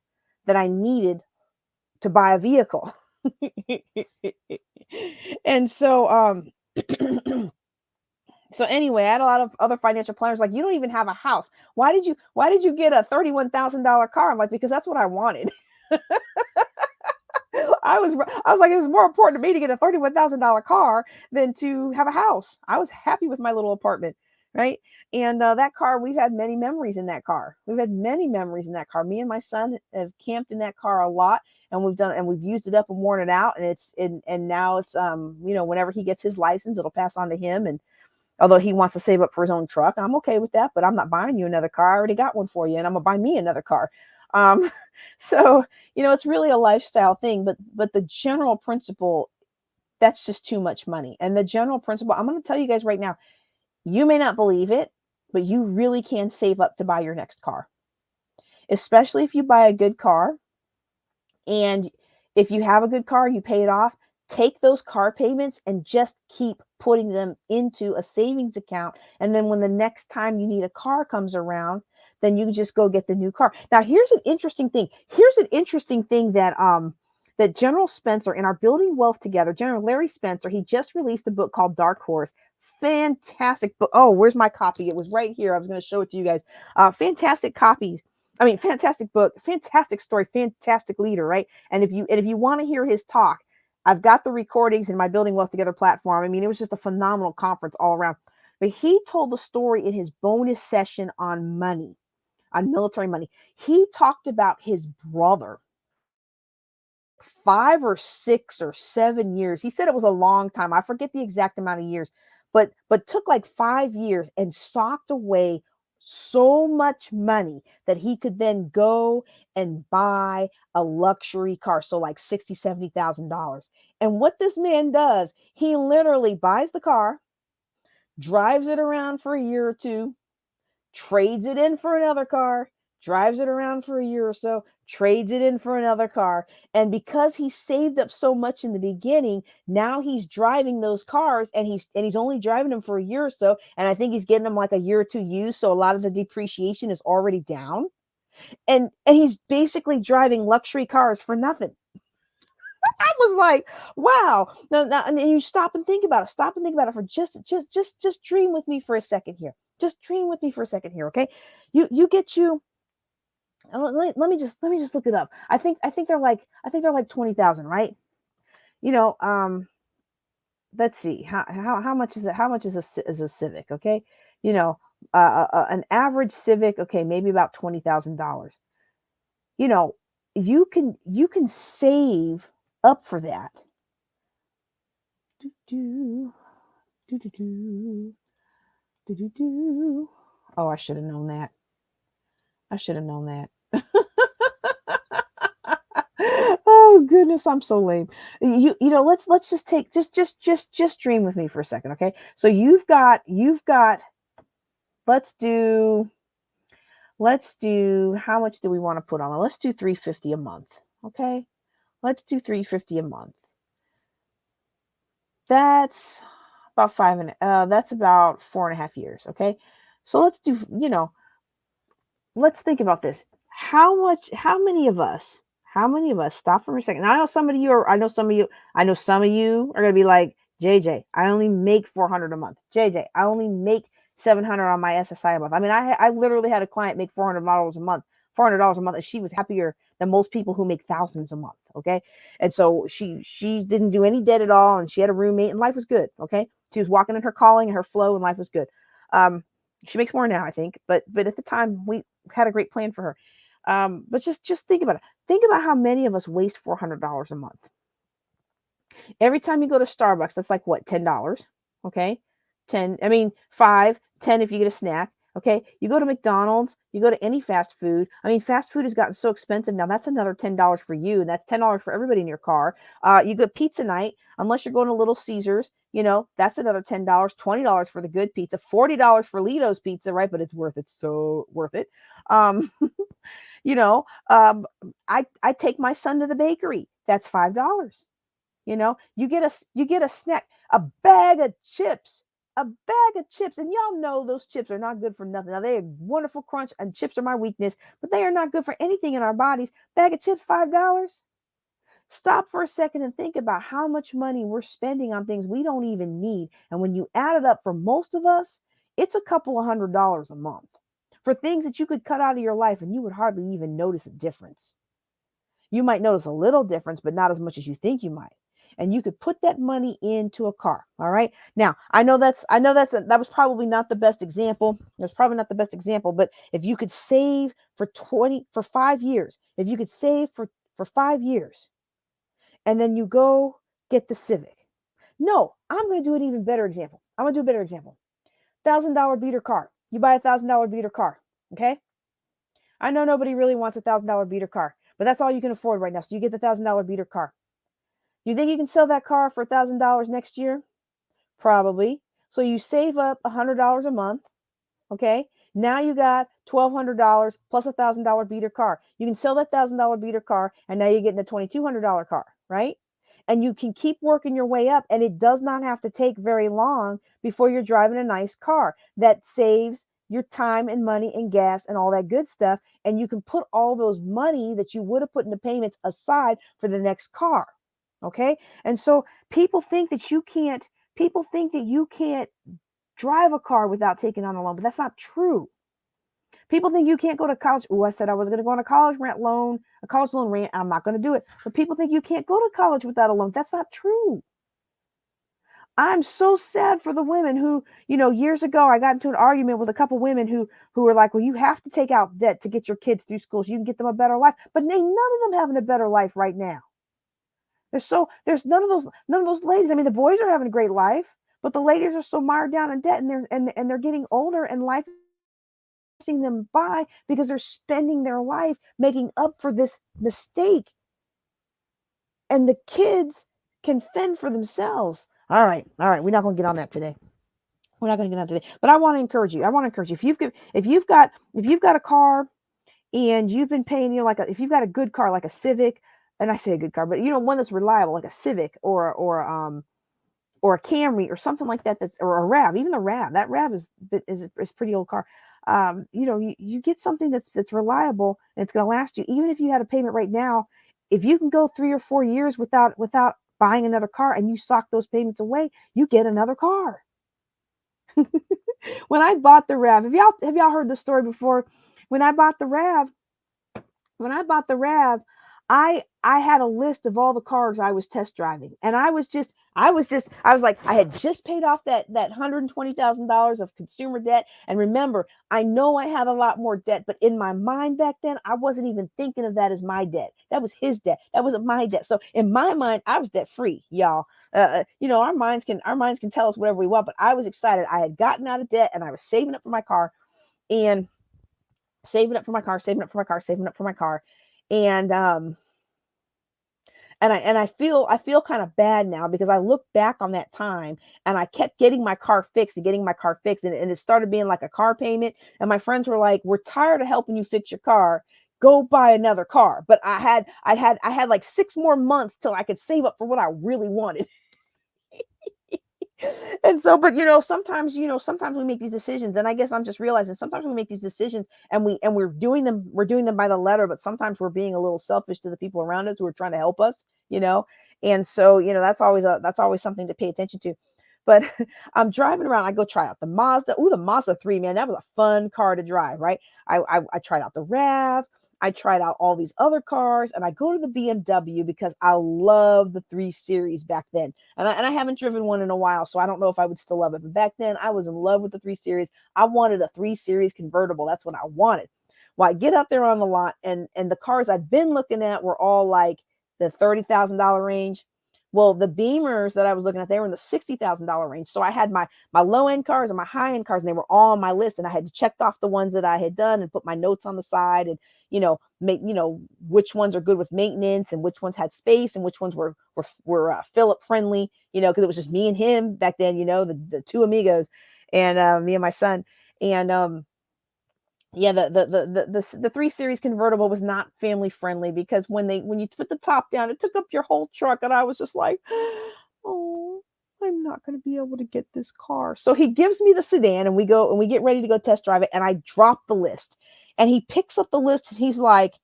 to buy a vehicle. And so so anyway, I had a lot of other financial planners like, you don't even have a house. Why did you get a $31,000 car? I'm like, because that's what I wanted. I was like, it was more important to me to get a $31,000 car than to have a house. I was happy with my little apartment, right? And that car, we've had many memories in that car. We've had many memories in that car. Me and my son have camped in that car a lot, and we've used it up and worn it out. And now it's whenever he gets his license, it'll pass on to him. And although he wants to save up for his own truck, I'm okay with that. But I'm not buying you another car. I already got one for you, and I'm gonna buy me another car. So it's really a lifestyle thing. But the general principle, that's just too much money. And the general principle, I'm going to tell you guys right now, you may not believe it, but you really can save up to buy your next car, especially if you buy a good car. And if you have a good car, you pay it off. Take those car payments and just keep putting them into a savings account. And then when the next time you need a car comes around, then you just go get the new car. Now, here's an interesting thing. That General Spencer, in our Building Wealth Together, General Larry Spencer, he just released a book called Dark Horse. Fantastic book. Oh, where's my copy? It was right here. I was going to show it to you guys. Fantastic copies. I mean, fantastic book, fantastic story, fantastic leader, right? And if you want to hear his talk, I've got the recordings in my Building Wealth Together platform. I mean, it was just a phenomenal conference all around. But he told the story in his bonus session on money, on military money. He talked about his brother, 5 or 6 or 7 years. He said it was a long time. I forget the exact amount of years, but took like 5 years and socked away so much money that he could then go and buy a luxury car. So like $60,000, $70,000. And what this man does, he literally buys the car, drives it around for a year or two, trades it in for another car, drives it around for a year or so, trades it in for another car. And because he saved up so much in the beginning, now he's driving those cars and he's only driving them for a year or so. And I think he's getting them like a year or two used. So a lot of the depreciation is already down. And he's basically driving luxury cars for nothing. I was like, wow. Now, and you stop and think about it. Stop and think about it for just dream with me for a second here. Just dream with me for a second here, okay? You get you. Let me just look it up. I think they're like 20,000, right? You know, let's see how much is it? How much is a Civic? Okay, you know, an average Civic, okay, maybe about $20,000. You know, you can save up for that. Do, do, do, do, do, do, do, do. Oh, I should have known that. I should have known that. Oh goodness, I'm so lame. You know, let's just take just dream with me for a second, okay? So you've got let's do how much do we want to put on it? Let's do 350 a month, okay? Let's do 350 a month. That's about that's about 4.5 years, okay? So let's do, let's think about this. How many of us, stop for a second. Now, I know some of you are gonna be like, JJ, I only make 400 a month. JJ, I only make 700 on my SSI a month. I mean, I literally had a client make $400 a month, and she was happier than most people who make thousands a month. Okay. And so she didn't do any debt at all, and she had a roommate, and life was good. Okay. She was walking in her calling and her flow, and life was good. She makes more now, I think, but at the time we had a great plan for her. But just think about it. Think about how many of us waste $400 a month. Every time you go to Starbucks, that's like what, $10? Okay. 10, I mean 5, 10 if you get a snack. Okay. You go to McDonald's, you go to any fast food. I mean, fast food has gotten so expensive now. That's another $10 for you, and that's $10 for everybody in your car. You go pizza night, unless you're going to Little Caesars, that's another $10, $20 for the good pizza, $40 for Lito's pizza, right? But it's worth it. So worth it. Um, you know, I take my son to the bakery. That's $5. You get a snack, a bag of chips, and y'all know those chips are not good for nothing. Now, they are wonderful crunch, and chips are my weakness, but they are not good for anything in our bodies. Bag of chips, $5. Stop for a second and think about how much money we're spending on things we don't even need. And when you add it up, for most of us, it's a couple of $100 a month for things that you could cut out of your life and you would hardly even notice a difference. You might notice a little difference, but not as much as you think you might. And you could put that money into a car. All right. Now, that was probably not the best example. It was probably not the best example, but if you could save for 5 years, if you could save for 5 years, and then you go get the Civic. No, I'm going to do an even better example. I'm going to do a better example. $1,000 beater car. You buy $1,000 beater car. Okay. I know nobody really wants $1,000 beater car, but that's all you can afford right now. So you get the $1,000 beater car. You think you can sell that car for $1,000 next year? Probably. So you save up $100 a month. Okay. Now you got $1,200 plus $1,000 beater car. You can sell that $1,000 beater car, and now you're getting a $2,200 car, right? And you can keep working your way up, and it does not have to take very long before you're driving a nice car that saves your time and money and gas and all that good stuff. And you can put all those money that you would have put into payments aside for the next car. Okay. And so people think that you can't drive a car without taking on a loan, but that's not true. People think you can't go to college. Oh, I said I was going to go on a college loan rant. I'm not going to do it. But people think you can't go to college without a loan. That's not true. I'm so sad for the women who, years ago, I got into an argument with a couple women who were like, well, you have to take out debt to get your kids through school so you can get them a better life. But none of them having a better life right now. There's none of those ladies. I mean, the boys are having a great life, but the ladies are so mired down in debt, and they're getting older, and life them by because they're spending their life making up for this mistake. And the kids can fend for themselves. All right. We're not going to get on that today. We're not going to get on today. But I want to encourage you. If you've got a car and you've been paying, if you've got a good car like a Civic, and I say a good car, but one that's reliable like a Civic or a Camry or something like that, or a RAV. Even the RAV, that RAV is a pretty old car. You get something that's reliable and it's going to last you. Even if you had a payment right now, if you can go 3 or 4 years without buying another car and you sock those payments away, you get another car. When I bought the RAV, have y'all heard the story before? When I bought the RAV, I had a list of all the cars I was test driving, and I was like, I had just paid off that $120,000 of consumer debt. And remember, I know I had a lot more debt, but in my mind back then, I wasn't even thinking of that as my debt. That was his debt. That wasn't my debt. So in my mind, I was debt free, y'all. Our minds can tell us whatever we want, but I was excited. I had gotten out of debt and I was saving up for my car, and saving up for my car. And I feel kind of bad now because I look back on that time and I kept getting my car fixed and it started being like a car payment. And my friends were like, "We're tired of helping you fix your car. Go buy another car." But I had like 6 more months till I could save up for what I really wanted. And so, but sometimes we make these decisions, and I guess I'm just realizing sometimes we make these decisions and we're doing them by the letter, but sometimes we're being a little selfish to the people around us who are trying to help us, and so that's always something to pay attention to. But I'm driving around, I go try out the Mazda. The Mazda 3, man, that was a fun car to drive, right? I tried out the RAV. I tried out all these other cars, and I go to the BMW because I love the 3 Series back then. And I haven't driven one in a while, so I don't know if I would still love it. But back then, I was in love with the 3 Series. I wanted a 3 Series convertible. That's what I wanted. Well, I get out there on the lot, and the cars I'd been looking at were all like the $30,000 range. Well, the Beamers that I was looking at, they were in the $60,000 range. So I had my low-end cars and my high-end cars, and they were all on my list. And I had checked off the ones that I had done and put my notes on the side, and make which ones are good with maintenance and which ones had space and which ones were Philip friendly, because it was just me and him back then, the 2 amigos, and me and my son. And yeah, the 3 Series convertible was not family friendly because when you put the top down, it took up your whole truck, and I was just like, oh, I'm not going to be able to get this car. So he gives me the sedan, and we get ready to go test drive it, and I drop the list, and he picks up the list, and he's like,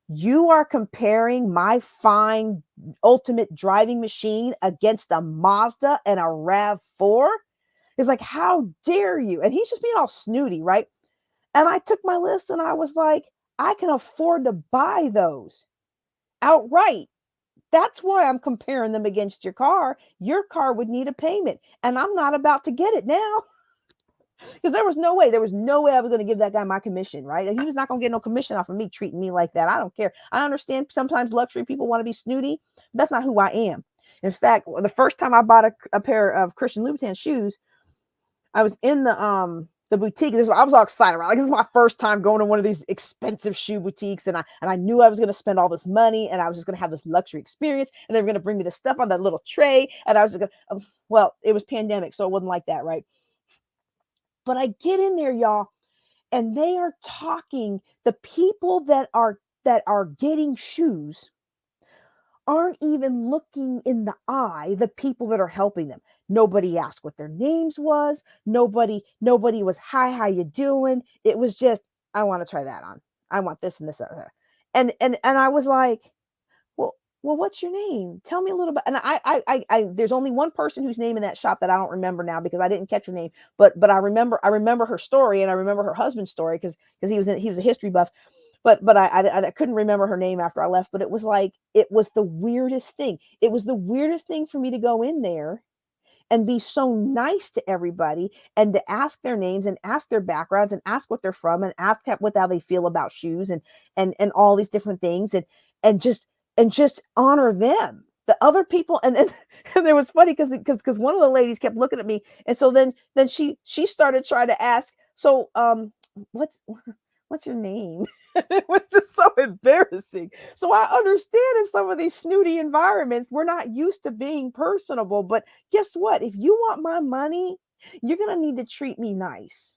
"You are comparing my fine ultimate driving machine against a Mazda and a RAV4?" He's like, "How dare you?" And he's just being all snooty, right? And I took my list and I was like, I can afford to buy those outright. That's why I'm comparing them against your car. Your car would need a payment, and I'm not about to get it now. Because there was no way I was going to give that guy my commission, right? And he was not going to get no commission off of me treating me like that. I don't care. I understand sometimes luxury people want to be snooty. But that's not who I am. In fact, the first time I bought a pair of Christian Louboutin shoes, I was in the boutique. I was all excited, right? Like, this was my first time going to one of these expensive shoe boutiques, and I knew I was going to spend all this money, and I was just going to have this luxury experience, and they were going to bring me the stuff on that little tray, and I was just going to, well, it was pandemic, so it wasn't like that, right? But I get in there, y'all, and they are talking. The people that are getting shoes aren't even looking in the eye the people that are helping them. Nobody asked what their names was. Nobody was, "Hi, how you doing?" It was just, "I want to try that on. I want this and this other." And I was like, well, what's your name? Tell me a little bit. And I there's only one person whose name in that shop that I don't remember now because I didn't catch her name. But I remember her story, and I remember her husband's story because he was a history buff. But I couldn't remember her name after I left. But it was the weirdest thing. It was the weirdest thing for me to go in there and be so nice to everybody and to ask their names and ask their backgrounds and ask what they're from and ask how they feel about shoes and all these different things and just honor them. The other people, and it was funny because one of the ladies kept looking at me, and so then she started trying to ask, so what's your name? It was just so embarrassing. So I understand in some of these snooty environments, we're not used to being personable. But guess what? If you want my money, you're going to need to treat me nice.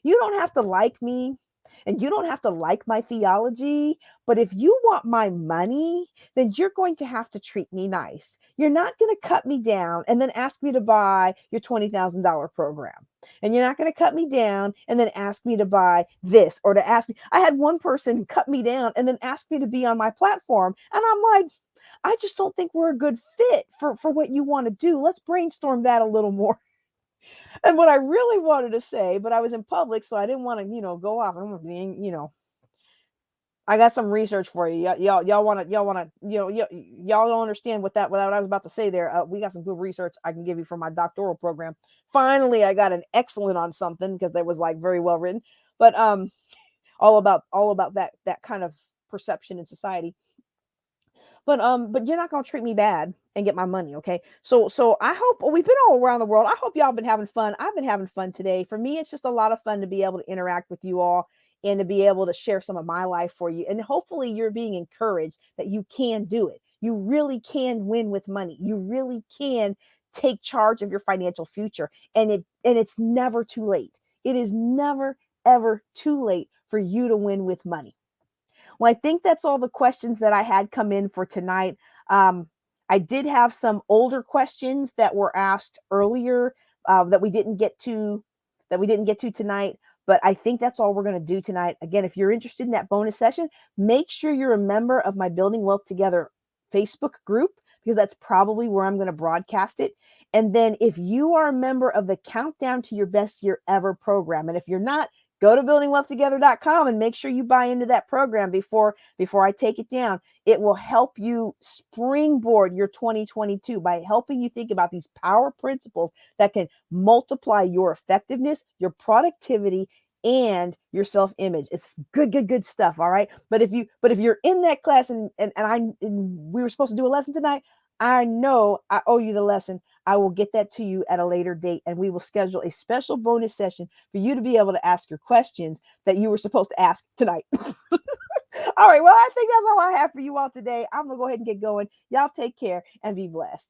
You don't have to like me and you don't have to like my theology. But if you want my money, then you're going to have to treat me nice. You're not going to cut me down and then ask me to buy your $20,000 program. And you're not going to cut me down and then ask me to buy this or to ask me. I had one person cut me down and then ask me to be on my platform. And I'm like, I just don't think we're a good fit for what you want to do. Let's brainstorm that a little more. And what I really wanted to say, but I was in public, so I didn't want to, go off. I'm being, I got some research for you. Y'all want to, y'all don't understand what I was about to say there. We got some good research I can give you from my doctoral program. Finally, I got an excellent on something because that was like very well written, but all about that kind of perception in society. But you're not gonna treat me bad and get my money, okay? So I hope we've been all around the world. I hope y'all been having fun. I've been having fun today. For me, it's just a lot of fun to be able to interact with you all and to be able to share some of my life for you. And hopefully you're being encouraged that you can do it. You really can win with money. You really can take charge of your financial future. And it's never too late. It is never ever too late for you to win with money. Well, I think that's all the questions that I had come in for tonight. I did have some older questions that were asked earlier that we didn't get to tonight. But I think that's all we're going to do tonight. Again, if you're interested in that bonus session, make sure you're a member of my Building Wealth Together Facebook group, because that's probably where I'm going to broadcast it. And then if you are a member of the Countdown to Your Best Year Ever program, and if you're not, go to buildingwealthtogether.com and make sure you buy into that program before I take it down. It will help you springboard your 2022 by helping you think about these power principles that can multiply your effectiveness, your productivity, and your self-image. It's good stuff. All right. But if you're in that class and we were supposed to do a lesson tonight, I know I owe you the lesson. I will get that to you at a later date, and we will schedule a special bonus session for you to be able to ask your questions that you were supposed to ask tonight. All right. Well, I think that's all I have for you all today. I'm going to go ahead and get going. Y'all take care and be blessed.